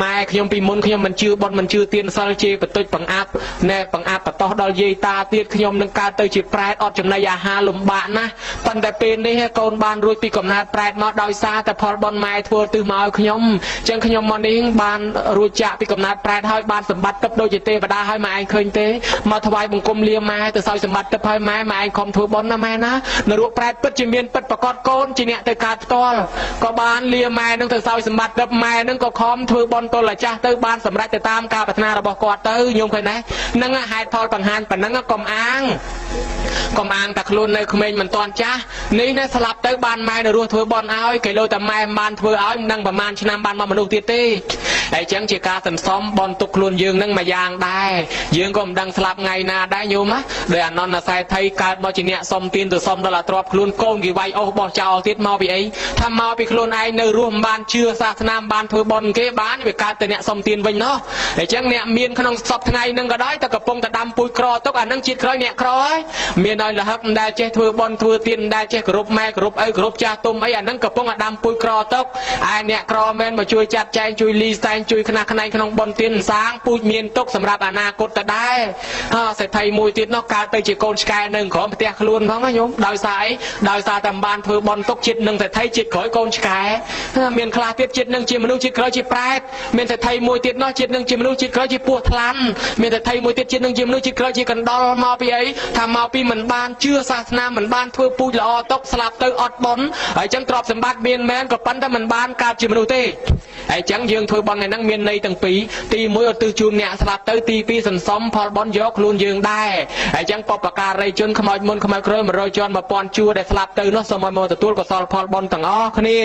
ម៉ែខ្ញុំពីមុនខ្ញុំមិនជឿបនមិនជឿទៀនសិលជេបន្តិចបង្អាប់ណែបង្អាប់បតោះដល់យាយតាទៀតខ្ញុំនឹងកើតទៅជាប្រែតអត់ចំណីអាហារលំបាកណាស់ប៉ុន្តែពេលនេះកូនបានរួចពីកំណើតប្រែតមកដោយសារតែផលបនម៉ែធ្វើទិសមកឲ្យខ្ញុំចឹងខ្ញុំមកនេះបានរួចចាក់ពីកំណើតប្រែតហើយបានសម្បត្តិទឹកដូចជាទេវតាហើយម៉ែឯងឃើញទេមកថ្វាយបង្គំលាម៉ែទៅសោយសម្បត្តិទឹកហើយម៉ែឯងខំធ្វើបុណ្យណាម៉ែណានរកប្រែតពិតជាមានពិតប្រកបកូនជាអ្នកទៅកើតផ្ទាល់ក៏បានលាម៉ែនឹងទៅសោយសម្បត្តិទឹកម៉ែនឹងក៏ខំធ្វើបុណ្យទល់តែចាស់ទៅបានសម្រេចទៅតាមការប្រាថ្នារបស់គាត់ទៅញោមឃើញទេនឹងហេតុផលបង្ហាញប៉ុណ្ណឹងកុំអាងតែខ្លួននៅក្មេងមិនទាន់ចាស់នេះណាស្លាប់ទៅបានម៉ែនៅរស់ធ្វើបុណ្យឲ្យគេលើតែម៉ែបានធ្វើឲ្យមិនដឹងប្រហែលឆ្នាំបានមកមនុស្សទៀតទេហើយចឹងជាការសន្សំបនទុកខ្លួនយើងនឹងមួយយ៉ាងដែរយើងក៏មិនដឹងស្លាប់ថ្ងៃណាដែរញោមណាដោយអនន្តស័យថៃកើតមកជាអ្នកសុំទានទៅសុំដល់អាទ្របខ្លួនកូនគេវាយអស់បោះចោលទៀតមកពីអីថាមកពីខ្លួនឯងនៅរស់មិនបានជឿសាសនាមិនបានធ្វើបនគេបានវាកើតតែអ្នកសុំទានវិញណោះហើយចឹងអ្នកមានក្នុងសពថ្ងៃនឹងក៏ដោយតែកំពុងតែដាំពូជក្រទុកអានឹងជាតិក្រោយអ្នកក្រហើយមានឲ្យលហឹកមិនដែលចេះធ្វើបនធ្វើទានមិនដែលចេះគោរពម៉ែគោរពឪគោរពចាស់ទុំអីអានឹងកំពុងតែដាំពូជក្រទុកឯអ្នកក្រមែនមកជួយចាត់ចែងជួយលីស្តែងជួយខ្នះខ្នែងក្នុងបនទានសាងពូជមានទុកសម្រាប់អនាគតទៅដែរសេដ្ឋីមួយទៀតនោះកើតទៅជាកូនឆ្កែនៅក្រោមផ្ទះខ្លួនផងណាញោមដោយសារអីដោយសារតែបានធ្វើបនទុកចិត្តនឹងសេដ្ឋីចិត្តក្រោយកូនឆ្កែមានខ្លះទៀតចិត្តនឹងជាមនុស្សចិត្តក្រោយជាប្រែតមានសេដ្ឋីមួយទៀតនោះចិត្តនឹងជាមនុស្សចិត្តក្រោយជាពស់ថ្លាន់មានសេដ្ឋីមួយទៀតចិត្តនឹងជាមនុស្សចិត្តក្រោយជាកណ្ដុរមកពីអីថាមកពីមិនបានជឿសាសនាមិនបានធ្វើពូជល្អទុកស្លាប់ទៅអត់បនហើយចឹងទ្រព្យសម្បត្តិមានមែនក៏ប៉ុន្តែមិនបានកើតជាមនុស្សទេហើយចឹងយើងធ្វើបន់ឯហ្នឹងមានន័យទាំងពីរទី1ឧទ្ទិសជូនអ្នកស្លាប់ទៅទី2សន្សំផលបន់យកខ្លួនយើងដែរហើយចឹងបព្វការីជនខ្មោចមុនខ្មោចក្រោយ100ជាន់1000ជួរដែលស្លាប់ទៅនោះសូមឲ្យមកទទួលកុសលផលបន់ទាំងអស់គ្នា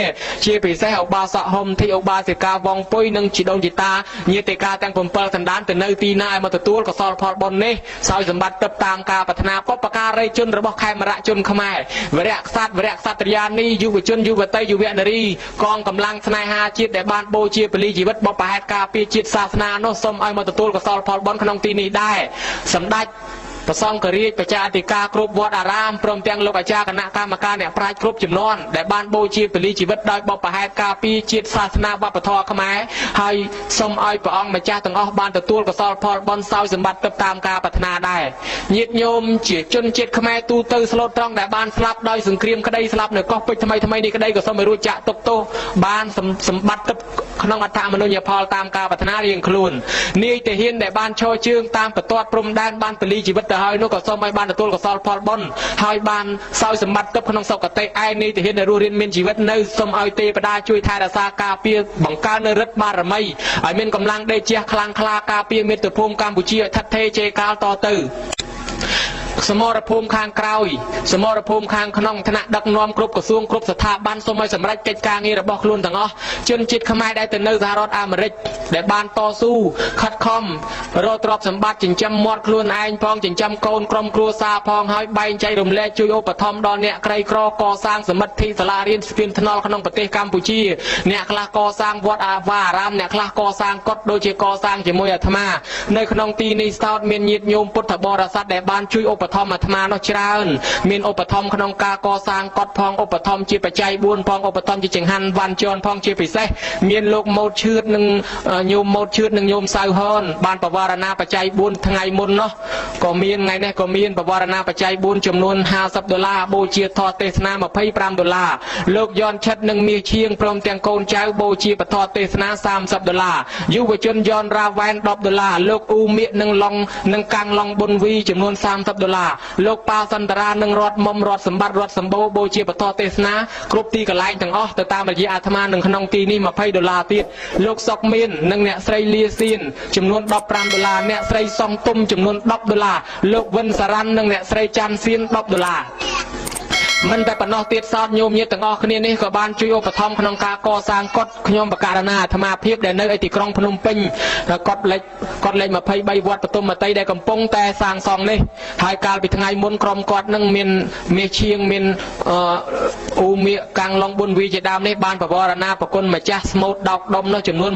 ជាពិសេសឧបាសកហុំធីឧបាសិកាវងពុយនិងជីដូនជីតាញាតិកាទាំង7សន្តានទៅនៅទីណាឲ្យមកទទួលកុសលផលបន់នេះសោយសម្បត្តិទៅតាមការប្រាថ្នាបព្វការីជនរបស់ខេមរៈជនខ្មែរវរៈក្សត្រវរៈក្សត្រិយានីយុវជនយុវតីយុវនារីកងកម្លាំងស្នេហាជាតិដែលបានបូជាពលីជីវិតបបហេតុការពារជាតិសាសនានោះសូមឲ្យមកទទួលកុសលផលបុណ្យក្នុងទីនេះដែរសម្ដេចប្រសង្ឃរាជបច្ចាអធិការគ្រប់វត្តអារាមព្រមទាំងលោកអាចារ្យគណៈកម្មការអ្នកប្រាជ្ញគ្រប់ចំនួនដែលបានបូជាពលីជីវិតដោយបបហេតុការពារជាតិសាសនាវប្បធម៌ខ្មែរហើយសូមឲ្យព្រះអង្គម្ចាស់ទាំងអស់បានទទួលកុសលផលបុណ្យសោយសម្បត្តិទៅតាមការប្រាថ្នាដែរញាតិញោមជាជនជាតិខ្មែរទូទៅស្លូតត្រង់ដែលបានស្លាប់ដោយសង្គ្រាមក្តីស្លាប់នៅកោះពេជ្រថ្មីនេះក្តីក៏សូមឲ្យរួចចាក់ទុកទោសបានសម្បត្តិក្នុងអត្ថមនុញ្ញផលតាមការប្រាថ្នារៀងខ្លួននាយទាហានដែលបានឈរជើងតាមបន្ទាត់ព្រំដែនបានពលីជីវិតទៅហើយនោះក៏សូមឲ្យបានទទួលកុសលផលបុណ្យហើយបានសោយសម្បត្តិទឹកក្នុងសុគតិឯនាយទាហានដែលរស់រានមានជីវិតនៅសូមឲ្យទេវតាជួយថែរក្សាការពារបង្កើននៅរិទ្ធបារមីឲ្យមានកម្លាំងដេកជះខ្លាំងក្លាការពារមាតុភូមិកម្ពុជាថិតថេរជេរកាលតទៅ សមរភូមិខាងក្រោយសមរភូមិខាងក្នុងថ្នាក់ដឹកនាំគ្រប់ក្រសួងគ្រប់ស្ថាប័នសូមឲ្យសម្រេចកិច្ចការងាររបស់ខ្លួនទាំងអស់ជនជាតិខ្មែរដែលទៅនៅសហរដ្ឋអាមេរិកដែលបានតស៊ូខិតខំរកទ្រព្យសម្បត្តិចិញ្ចឹមមាត់ខ្លួនឯងផងចិញ្ចឹមកូនក្រុមគ្រួសារផងហើយបែងចែករំលែកជួយឧបត្ថម្ភដល់អ្នកក្រីក្រកសាងសមិទ្ធិសាលារៀនស្ពានថ្នល់ក្នុងប្រទេសកម្ពុជាអ្នកខ្លះកសាងវត្តអារាមអ្នកខ្លះកសាងកុដិដូចជាកសាងជាមួយអាត្មានៅក្នុងទីនេះស្ទើរមានញាតិញោមពុទ្ធបរិស័ទដែលបានជួយឧបត្ថម្ភអាត្មានោះច្រើនមានឧបត្ថម្ភក្នុងការកសាងកុដិផងឧបត្ថម្ភជាបច្ច័យ4ផងឧបត្ថម្ភជាចង្ហាន់វ៉ាន់ជន់ផងជាពិសេសមានលោកម៉ូតឈឿតនិងញោមម៉ូតឈឿតនិងញោមសៅហនបានបវរណាបច្ច័យ4ថ្ងៃមុននោះក៏មានថ្ងៃនេះក៏មានបវរណាបច្ច័យ4ចំនួន$50បូជាធម៌ទេសនា$25លោកយន់ឆិតនិងមាសឈៀងព្រមទាំងកូនចៅបូជាពធទេសនា$30យុវជនយន់រ៉ាវ៉ែន$10លោកអ៊ូមៀកនិងឡុងនិងកាំងឡុងប៊ុនវីចំនួន$30លោកប៉ាសន្តរានិងរតមុំរតសម្បត្តិរតសម្បូរបូជាពធទេសនាគ្រប់ទីកន្លែងទាំងអស់ទៅតាមរយៈអាត្មានឹងក្នុងទីនេះ$20ទៀតលោកសុកមាននិងអ្នកស្រីលាសៀនចំនួន$15អ្នកស្រីសំទុំចំនួន$10លោកវិនសារ៉ាន់និងអ្នកស្រីច័ន្ទសៀន$10មិនតែប៉ុណ្ណោះទៀតសោតញោមញាតិទាំងអស់គ្នានេះក៏បានជួយឧបត្ថម្ភក្នុងការកសាងកុដិខ្ញុំបករណាអាត្មាភាពដែលនៅឯទីក្រុងភ្នំពេញកុដិលេខ23វត្តបទុមមតីដែលកំពុងតែសាងសង់នេះហើយកាលពីថ្ងៃមុនក្រុមគាត់នឹងមានមាសឈៀងមានអ៊ូមៀកកាំងឡុងប៊ុនវីជាដើមនេះបានបវរណាប្រគុណម្ចាស់ស្មូតដោកដុំនោះចំនួន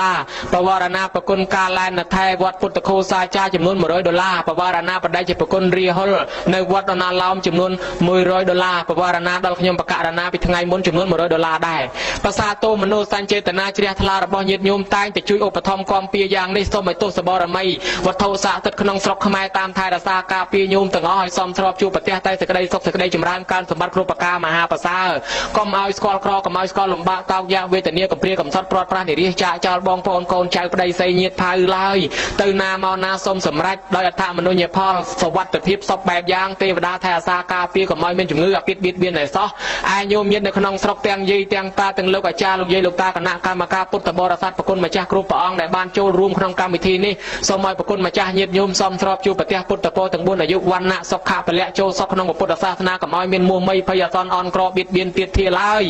$100បវរណាប្រគុណការឡែនណថែវត្តពុទ្ធគោសាចាចំនួន$100បវរណាបដិជាប្រគុណរាហុលនៅវត្តដណាឡោមចំនួន$100បវរណាដល់ខ្ញុំបករណាពីថ្ងៃមុនចំនួន$100ដែរភាសាទោមនោសញ្ចេតនាជ្រះថ្លារបស់ញាតិញោមតែងតែជួយឧបត្ថម្ភគាំពារយ៉ាងនេះសូមឲ្យទោសបរមីវត្ថុស័ក្តិសិទ្ធិក្នុងស្រុកខ្មែរតាមថែរក្សាការពារញោមទាំងអស់ឲ្យសមស្របជួបប្រទះតែសេចក្តីសុខសេចក្តីចម្រើនការសម្បត្តិគ្រប់ប្រការមហាប្រសើរកុំឲ្យស្គាល់ក្រកុំឲ្យស្គាល់លំបាកតោកយ៉ាវេទនាកំព្រាកំសត់ព្រាត់ប្រាសនិរាសចាកចោលបងប្អូនកូនចៅប្តីស្រីញាតិផៅឡើយទៅណាមកណាសូមសម្រេចដោយអត្ថមនុញ្ញផលសុវត្ថិភាពសពបែបយ៉ាងទេវតាថែរក្សាការពារកុំឲ្យមានជំងឺអាពាធបៀតបៀនតែសោះឯញោមញាតិនៅក្នុងស្រុកទាំងយាយទាំងតាទាំងលោកអាចារ្យលោកយាយលោកតាគណៈកម្មការពុទ្ធបរិស័ទប្រគុណម្ចាស់គ្រប់ព្រះអង្គដែលបានចូលរួមក្នុងកម្មវិធីនេះសូមឲ្យប្រគុណម្ចាស់ញាតិញោមសមស្របជួបប្រទះពុទ្ធពរទាំង4អាយុវណ្ណៈសុខៈពលៈចូលសុខក្នុងពុទ្ធសាសនាកុំឲ្យមានមោហមីភ័យអសន្នអន់ក្របៀតបៀនទៀតធាឡើយ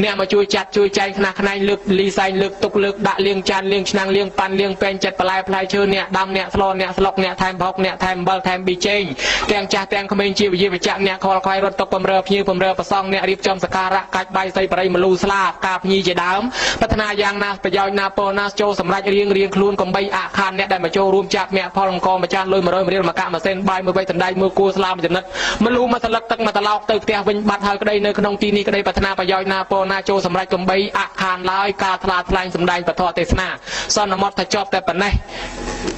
អ្នកមកជួយចាត់ជួយចែកខ្នះខ្នែងលើកលីសែងលើកទុកលើកដាក់លាងចានលាងឆ្នាំងលាងប៉ាន់លាងពេញចិត្តបន្លែផ្លែឈើអ្នកដាំអ្នកស្លអ្នកស្លុកអ្នកថែមផុកអ្នកថែមអំបិលថែមប៊ីចេងទាំងចាស់ទាំងក្មេងជាវិជាវិជ្ជៈអ្នកខលខ្វាយរត់តុកបំរើភ្ញៀវបំរើប្រសងអ្នករៀបចំសក្ការៈកាច់បាយសីបរិយមលូស្លាការភ្ញីជាដើមប្រាថ្នាយ៉ាងណាប្រយោជន៍ណាពោណាចូលសម្រាប់រៀងខ្លួនកុំបីអខានអ្នកដែលមកចូលរួមចាក់មាក់ផលអង្គម្ចាស់លុយ100រៀលមកកាក់ម៉ាស៊ីនបាយមួយវែកដណ្ដៃមួយគួរស្លាមចំណិតមលូមកស្លឹកទឹកមកត្រឡោកទៅផ្ទះវិញបាត់ហើយក្តីនៅក្នុងទីនេះក្តីប្រាថ្នាប្រយោជន៍ណាពោណាចូលសម្រាប់កុំបីអខានឡើយការថ្លាថ្លែងសម្ដែងពធទេសនាសន្មតថាចប់តែប៉ុណ្ណេះ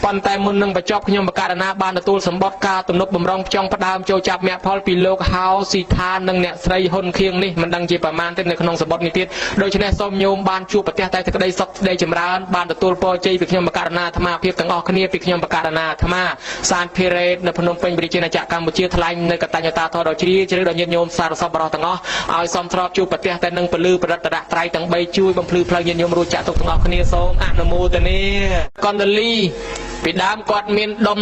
ប៉ុន្តែមុននឹងបញ្ចប់ខ្ញុំបករណាបានទទួលសម្បត្តិការទំនុកបំរុងផ្ចង់ផ្ដើមចូលចាប់មាក់ផលពីលោកហៅស៊ីថានិងអ្នកស្រីហ៊ុនខៀងនេះមិនដឹងជាប្រមាណទេនៅក្នុងសម្បត្តិនេះទៀតដូច្នេះសូមញោមបានជួបប្រទះតែសេចក្តីសុខសេចក្តីចម្រើនបានទទួលពរជ័យពីខ្ញុំបករណាអាត្មាភាពទាំងអស់គ្នាពីខ្ញុំបករណាអាត្មាសានភិរេតនៅភ្នំពេញប្រជាណាចក្រកម្ពុជាថ្លែងនៅកតញ្ញតាធម៌ដ៏ជ្រាលជ្រៅដល់ញាតិញោមសារសពបរោះទាំងអស់ឲ្យសមស្របជួបប្រទះតែនឹងពលឺប្រឌិតរៈត្រៃទាំង3ជួយបំភ្លឺផ្លូវញាតិញោមរួចចាក់ទុកទាំងអស់គ្នាសូមអនុមោទនាកណ្ដលីពីដើមគាត់មានដុំ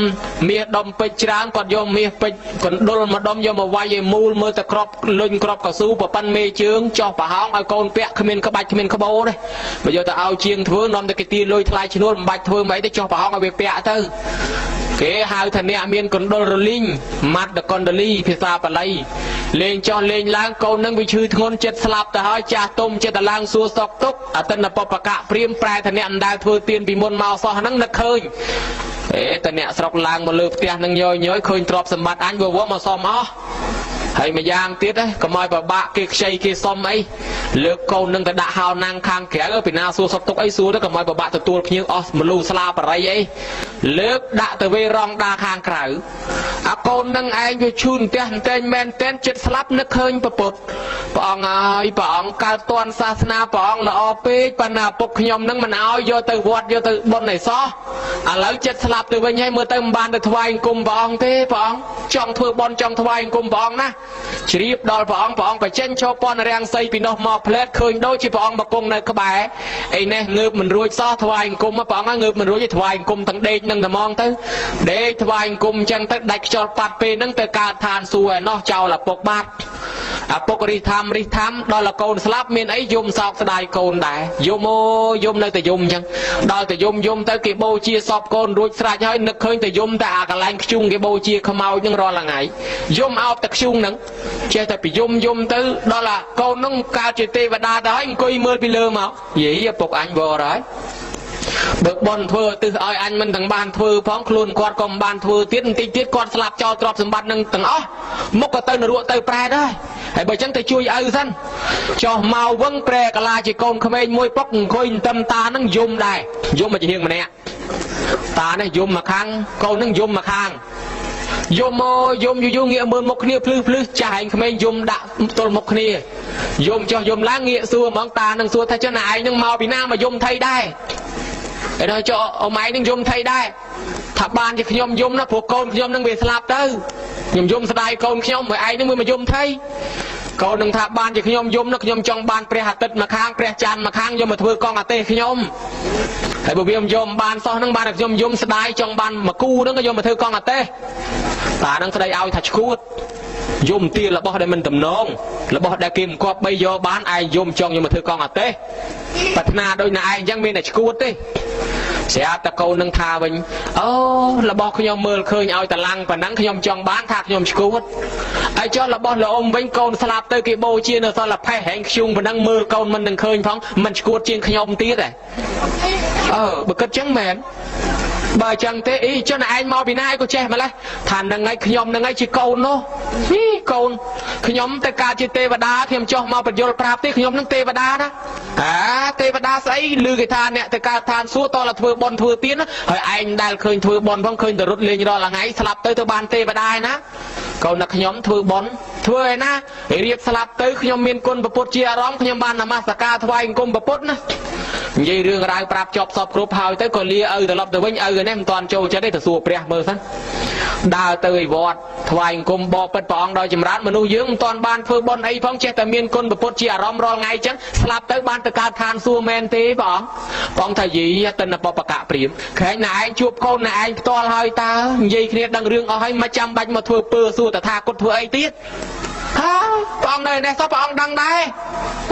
មាសដុំពេជ្រច្រើនគាត់យកមាសពេជ្រកណ្ដុលមកដុំយកមកវាយឲ្យមូលមើលតែក្របលុញក្របកស៊ូប្រប៉ិនមេជើងចោះប្រហោងឲ្យកូនពាក់គ្មានក្បាច់គ្មានក្បូរទេបើយកទៅឲ្យជាងធ្វើនាំតែគេទីលុយថ្លៃឈ្នួលមិនបាច់ធ្វើមិនអីទេចោះប្រហោងឲ្យវាពាក់ទៅគេហៅថាអ្នកមានកណ្ដុលរលីងម៉ាត់ដកណ្ដលីភាសាបាលីលេងចោះលេងឡើងកូននឹងវាឈឺធ្ងន់ចិត្តស្លាប់ទៅហើយចាស់ទុំចិត្តឡើងសួរសក់ទុកអតិនបបកៈព្រាមប្រែថាអ្នកអណ្ដើធ្វើទៀនពីមុនមកសោះហ្នឹងនឹកឃើញតែអ្នកស្រុកឡើងមកលើផ្ទះនឹងញយឃើញទ្រព្យសម្បត្តិអញវមកសុំអស់ហើយម្យ៉ាងទៀតកុំឲ្យបបាក់គេខ្ចីគេសុំអីលើកកូននឹងទៅដាក់ហោណាំងខាងក្រៅពីណាសួរសុខទុកអីសួរទៅកុំឲ្យបបាក់ទទួលភ្ញៀវអស់មលូស្លាបរិយអីលើកដាក់ទៅវេរងដាខាងក្រៅអាកូននឹងឯងវាឈូនផ្ទះតែងមែនតែនចិត្តស្លាប់នឹកឃើញប្រពុតព្រះអង្គហើយព្រះអង្គកើតតនសាសនាព្រះអង្គល្អពេកប៉ុន្តែពុកខ្ញុំនឹងមិនឲ្យយកទៅវត្តយកទៅបុណ្យឯសោះ ឥឡូវចិត្តស្លាប់ទៅវិញហើយមើលទៅមិនបានទៅថ្វាយអង្គមព្រះអង្គទេព្រះអង្គចង់ធ្វើបន់ចង់ថ្វាយអង្គមព្រះអង្គណាជ្រាបដល់ព្រះអង្គបញ្ចេញឈរពន្ធរាំងសីពីនោះមកផ្លែតឃើញដូចជាព្រះអង្គមកគង់នៅក្បែរអីនេះងើបមិនរួចសោះថ្វាយអង្គមព្រះអង្គងើបមិនរួចទេថ្វាយអង្គមទាំងដេកនឹងត្មងទៅដេកថ្វាយអង្គមអញ្ចឹងទៅដាច់ខ្យល់ប៉ាត់ពេលហ្នឹងទៅកើតឋានសួគ៌ឯណោះចោលឪពុកបាត់ឪពុករិះថាមដល់កូនស្លាប់មានអីយំសោកស្ដាយកូនដែរយំអូយំនៅតែយំអញ្ចឹងដល់តែយំទៅគេបូជាសពកូនរួចស្រេចហើយនឹកឃើញតែយំតែអាកន្លែងខ្ជុងគេបូជាខ្មោចនឹងរាល់ថ្ងៃយំអោបតែខ្ជុងហ្នឹងចេះតែពីយំទៅដល់អាកូនហ្នឹងកើតជាទេវតាទៅហើយអង្គុយមើលពីលើមកយីឪពុកអញវរហើយបើបនធ្វើទិសឲ្យអញមិនទាំងបានធ្វើផងខ្លួនគាត់ក៏មិនបានធ្វើទៀតបន្តិចទៀតគាត់ស្លាប់ចោលទ្រព្យសម្បត្តិនឹងទាំងអស់មុខក៏ទៅនរកទៅប្រែដែរហើយបើចឹងទៅជួយឪសិនចោះមកវឹងប្រែកាឡាជាកូនក្មេងមួយពុកអង្គុយទៅតានឹងយំដែរយំមកជាហៀងម្នាក់តានេះយំមកខាងកូននឹងយំមកខាងយំមកយំយូរងាកមើលមុខគ្នាភ្លឺចាស់ឯងក្មេងយំដាក់ទល់មុខគ្នាយំចោះយំឡើងងាកសួរហ្មងតានឹងសួរថាចុះណែឯងនឹងមកពីណាមកយំថៃដែរឯដល់ចុះអម៉ែនឹងយំថៃដែរថាបានជាខ្ញុំយំណាព្រោះកូនខ្ញុំនឹងវាស្លាប់ទៅខ្ញុំយំស្ដាយកូនខ្ញុំហើយឯងនឹងវាមកយំថៃកូននឹងថាបានជាខ្ញុំយំណាខ្ញុំចង់បានព្រះអាទិត្យមកខាងព្រះច័ន្ទមកខាងយកមកធ្វើកងអាទេសខ្ញុំហើយបើវាមិនយំបានសោះនឹងបានតែខ្ញុំយំស្ដាយចង់បានមកគូនឹងក៏យកមកធ្វើកងអាទេសតានឹងស្ដីឲ្យថាឈួតយំទារបស់ដែលមិនតំណងរបស់ដែលគេមិនគប់បីយកបានឯងយំចង់យកមកធ្វើកងអាទេសប្រាថ្នាដូចណាឯងអញ្ចឹងមានតែឈួតទេស្រាប់តែកូននឹងថាវិញអូរបស់ខ្ញុំមើលឃើញឲ្យតឡាំងប៉ុណ្ណឹងខ្ញុំចង់បានថាខ្ញុំឈួតហើយចុះរបស់លោកអ៊ំវិញកូនស្លាប់ទៅគេបូជានៅសល់ផេះហែងខ្ជុងប៉ុណ្ណឹងមើលកូនមិននឹងឃើញផងមិនឈួតជាងខ្ញុំទៀតទេបើគិតចឹងមែនបើចឹងទេអីចុះឯងមកពីណាឯងក៏ចេះម្លេះថានឹងឯងខ្ញុំនឹងឯងជាកូននោះកូនខ្ញុំទៅកើតជាទេវតាខ្ញុំចុះមកបញ្យលប្រាប់ទេខ្ញុំនឹងទេវតាណាទេវតាស្អីឮគេថាអ្នកទៅកើតឋានសួគ៌តើធ្វើបន់ធ្វើទៀនហើយឯងដែលឃើញធ្វើបន់ផងឃើញតែរត់លេងរាល់ថ្ងៃស្លាប់ទៅបានទេវតាឯណាកូនណាខ្ញុំធ្វើបន់ធ្វើឯណារៀបស្លាប់ទៅខ្ញុំមានគុណពុទ្ធជាអារម្មណ៍ខ្ញុំបាននមស្ការថ្វាយអង្គមពុទ្ធណានិយាយរឿងរ៉ាវប្រាប់ចប់សពគ្រប់ហើយទៅក៏លាឪត្រឡប់ទៅវិញឪនេះមិនតាន់ចូលចិត្តទេទៅសួរព្រះមើលសិនដើរទៅឯវត្តថ្វាយអង្គមបបិទ្ធព្រះអង្គដល់ចម្រើនមនុស្សយើងមិនតាន់បានធ្វើបុណ្យអីផងចេះតែមានគុណពុទ្ធជាអារម្មណ៍រាល់ថ្ងៃចឹងស្លាប់ទៅបានទៅកើតឋានសួគ៌មែនទេព្រះអង្គថាយីតិនបបកៈព្រាមក្រែងណែឯងជួបកូនណែឯងផ្ទាល់ហើយតើនិយាយគ្នាដឹងរឿងអស់ហើយមិនចាំបាច់មកធ្វើពើសួរតថាគតធ្វើអីទៀតព្រះអង្គនៅនេះសោះព្រះអង្គដឹងដែរ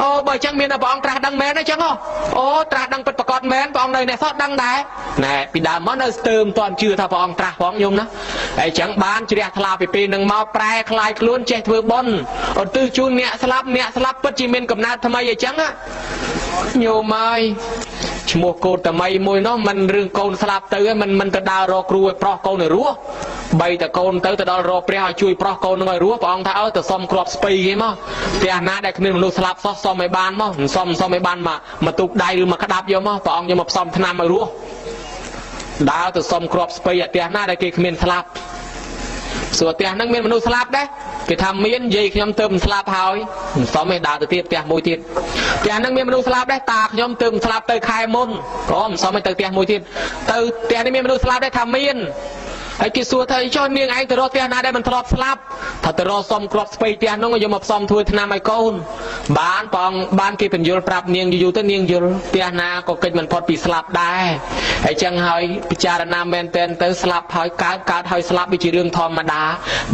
អូបើចឹងមានតែព្រះអង្គត្រាស់ដឹងមែនទេចឹងអូត្រាស់ដឹងពិតប្រាកដមែនព្រះអង្គនៅនេះសោះដឹងដែរណែពីដើមមកនៅស្ទើរមិនទាន់ជឿថាព្រះអង្គត្រាស់ផងខ្ញុំណាហើយចឹងបានជ្រះថ្លាពីពេលនឹងមកប្រែคลายខ្លួនចេះធ្វើបុណ្យឧទ្ទិសជូនអ្នកស្លាប់ពិតជាមានកំណើតថ្មីអញ្ចឹងញោមអើយឈ្មោះកូនតមីមួយនោះមិនរឿងកូនស្លាប់ទៅមិនទៅដើររកគ្រូឲ្យប្រោះកូនឲ្យរស់បីតែកូនទៅដល់រកព្រះឲ្យជួយប្រោះកូននឹងឲ្យរស់ព្រះអង្គថាទៅសុំគ្រាប់ស្ពៃគេមកផ្ទះណាដែលគ្មានមនុស្សស្លាប់សោះសុំឲ្យបានមកសុំឲ្យបានមកទូកដៃឬមកក្តាប់យកមកព្រះអង្គយកមកផ្សំថ្នាំឲ្យរស់ដើរទៅសុំគ្រាប់ស្ពៃផ្ទះណាដែលគេគ្មានស្លាប់សួរផ្ទះហ្នឹងមានមនុស្សស្លាប់ដែរគេថាមាននិយាយខ្ញុំទៅមិនស្លាប់ហើយមិនសមទេដើរទៅទៀតផ្ទះមួយទៀតផ្ទះហ្នឹងមានមនុស្សស្លាប់ដែរតាខ្ញុំទៅមិនស្លាប់ទៅខែមុនក៏មិនសមទេទៅផ្ទះមួយទៀតទៅផ្ទះនេះមានមនុស្សស្លាប់ដែរថាមានហើយគេសួរថាចុះនាងឯងទៅរកផ្ទះណាដែលមិនធ្លាប់ស្លាប់ថាទៅរកសុំគ្រាប់ស្ពៃផ្ទះហ្នឹងយកមកផ្សំធ្វើថ្នាំឲ្យកូនបានព្រះអង្គបានគេបញ្យល់ប្រាប់នាងយូរទៅនាងយល់ផ្ទះណាក៏កិច្ចមិនផុតពីស្លាប់ដែរហើយចឹងហើយពិចារណាមែនតែនទៅស្លាប់ហើយកើតហើយស្លាប់វាជារឿងធម្មតា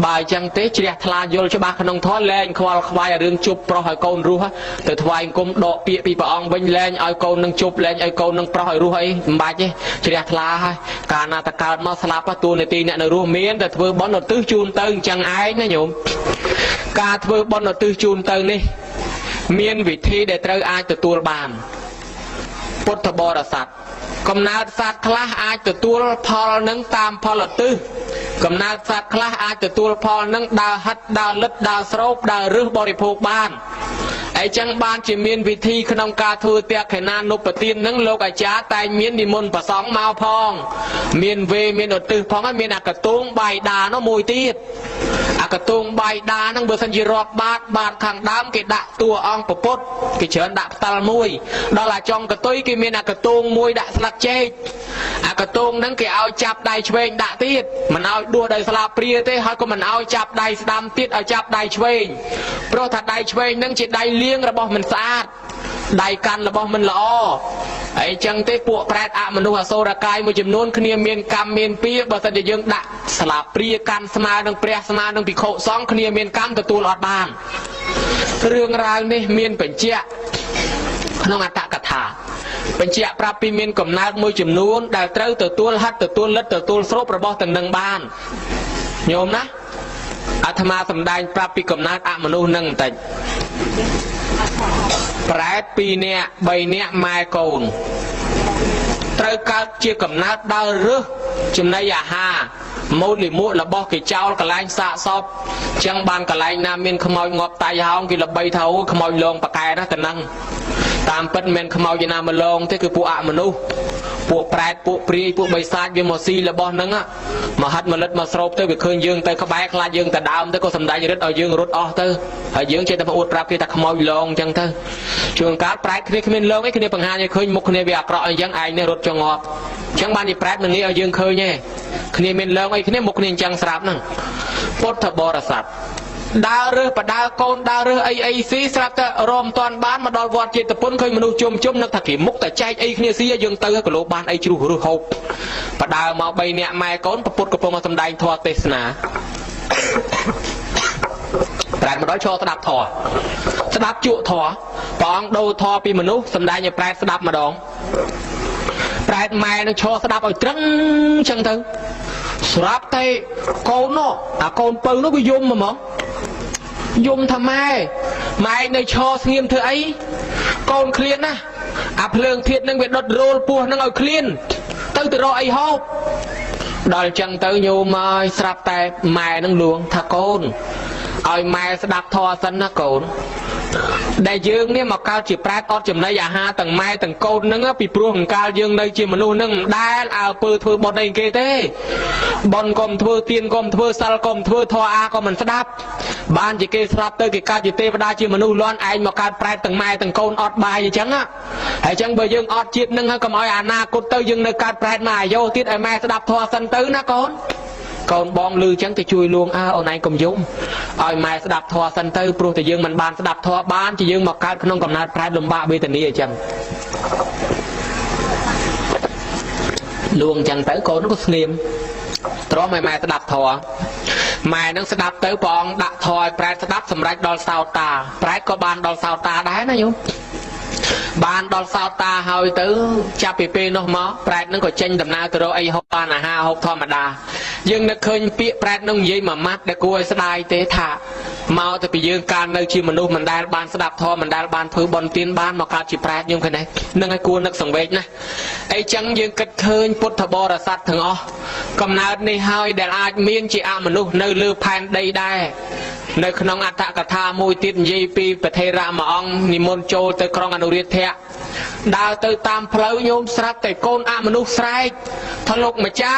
បើអញ្ចឹងទេជ្រះថ្លាយល់ច្បាស់ក្នុងធម៌លែងខ្វល់ខ្វាយរឿងជប់ប្រុសឲ្យកូនរស់ទៅថ្វាយអង្គមដកពាក្យពីព្រះអង្គវិញលែងឲ្យកូននឹងជប់លែងឲ្យកូននឹងប្រុសឲ្យរស់អីមិនបាច់ទេជ្រះថ្លាហើយកាលណាតកើតមកស្លាប់តួនាទីអ្នកនៅរស់មានតែធ្វើបុណ្យឧទ្ទិសជូនទៅអញ្ចឹងឯងណាញោមការធ្វើបុណ្យឧទ្ទិសជូនទៅនេះមានវិធីដែលត្រូវអាចទទួលបានពុទ្ធបរិស័ទកំណើតសត្វខ្លះអាចទទួលផលនឹងតាមផលឧទ្ទិសកំណើតសត្វខ្លះអាចទទួលផលនឹងដើរហិតដើរលិតដើរស្រោបដើររឹសបរិភោគបានអញ្ចឹងបានជាមានវិធីក្នុងការធ្វើទក្ខិណានុបទាននឹងលោកអាចារ្យតែងមាននិមន្តប្រសង់មកផងមានវេមានឧទ្ទិសផងហើយមានអកតួងបាយដានោះមួយទៀតអ กระตุงใบดานั่งเบอร์สัญญรอบบาดข้างดำกิดะตัวอ่องปปดกิเชิญดะตาลมวยดอลลาจองกระตุยกิมีนกระตุงมวยดะสลักเจกระตุงนั่งกิเอาจับได้เชงดะตีดมันเอาดัวได้สลับเปรียเต้เขาก็มันเอาจับได้ดำตีดเอาจับได้เชงเพราะถ้าได้เชงนั่งจิตได้เลี้ยงระบบมันสะอาดได้กันระบบมันละอ้อไอ้จังเตปวกแปรอะมนุษย์โซรกายมือจำนวนขณีเมียนกรรมเมียนปีบสันจะยังดะสลับเปรียกันสมาดังเปรียสมาดังปีโคสองขณีเมียนกรรมตัวตัวหลอดบานเรื่องราวนี่เมียนเป็นเจ้าน้องอัตตะกถาเป็นเจ้าปราปีเมียนกำนัดมือจำนวนได้เต้าตัวตัวฮัดตัวตัวเล็ดตัวตัวสรบระบบตันดังบ้านโยมนะอาตมาสำได้ปราปีกำนัดอะมนุษย์นั่งแต่แปรปีเนี่ยใบเนี่ยไม้โกนเติร์กเชี่ยกับนัดดาวรึจุนได้ยาฮามูลิมุละบอกกิเจ้ากระไลสะซอบจังบางกระไลนาเมียนขโมยงบตายหองกิละใบเท้าขโมยลงปากกายนะแต่นั่งตามเป็นเมียนขโมยยานามาลงที่คือปูอะมนุษย์พวกแปรพวกปรีพวกใบซาดวิมซีละบอกนั่งอะมาฮัดมาเล็ดมาสโลปเตอร์ไปคืนยืงเตอร์ขบายคลายืงแต่ดาวเตอร์ก็สำได้ยืดเอายืงรถออกเตอร์ให้ยืงเจตมาอุดปราบที่ตะขโมยลงจังเตอร์ช่วงการแปรคือขมิ้นลงไอ้ขมิ้นปัญหาเนี่ยเคยมุกขมิ้นเบียกรอยังไอในรถจงอบจังบ้านที่แปรมันนี้เอายืงเคยเนี่ยขมิ้นลงไอ้ขมิ้นมุกขมิ้นจังสลับนั่งพุทธบริษัทดาวเรือปะดาวโกนดาวเรือไอซีสลับแต่รวมตอนบ้านมาดอลวอดเจตปนเคยมนุษย์จุ่มนักถักขีมุกแต่ใจไอเนี่ยซียังเตอร์กับโลบานไอจูหรือหกปะดาวมาใบเนี่ยไม้โกนปะปุดกับพงมาสำได้ทอเตสนาแปลมาด้อยชอสดับทอสดับจุทอปองดูทอปีมนุษย์สำได้เนี่ยแปลสดับมาดองแปลไม้นั่งชอสดับเอาตรึงจังเถอะสดับเตะโกนเนาะโกนปืนนู้ไปยุ่มมาหมอยมทำไมไม่ในชอเงียมเธอไอ้กอนเคลียนนะเพลิงเทียนนั่งเวทดโรลปัวนั่งเอาเคลียนตั้งแต่รอไอ้ฮอบดอลจังเตยโยมาสลับแต่แม่นั่งหลวงทะโกนเอาแม่สดับทอสันนะโกนได้ยืงเนี่ยมาการจีบแปรอดจำได้ยาฮาตั้งไม้ตั้งโกนนั่งปีปลัวของการยืงในจีมนุษย์นั่งได้เอาปืนถือบอลในเกเต้บอลกลมถือเตียนกลมถือซาลกลมถือทออาก็มันสดับบ้านจีเกสลับเตยกิการจีเตปดาจีมนุษย์ล้วนไอมาการแปรตั้งไม้ตั้งโกนอดใบจังอ่ะไอจังเบย์ยืงอดจีบนั่งให้กับไออาณากุเตยยืงในการแปรมาโยติดไอแม่สดับทอสันเตยนะโกนกอนบองลือจังจะช่วยลวงเอาในกรมยุ่มเอาไม้สดับทอสันเตอร์ปลุกแต่ยังมันบานสดับทอบ้านจะยังมาการขนมกำนัดแพร่ลมบ้าเบตันนี้จังลวงจังเตอร์โกนก็เสียมตรอไม้สดับทอไม้นั่งสดับเตอร์ปองดักทอยแพร่สดับสำหรับดอลซาวตาแพร่ก็บานดอลซาวตาได้นะโยมบานดอลซาวตาเฮาเตอร์จับปีนออกมาแพร่นั่งก็เจนดำนาตัวไอหกปานหกธรรมดายังนึกเคยเปียแปรนงยี่มามัดแต่กลัวสลายเตะถาเมาแต่ไปยืนการในชีมนุษย์มันได้บานสดับทอมันได้บานพื้นบอลตีนบ้านมาการจีแปรยังไงนึกให้กลัวนึกสังเวชนะไอ้จังยังกระเทยพุทธบริษัทถึงอ๋อกำนัดในหอยแดดอาจมีนจีอามนุษย์ในเลือพันได้ในขนมอัตตะกถามวยติดยี่ปีประเทศรามองนิมนต์โจเตครองอนุริเทะดาวเตตามเพลโยมสลับแต่โกนอามนุษย์ไซทะลุมาจ้า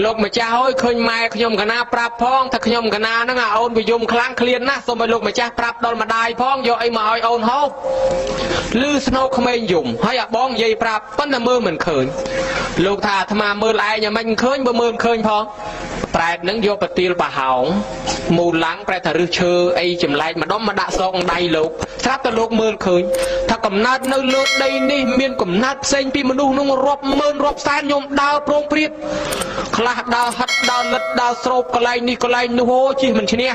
ลกมาจ้าเฮ้ยเคยมาขยมคณะปราบพ้องถ้าขยมคณะนั่งเอาไปยมครั้งเคลียนนะสมัยลกมาจ้าปราบดอลมาได้พ้องโยไอมาเอาหอบลือสโนขมิ้นยุ่มให้บ้องยัยปราบปั้นมือเหมือนเคยลูกท่าธรรมามือลายอย่ามันเคยมือเคยพ้องแปรนั่งโยปฏิลปะหาวมูหลังแปรถรึเชอไอจำไรมาด้อมมาด่าซองได้ลูกทรัพย์ตลกมือเคยถ้ากำนัดในเลือดได้นี่เมียนกำนัดเซ็งปีมนุษย์นุ่งรบมือรบแสนยมดาวโปร่งเปรียบคลาดาวฮัดดาวเล็ดดาวโศกกลายนี่กลายนู่นจีมันเชนีย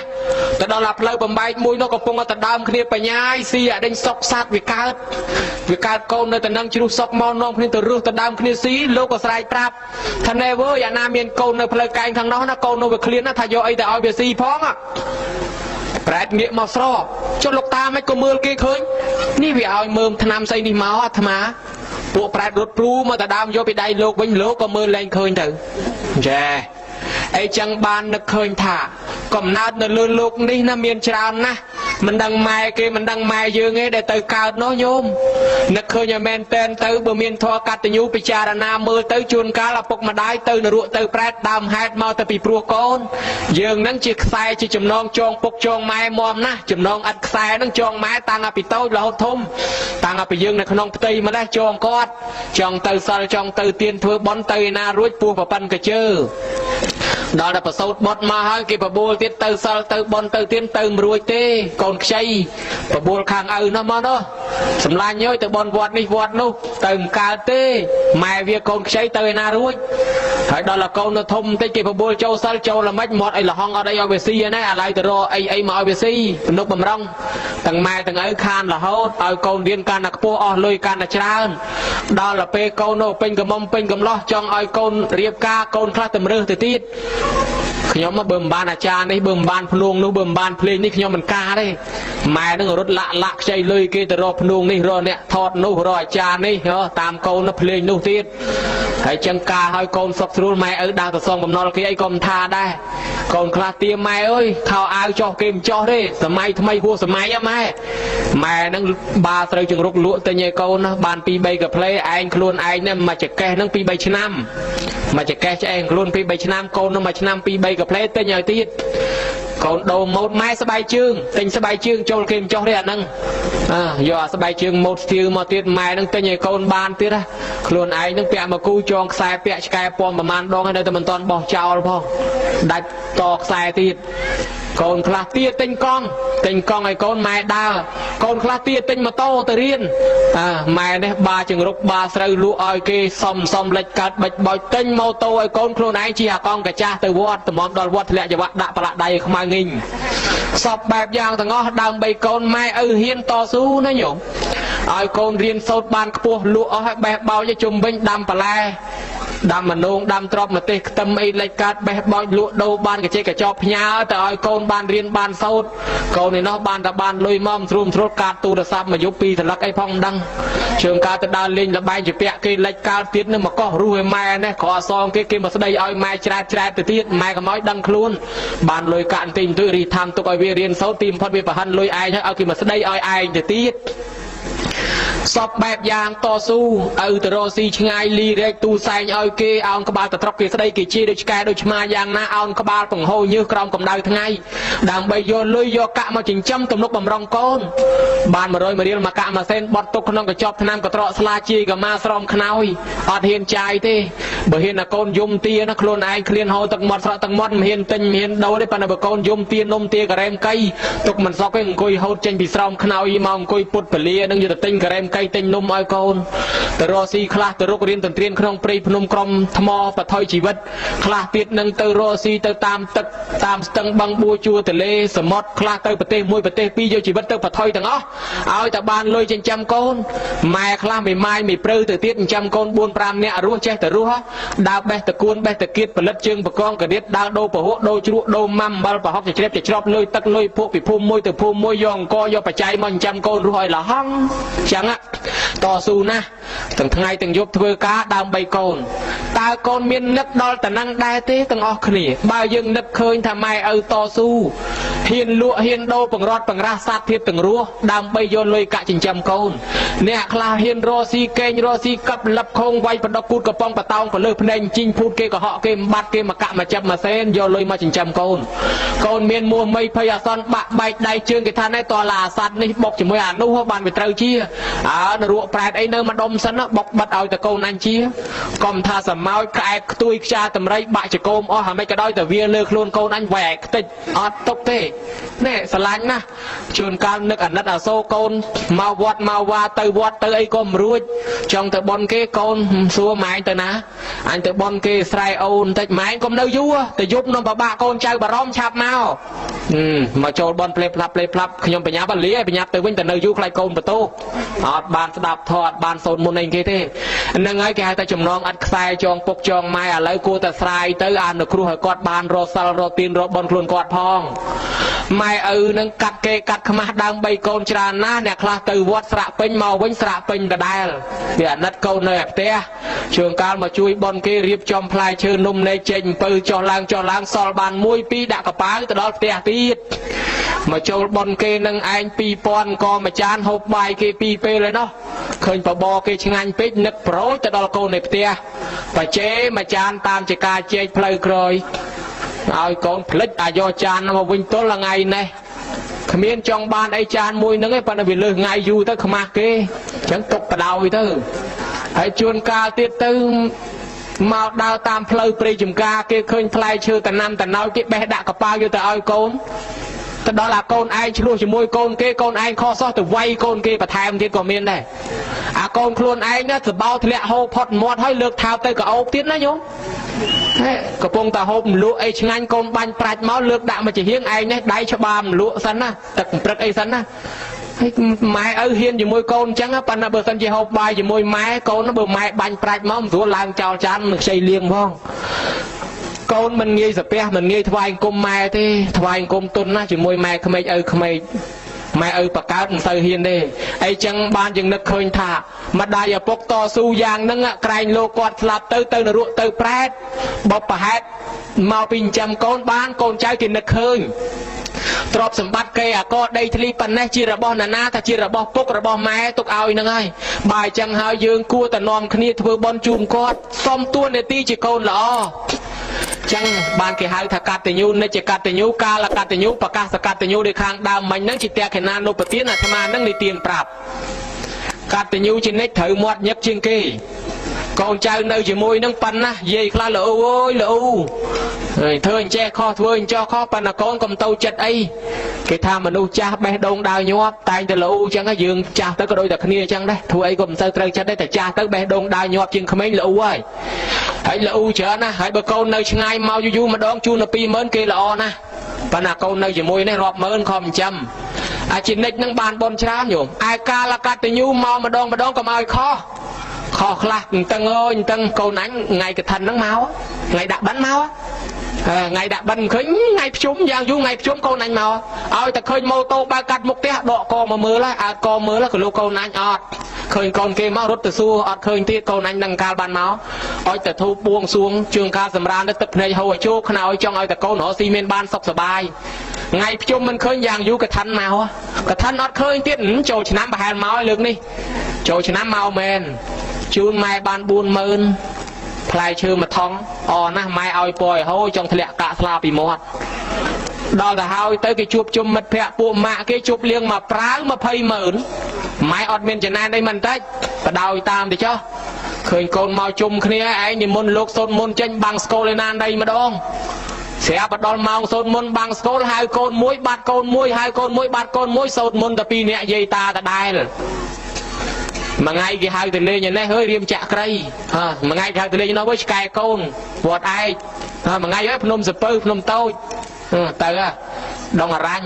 แต่ดาวหลับเลยบำบัดมวยนกกระปงแต่ดาวคณีไปย้ายเสียได้ซอกซัดวิการโกนในแต่นั่งชิลุซอกมอนน้องคณีแต่รู้แต่ดาวคณีสีโลกก็สลายปราบทันเนเวอร์อย่านาเมียนโกนในเพลย์กายทางน้องนะโกนโนเวเคลียนนะทายอยแต่เอาเบียซีพ้องอ่ะแปรเงี้ยมาสรอจนลูกตาไม่ก็มือเกยเคยนี่วิเอาเมืองธนามไซนี่มาอัตมาพวกแปรรถปลูมาแต่ดาวโยไปได้โลกวิ่งโลกก็มือแรงเคยเถอะแจ អីចឹងបាននឹកឃើញថាកំណើតនៅលើលោកនេះណាមានច្រើនណាស់មិនដឹងម៉ែគេមិនដឹងម៉ែយើងឯងដែលទៅកើតនោះញោមនឹកឃើញឲ្យមែនតែនទៅបើមានធម៌កតញ្ញូពិចារណាមើលទៅជួនកាលឪពុកម្ដាយទៅនរកទៅប្រែតដើមហេតុមកទៅពីព្រោះកូនយើងនឹងជាខ្សែជាចំណងចងពុកចងម៉ែមមណាស់ចំណងឥតខ្សែនឹងចងម៉ែតាំងពីតូចរហូតធំតាំងពីយើងនៅក្នុងផ្ទៃម្លេះចងគាត់ចង់ទៅសិលចង់ទៅទៀនធ្វើបន់ទៅឯណារួចពោះប្រប៉ិនកជើដល់តែប្រសូតបត់មកហើយគេបបួលទៀតទៅសិលទៅបន់ទៅទៀនទៅមិនរួចទេកូនខ្ចីបបួលខាងឪនោះមកនោះសម្លាញ់យទៅបន់វត្តនេះវត្តនោះទៅមិនកើតទេម៉ែវាកូនខ្ចីទៅឯណារួចហើយដល់តែកូននៅធំតិចគេបបួលចូលសិលចូលល្មិចមាត់អីលហងអត់អីឲ្យវាស៊ីណាអាឡ័យទៅរកអីមកឲ្យវាស៊ីទំនុកបំរុងទាំងម៉ែទាំងឪខានរហូតឲ្យកូនរៀនកាន់តែខ្ពស់អស់លុយកាន់តែច្រើនដល់ទៅពេលកូននោះពេញកំមុំពេញកំឡោះចង់ឲ្យកូនរៀបការកូនខ្លះតែរើសទៅទៀតខ្ញុំមកបើមិនបានអាចារ្យនេះបើមិនបានភ្នួងនោះបើមិនបានភ្លេងនេះខ្ញុំមិនការទេម៉ែនឹងរត់លាក់ខ្ចីលុយគេទៅរកភ្នួងនេះរកអ្នកថតនោះរកអាចារ្យនេះតាមកូននោះភ្លេងនោះទៀតហើយចឹងការឲ្យកូនសុខស្រួលម៉ែឪដើរទៅសងបំណុលគេអីក៏មិនថាដែរកូនខ្លះទាម៉ែអើយខោអាវចោះគេមិនចោះទេសម័យថ្មីហួសសម័យម៉ែនឹងបាត្រូវជង្រុកលក់ទៅញឯកូនបាន 2-3 កាផ្លេឯងខ្លួនឯងនេះមកចកេះនឹង 2-3 ឆ្នាំមកចកេះឆ្អែងខ្លួន 2-3 ឆ្នាំកូននឹងមួយឆ្នាំ 2-3 កាផ្លេទិញឲ្យទៀតកូនដូរម៉ូតម៉ែស្បែកជើងទិញស្បែកជើងចូលគេមិនចោះទេអាហ្នឹងយកអាស្បែកជើងម៉ូតស្ទៀវមកទៀតម៉ែនឹងទិញឲ្យកូនបានទៀតខ្លួនឯងនឹងពាក់មកគូចងខ្សែពាក់ឆ្កែពំប្រមាណដងហើយនៅតែមិនតាន់បោះចោលផងដាច់តខ្សែទៀតកូនខ្លះទៀតទិញកង់ឲ្យកូនម៉ែដើរកូនខ្លះទៀតទិញម៉ូតូទៅរៀនម៉ែនេះបាចង្រុកបាស្រូវលក់ឲ្យគេសំលិចកើតបិចបោចទិញម៉ូតូឲ្យកូនខ្លួនឯងជិះអាកង់កាចាស់ទៅវត្តតំមដល់វត្តធ្លាក់ចង្វាក់ដាក់ប្រឡាក់ដៃឲ្យខ្មៅងីងសពបែបយ៉ាងទាំងអស់ដើម្បីកូនម៉ែឪហ៊ានតស៊ូណាញោមឲ្យកូនរៀនសូត្របានខ្ពស់លក់អស់ឲ្យបេះបោចជុំវិញដាំបន្លែដាំមនោងដាំទ្របម្ទេសខ្ទឹមអីលិចកាត់បេះបោចលក់ដូរបានកញ្ចេះកញ្ចប់ផ្ញើទៅឲ្យកូនបានរៀនបានសូត្រកូននេះនោះបានតែបានលុយមកស្រួលស្រួលកាត់ទូរស័ព្ទមកយប់2សន្លឹកអីផងមិនដឹងជើងកើតទៅដើរលេងលបែងជាពាក់គេលិចកាត់ទៀតនឹងមកកោះរស់ឲ្យម៉ែនេះក្រអសងគេមកស្ដីឲ្យម៉ែច្រែតទៅទៀតម៉ែកុំឲ្យដឹងខ្លួនបានលុយកាក់បន្តិចបន្តួចរីថាំទុកឲ្យវារៀនសូត្រទីបំផុតវាប្រហិនលុយឯងហើយឲ្យគេមកស្ដីឲ្យឯងទៅទៀតសពបែបយ៉ាងតស៊ូឪទៅរកស៊ីឆ្ងាយលីរែកទូសែងឲ្យគេអោនក្បាលទៅត្រប់គេស្ដីគេជាដូចឆ្កែដូចឆ្មាយ៉ាងណាអោនក្បាលបង្ហូរញើសក្រោមកម្ដៅថ្ងៃដើម្បីយកលុយយកកាក់មកចិញ្ចឹមទំនុកបំរុងកូនបាន100រៀលមកកាក់មួយសេនបត់ទុកក្នុងកញ្ចប់ថ្នាំកត្រកស្លាជាយកម្មាស្រោមខ្នើយអត់ហ៊ានចាយទេបើហ៊ានតែកូនយំទាណាខ្លួនឯងឃ្លានហូរទឹកមាត់ស្រក់ទឹកមាត់មិនហ៊ានទិញមិនហ៊ានដូរទេប៉ុន្តែបើកូនយំទានំទាការ៉េមកៃទុកមិនសក់ទេអង្គុយហូតចេញពីស្រោមខ្នើយមកអង្គុយពុតពលានឹងយកទៅទិញការ៉េមកៃទិញនំឲ្យកូនទៅរកស៊ីខ្លះទៅរុករៀនទន្ទ្រានក្នុងព្រៃភ្នំក្រំថ្មបថុយជីវិតខ្លះទៀតនឹងទៅរកស៊ីទៅតាមទឹកតាមស្ទឹងបឹងបួជួរទលេសមុទ្រខ្លះទៅប្រទេសមួយប្រទេសពីរយកជីវិតទៅបថុយទាំងអស់ឲ្យតែបានលុយចិញ្ចឹមកូនម៉ែខ្លះមិនម៉ាយមិនព្រៅទៅទៀតចិញ្ចឹមកូន 4-5 នាក់រស់ចេះតែរស់ដើរបេះតគួនបេះតគៀតផលិតជើងបកងករៀតដើរដូរពហុដូរជ្រក់ដូរម៉ាំអំបិលប្រហុកជ្រាបជ្រប់លុយទឹកលុយភក់ពីភូមិមួយទៅភូមិមួយយកអង្គយកបច្ច័យមកចិញ្ចឹមកូនរស់ឲ្យលហង់ចឹងតស៊ូណាស់ទាំងថ្ងៃទាំងយប់ធ្វើការដើម្បីកូនតើកូនមាននឹកដល់តំណឹងដែរទេទាំងអស់គ្នាបើយើងនឹកឃើញថាម៉ែឪតស៊ូហ៊ានលក់ហ៊ានដូរបង្រត់បង្រាស់សត្វធៀបទាំងរស់ដើម្បីយកលុយកាក់ចិញ្ចឹមកូនអ្នកខ្លះហ៊ានរកស៊ីកេងរកស៊ីកັບលឹបខងវាយបដកគូតកំប៉ុងបតោងទៅលើភ្នែកជីងភូតគេកុហកគេបាត់គេមកកាក់មកចាប់មកសេនយកលុយមកចិញ្ចឹមកូនកូនមានមួមីភ័យអាសន្នបាក់បែកដៃជើងគេថាណែតឡាអាសត្វនេះបុកជាមួយអានោះបានវាត្រូវជានរកប្រែតអីនៅម្ដុំសិនបុកបាត់ឲ្យតកូនអញជាកុំថាសមោចក្អែកខ្ទួយខ្យាតម្រៃបាក់ចកោមអស់ហើយមិនក៏ដោយតែវាលើខ្លួនកូនអញវែកខ្ទេចអត់ទុកទេនេះស្រឡាញ់ណាស់ជួនកាលនឹកអាណិតអាសូរកូនមកវត្តមកវ៉ាទៅវត្តទៅអីក៏មិនរួចចង់ទៅបន់គេកូនសួរម៉ែទៅណាអញទៅបន់គេស្រែអូនតិចម៉ែកុំនៅយូរទៅយប់នំប្របាក់កូនចៅបារម្ភឆាប់មកចូលបន់ផ្លេផ្លាប់ខ្ញុំបញ្ញាបលាបញ្ញាទៅវិញទៅនៅយូរខ្លាចកូនបន្ទោអត់បានស្ដាប់ធម៌អត់បានសូត្រមុនអីគេទេហ្នឹងហើយគេហៅថាចំណងអត់ខ្សែចងពុកចងម៉ែឥឡូវគួរតែស្រាយទៅអានុគ្រោះឲ្យគាត់បានរកសិលរកទានរកបន់ខ្លួនគាត់ផង ម៉ែឪនឹងកាត់គេកាត់ខ្មាស់ដើម3កូនច្រើនណាស់អ្នកខ្លះទៅវត្តស្រាក់ពេញមកវិញស្រាក់ពេញដដែលវាអាណិតកូននៅផ្ទះជួនកាលមកជួយបនគេរៀបចំផ្លែឈើនំនែកចេញអំពើចុះឡើងសល់បាន1 2ដាក់កប៉ាល់ទៅដល់ផ្ទះទៀតមកចូលបនគេនឹងឯង2000ក៏មួយចានហូបបាយគេ2ពេលហើយនោះឃើញបបរគេឆ្ងាញ់ពេកនឹកប្រូចទៅដល់កូននៅផ្ទះបច្ចេមួយចានតាមចកាជែកផ្លូវក្រោយឲ្យកូនផ្លិចអាយកចានមកវិញទល់ថ្ងៃនេះគ្មានចង់បានអីចានមួយហ្នឹងឯងប៉ុន្តែវាលើសថ្ងៃយូរទៅខ្មាស់គេអញ្ចឹងទុកបដ ாய் ទៅហើយជួនកាលទៀតទៅមកដើរតាមផ្លូវព្រៃចំការគេឃើញផ្លែឈើតំណាំតំណោយគេបេះដាក់កប៉ាល់យកទៅឲ្យកូនទៅដល់អាកូនឯងឆ្លោះជាមួយកូនគេកូនឯងខុសសោះទៅវាយកូនគេបន្ថែមទៀតក៏មានដែរអាកូនខ្លួនឯងណាសបោធ្លាក់ហូរផុតមាត់ហើយលើកថោទៅកោបទៀតណាញោមកំពុងតែហូបលក់អីឆ្ងាញ់កូនបាញ់ប្រាច់មកលើកដាក់មកជាហៀងឯងនេះដៃច្បាមលក់សិនណាទឹកព្រឹកអីសិនណាហើយម៉ែឪហ៊ានជាមួយកូនអញ្ចឹងប៉ុន្តែបើសិនជាហូបបាយជាមួយម៉ែកូនបើម៉ែបាញ់ប្រាច់មកមិនស្រួលឡើងចោលចាននឹងខ្ចីលៀងផងកូនមិនងាយសាពះមិនងាយថ្វាយអង្គមម៉ែទេថ្វាយអង្គមទុនណាជាមួយម៉ែក្មេកឪក្មេកម៉ែឪបកើតមិនសូវហ៊ានទេអីចឹងបានយើងនឹកឃើញថាម្ដាយឪពុកតស៊ូយ៉ាងហ្នឹងក្រែងលោកគាត់ស្លាប់ទៅនរកទៅប្រែតបបប្រហែតមកពីចិញ្ចឹមកូនបានកូនចៅគេនឹកឃើញទ្រព្យសម្បត្តិគេអាកដីធ្លីប៉ុណ្ណេះជារបស់ណានាថាជារបស់ពុករបស់ម៉ែទុកឲ្យហ្នឹងហើយបើអញ្ចឹងហើយយើងគួរតែនាំគ្នាធ្វើបន់ជូនគាត់សុំទួនាទីជាកូនល្អចឹងបានគេហៅថាកតញ្ញូនិច្ចកតញ្ញូកាលកតញ្ញូប្រកាសកតញ្ញូដោយខាងដើមមិញហ្នឹងជាតេខេណានុបទានអាត្មាហ្នឹងនិទានប្រាប់កតញ្ញូជានិច្ចត្រូវមាត់ញឹកជាងគេកូនចៅនៅជាមួយនឹងប៉ុណ្ណាយាយខ្លះល្អអើយល្អហើយធ្វើអញ្ចេះខុសធ្វើអញ្ចោះខុសប៉ុន្តែកូនកុំទៅចិត្តអីគេថាមនុស្សចាស់បេះដូងដើរញាប់តែងតែល្អអញ្ចឹងយើងចាស់ទៅក៏ដូចតែគ្នាអញ្ចឹងដែរធ្វើអីក៏មិនសូវត្រូវចិត្តដែរតែចាស់ទៅបេះដូងដើរញាប់ជាងក្មេងល្អហើយល្អច្រើនណាស់ហើយបើកូននៅឆ្ងាយមកយូរម្ដងជូនទៅ20000គេល្អណាស់ប៉ុន្តែកូននៅជាមួយនេះរាប់ម៉ឺនខំចិញ្ចឹមអាជីនិចនឹងបានបនច្រើនញោមឯកាលកតញ្ញូមកម្ដងកុំឲ្យខុសខ្លះអញ្ចឹងអើយអញ្ចឹងកូនអញថ្ងៃកឋិនហ្នឹងមកថ្ងៃដាក់បិណ្ឌមកថ្ងៃដាក់បិណ្ឌឃើញថ្ងៃភ្ជុំយ៉ាងយូរថ្ងៃភ្ជុំកូនអញមកឲ្យតែឃើញម៉ូតូបើកាត់មុខផ្ទះដកកមកមើលហើយកមើលក៏លោកកូនអញអត់ឃើញកូនគេមករត់ទៅសួរអត់ឃើញទៀតកូនអញនឹងកាលបានមកឲ្យតែធូបបួងសួងជឿងកាលសម្រានទៅទឹកភ្នែកហូរឲ្យជោខ្នើយចង់ឲ្យតែកូនរស់ស៊ីមានបានសុខសប្បាយថ្ងៃភ្ជុំមិនឃើញយ៉ាងយូរកឋិនមកកឋិនអត់ឃើញទៀតចូលឆ្នាំប្រហែលមកលើកនេះចូលឆ្នាំមកមែនជូនម៉ែបាន40000ផ្លែឈើមួយថងអណាស់ម៉ែឲ្យពរឲ្យហូរចង់ធ្លាក់កាក់ស្លាពីមាត់ដល់ទៅហើយទៅគេជួបជុំមិត្តភ័ក្តិពួកម៉ាក់គេជួបលៀងមកប្រាវ200,000ម៉ែអត់មានចំណែនអីមិនតិចបដោយតាមទៅចុះឃើញកូនមកជុំគ្នាឯងនិមន្តលោកសូនមុនចេញបាំងស្គលឯណាណីម្ដងស្រាប់ដល់ម៉ោងសូនមុនបាំងស្គលហៅកូនមួយបាត់កូនមួយហៅកូនមួយបាត់កូនមួយសូនមុនតែ2នាក់យាយតាដដែលមួយថ្ងៃគេហៅទៅលេងនេះហើយរៀមចាក់ក្រៃមួយថ្ងៃគេហៅទៅលេងនោះវិញឆ្កែកូនវត្តឯកមួយថ្ងៃហើយភ្នំសពៅភ្នំតូចទៅដងអរញ្ញ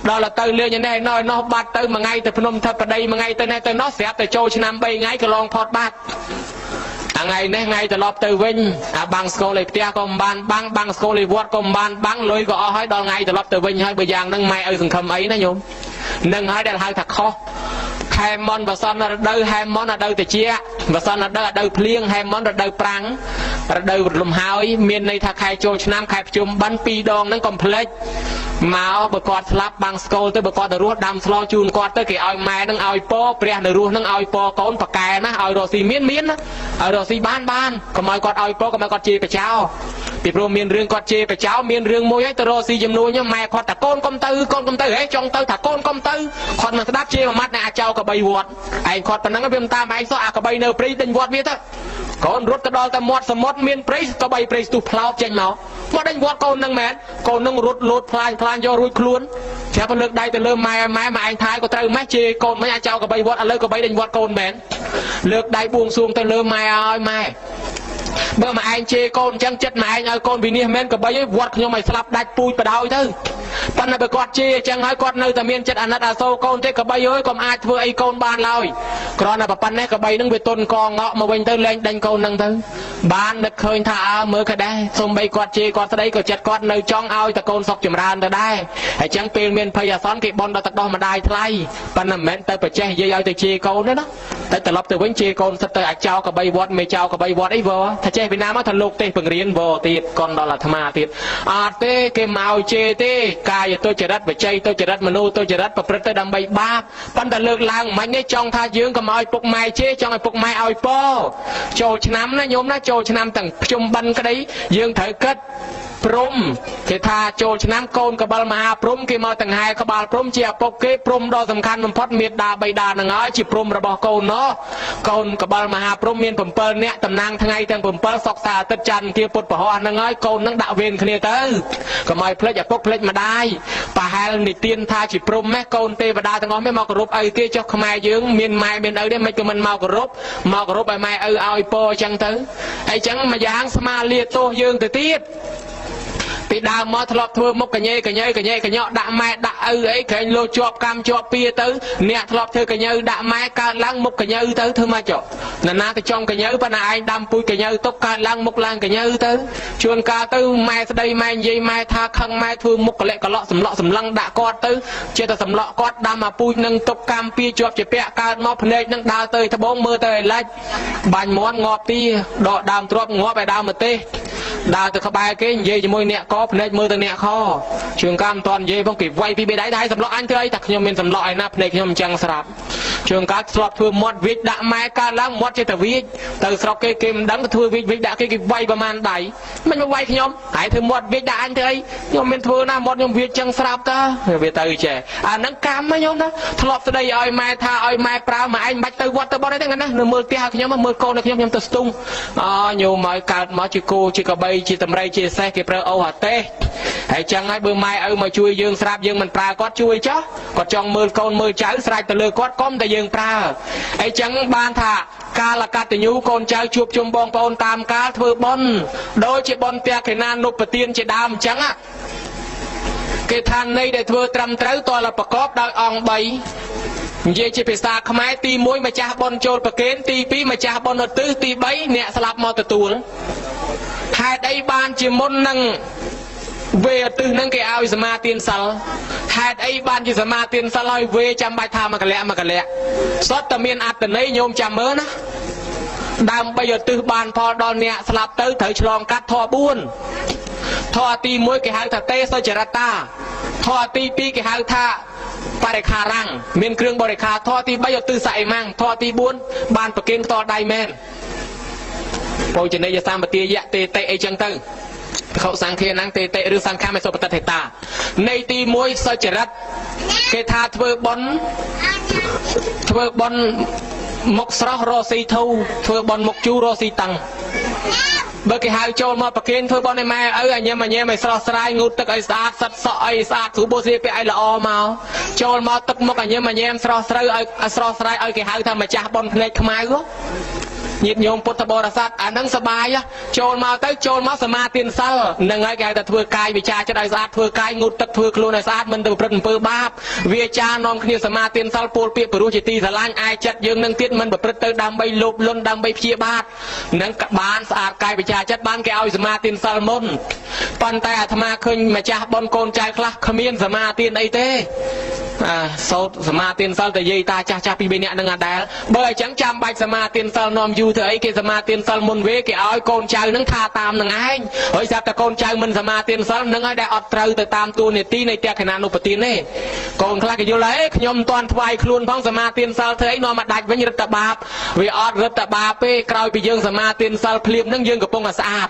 ដល់ទៅលេងនេះនោះបាត់ទៅមួយថ្ងៃទៅភ្នំថបដីមួយថ្ងៃទៅនេះទៅនោះស្រាប់តែចូលឆ្នាំ3ថ្ងៃក៏ឡងផុតបាត់ថ្ងៃនេះថ្ងៃត្រឡប់ទៅវិញអាបាំងស្គលឯផ្ទះក៏មិនបានបាំងស្គលឯវត្តក៏មិនបានបាំងលុយក៏អស់ហើយដល់ថ្ងៃត្រឡប់ទៅវិញហើយបើយ៉ាងហ្នឹងម៉ែឲ្យសង្ឃឹមអីណាញោមនឹងហើយដែលហៅថាខុសហែមនបសនរដូវហែមនរដូវត្រជាក់បសនរដូវភ្លៀងហែមនរដូវប្រាំងរដូវលំហើយមានន័យថាខែចូលឆ្នាំខែភ្ជុំបិណ្ឌ2ដងហ្នឹងកុំភ្លេចមកបើគាត់ស្លាប់បាំងស្គលទៅបើគាត់ទៅរស់ដាំស្លជូនគាត់ទៅគេឲ្យម៉ែនឹងឲ្យពរព្រះនៅរស់នឹងឲ្យពរកូនប្រកែណាឲ្យរស់ស៊ីមានណាឲ្យរស់ស៊ីបានកុំឲ្យគាត់ឲ្យពរកុំឲ្យគាត់ជេរបចោពីព្រោះមានរឿងគាត់ជេរបចោមានរឿងមួយឲ្យទៅរស់ស៊ីចំនួនម៉ែគាត់ថាកូនកុំទៅហេចង់ទៅថាកូនកុំទៅគាត់មិនស្ដាប់ជេរមួយម៉ាត់អ្នកអាចោកបីវត្តឯងគាត់ប៉ុណ្ណឹងវាមិនតាមឯងសោះអាកបីនៅព្រៃដេញវត្តវាទៅកូនរត់ទៅដល់តែមាត់សមុទ្រមានព្រៃកបីព្រៃស្ទុះផ្លោកចេញមកដេញវត្តកូននឹងមែនកូននឹងរត់លោតផ្លាញយករួចខ្លួនតែបើលើកដៃទៅលើម៉ែមកឯងថាយក៏ត្រូវម៉េះជេរកូនមិនអាចោកបីវត្តឥឡូវកបីដេញវត្តកូនមែនលើកដៃបួងសួងទៅលើម៉ែឲ្យម៉ែបើមកឯងជេរកូនអញ្ចឹងចិត្តមកឯងឲ្យកូនវិនិច្ឆ័យមែនកបីឲ្យវត្តខ្ញុំឲ្យស្លាប់ដាច់ពូជបដ ாய் ទៅ ប៉ុន្តែបើគាត់ជាចឹងហើយគាត់នៅតែមានចិត្តអាណិតអាសូរកូនទេក្បីអើយក៏អាចធ្វើអីកូនបានឡើយគ្រាន់តែប៉ុណ្ណេះក្បីនឹងវាទុនកងងក់មកវិញទៅលែងដេញកូននឹងទៅបាននឹកឃើញថាមើលក៏ដែរសូម្បីគាត់ជាគាត់ស្ដីក៏ចិត្តគាត់នៅចង់ឲ្យតែកូនសុខចម្រើនទៅដែរហើយចឹងពេលមានភ័យអាសន្នគេបន់ដល់ទឹកដោះម្ដាយថ្លៃប៉ុន្តែមិនមែនទៅប្រចេះនិយាយឲ្យទៅជាកូនទេណាតែត្រឡប់ទៅវិញជាកូនសិតទៅអាចចោលកបីវត្តមេចោលកបីវត្តអីវថាចេះពីណាមកថាលោកទេសបង្រៀនវទៀតកូនដល់អាត្មាទៀតអត់ទេគេមកជេរទេកាយទុច្ចរិតវិច័យទុច្ចរិតមនុស្សទុច្ចរិតប្រព្រឹត្តទៅដើម្បីបាបប៉ុន្តែលើកឡើងមិននេះចង់ថាយើងកុំឲ្យពុកម៉ែជេរចង់ឲ្យពុកម៉ែឲ្យពរចូលឆ្នាំណាញោមណាចូលឆ្នាំទាំងភ្ជុំបិណ្ឌក្តីយើងត្រូវគិតព្រំគេថាចូលឆ្នាំកូនកបិលមហាព្រំគេមកទាំងហែក្បាលព្រំជាឪពុកគេព្រំដ៏សំខាន់បំផុតមេត្តាបិតានឹងហើយជាព្រំរបស់កូននោះកូនកបិលមហាព្រំមាន7នាក់តំណាងថ្ងៃទាំង7សុកសាអាទិត្យច័ន្ទគៀពុទ្ធពហោះនឹងហើយកូននឹងដាក់វេនគ្នាទៅកុំឲ្យភ្លេចឪពុកភ្លេចម្ដាយប្រហែលនិទានថាជាព្រំម៉េះកូនទេវតាទាំងអស់ម៉េះមកគោរពឪគេចុះខ្មែរយើងមានម៉ែមានឪទេមិនក៏មិនមកគោរពឲ្យម៉ែឪឲ្យពរអញ្ចឹងទៅអីចឹងមួយយ៉ាងស្មាលាទោសយើងទៅទៀតពីដើមមកធ្លាប់ធ្វើមុខកញ៉េកញ៉ក់ដាក់ម៉ែដាក់ឪអីក្រែងលោជាប់កម្មជាប់ពៀទៅអ្នកធ្លាប់ធ្វើកញ៉ៅដាក់ម៉ែកើតឡើងមុខកញ៉ៅទៅធ្វើមកចុះណាទៅចង់កញ៉ៅប៉ុន្តែឯងដាំពូជកញ៉ៅទុកកើតឡើងមុខឡើងកញ៉ៅទៅជួនកាលទៅម៉ែស្ដីម៉ែនិយាយម៉ែថាខឹងម៉ែធ្វើមុខកលិកលក់សម្លក់សម្លឹងដាក់គាត់ទៅចេះតែសម្លក់គាត់ដាំមកពូជនឹងទុកកម្មពៀជាប់ជាពាក់កើតមកភ្នែកនឹងដើរទៅត្បូងមើលទៅឲ្យឡាច់បាញ់មាន់ងាប់ទីដកដើមទ្របងាប់ឲ្យដើមម្ទេសដើរទៅក្បែរគេនិយាយជាមួយអ្នកកភ្នែកមើលទៅអ្នកខជួនកាលមិនតាន់និយាយផងគេវាយពីបេដៃដែរសម្លក់អញធ្វើអីតែខ្ញុំមានសម្លក់ឯណាភ្នែកខ្ញុំអញ្ចឹងស្រាប់ជួនកាលធ្លាប់ធ្វើមាត់វិចដាក់ម៉ែកើតឡើងមាត់ចេះតែវិចទៅស្រុកគេមិនដឹងទៅធ្វើវិចដាក់គេវាយប្រមាណដៃមិនមកវាយខ្ញុំហើយធ្វើមាត់វិចដាក់អញធ្វើអីខ្ញុំមានធ្វើណាមាត់ខ្ញុំវិចអញ្ចឹងស្រាប់តាវាទៅចេះអាហ្នឹងកម្មហ្នឹងខ្ញុំណាធ្លាប់ស្ដីឲ្យម៉ែថាឲ្យម៉ែប្រើមកឯងមិនបាច់ទៅវត្តទៅបត់អីទេណានៅមើលផ្ទះខ្ញុំមើលកូនខ្ញុំទៅស្ទុំញោមឲ្យកើតមកជាគោជាកបីជាតម្រៃជាសេះគេប្រើអូអាទេហើយចឹងហើយបើម៉ែឪមកជួយយើងស្រាប់យើងមិនប្រើគាត់ជួយចុះគាត់ចង់មើលកូនមើលចៅស្រេចទៅលើគាត់កុំតែយើងប្រើហើយចឹងបានថាកាលកតញ្ញូកូនចៅជួបជុំបងប្អូនតាមកាលធ្វើបុណ្យដូចជាបុណ្យផ្ទះកេណានុបទានជាដើមអញ្ចឹងគេថានៃដែលធ្វើត្រឹមត្រូវតលប្រកបដោយអង្គ3និយាយជាភាសាខ្មែរទី1ម្ចាស់បុណ្យចូលប្រគេនទី2ម្ចាស់បុណ្យឧទ្ទិសទី3អ្នកស្លាប់មកទទួលហេតុអីបានជាមុននឹងវេឧទ្ទិសនឹងគេឲ្យសមាទានសិលហេតុអីបានជាសមាទានសិលឲ្យវេចាំបាច់ថាមកកលៈសុទ្ធតែមានអត្តន័យញោមចាំមើលណាដើម្បីឧទ្ទិសបានផលដល់អ្នកស្លាប់ទៅត្រូវឆ្លងកាត់ធម៌4ធម៌ទី1គេហៅថាទេសុចរតាធម៌ទី2គេហៅថាបរិខារាំងមានគ្រឿងបរិខាធម៌ទី3ឧទ្ទិសសៃម៉ាំងធម៌ទី4បានប្រគេនផ្ទាល់ដៃមែនបោជនីយសម្បទាយៈទេតិអីចឹងទៅខុសសង្ឃានហ្នឹងទេតិឬសង្ឃាមេសុបតថេតានៃទី1សុចរិតគេថាធ្វើបុណ្យមុខស្រស់រស៊ីធូធ្វើបុណ្យមុខជូររស៊ីតឹងបើគេហៅចូលមកប្រគេនធ្វើបុណ្យឲ្យម៉ែឪឲ្យញ៉ាំឲ្យស្រស់ស្រាយងូតទឹកឲ្យស្អាតសិតសក់ឲ្យស្អាតស្រួលបូស្រីពាក់ឲ្យល្អមកចូលមកទឹកមុខឲ្យញ៉ាំស្រស់ស្រូវឲ្យស្រស់ស្រាយឲ្យគេហៅថាម្ចាស់បុណ្យភ្នែកខ្មៅញាតិញោមពុទ្ធបរិស័ទអានឹងសបាយចូលមកសមាទានសិលនឹងហើយគេហៅថាធ្វើកាយវិចារចិត្តឲ្យស្អាតធ្វើកាយងូតទឹកធ្វើខ្លួនឲ្យស្អាតមិនទៅប្រព្រឹត្តអំពើបាបវាចានាំគ្នាសមាទានសិលពោលពាក្យព្រោះជាទីស្រឡាញ់អាយចិត្តយើងនឹងទៀតមិនប្រព្រឹត្តទៅដើម្បីលោភលន់ដើម្បីព្យាបាទនឹងបានស្អាតកាយវិចារចិត្តបានគេឲ្យសមាទានសិលមុនប៉ុន្តែអាត្មាឃើញម្ចាស់បុណ្យកូនចៅខ្លះគ្មានសមាទានអីទេសោតសមាទានសិលតែយាយតាចាស់ពី3នាក់នឹងអាដែលបើអញ្ចឹងចាំបាច់សមាទានសិលនាំយូរធ្វើអីគេសមាទានសិលមុនវេគេឲ្យកូនចៅនឹងថាតាមនឹងឯងហើយស្រាប់តែកូនចៅមិនសមាទានសិលនឹងឲ្យដែលអត់ត្រូវទៅតាមទូនីតិនៃតេខេណានុបទានទេកូនខ្លះគេយល់ថាខ្ញុំមិនទាន់ថ្វាយខ្លួនផងសមាទានសិលធ្វើអីនាំមកដាច់វិញរឹតតែបាបវាអត់រឹតតែបាបទេក្រោយពីយើងសមាទានសិលភ្លាមនឹងយើងកំពុងតែស្អាត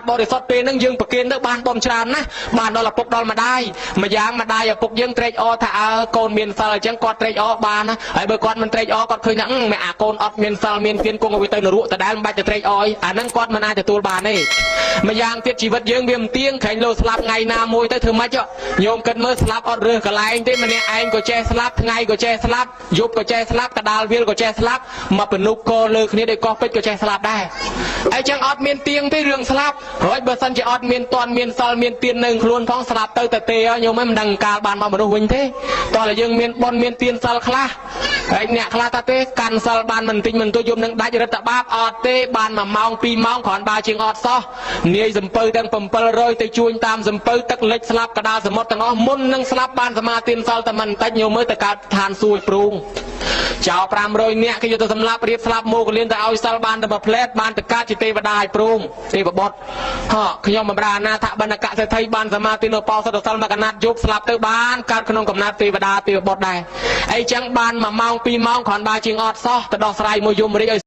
បរិសុទ្ធពេលនឹងយើងប្រគេនទៅបានបំច្រើនណាស់បានដល់ឪពុកដល់ម្ដាយម្យ៉ាងម្ដាយឪពុកយើងត្រេកអរថា កូនមានសិលអញ្ចឹងគាត់ត្រេកអរបានណាហើយបើគាត់មិនត្រេកអរគាត់ឃើញថាមិនអាកូនអត់មានសិលមានទានគង់ឲ្យទៅនរកដដែលមិនបាច់ទៅត្រេកអរអាហ្នឹងគាត់មិនអាចទទួលបានទេម្យ៉ាងទៀតជីវិតយើងវាមិនទៀងខែងលោស្លាប់ថ្ងៃណាមួយទៅធ្វើម៉េចញោមគិតមើលស្លាប់អត់រើសកន្លែងទេម្នាក់ឯងក៏ចេះស្លាប់ថ្ងៃក៏ចេះស្លាប់យប់ក៏ចេះស្លាប់កដាលវាលក៏ចេះស្លាប់មកពនុកក៏លើគ្នាដោយកោះពេជ្រក៏ចេះស្លាប់ដែរអញ្ចឹងអត់មានទៀងទេរឿងស្លាប់ហើយបើសិនជាអត់មានតាន់មានសិលមានទាននៅខ្លួនផងស្លាប់ទៅទេញោមមិនដឹងកាលបានមកមនុស្សវិញទេតោះតែយើងមានបុណ្យមានទានសិលខ្លះហើយអ្នកខ្លះថាទេកាន់សិលបានមិនតិចមិនទួចយប់នឹងដាច់រដ្ឋបាបអត់ទេបាន1ម៉ោង2ម៉ោងគ្រាន់បើជាងអត់សោះនាយសំពៅទាំង700ទៅជួញតាមសំពៅទឹកលិចស្លាប់កដាលសមុទ្រទាំងអស់មុននឹងស្លាប់បានសមាទានសិលតែមិនតិចញោមមើលទៅកើតឋានសួគ៌ព្រូងចោល500នាក់គេយកទៅសម្លាប់រៀបស្លាប់មកលៀនទៅឲ្យសិលបានតែមួយផ្លែតបានទៅកើតជាទេវតាឲ្យព្រូងទេវបុត្រខ្ញុំបំរើណាថាបណ្ឌកសេដ្ឋីបានសមាទាននៅបោសិទ្ធសិលមកកណាត់យប់ស្លាប់ទៅបានកើតក្នុងកំណាត់ទេវតាទេវបុត្រដែរអីចឹងបាន1ម៉ោង2ម៉ោងគ្រាន់បើជាងអត់សោះទៅដោះស្រាយមួយយមរាជ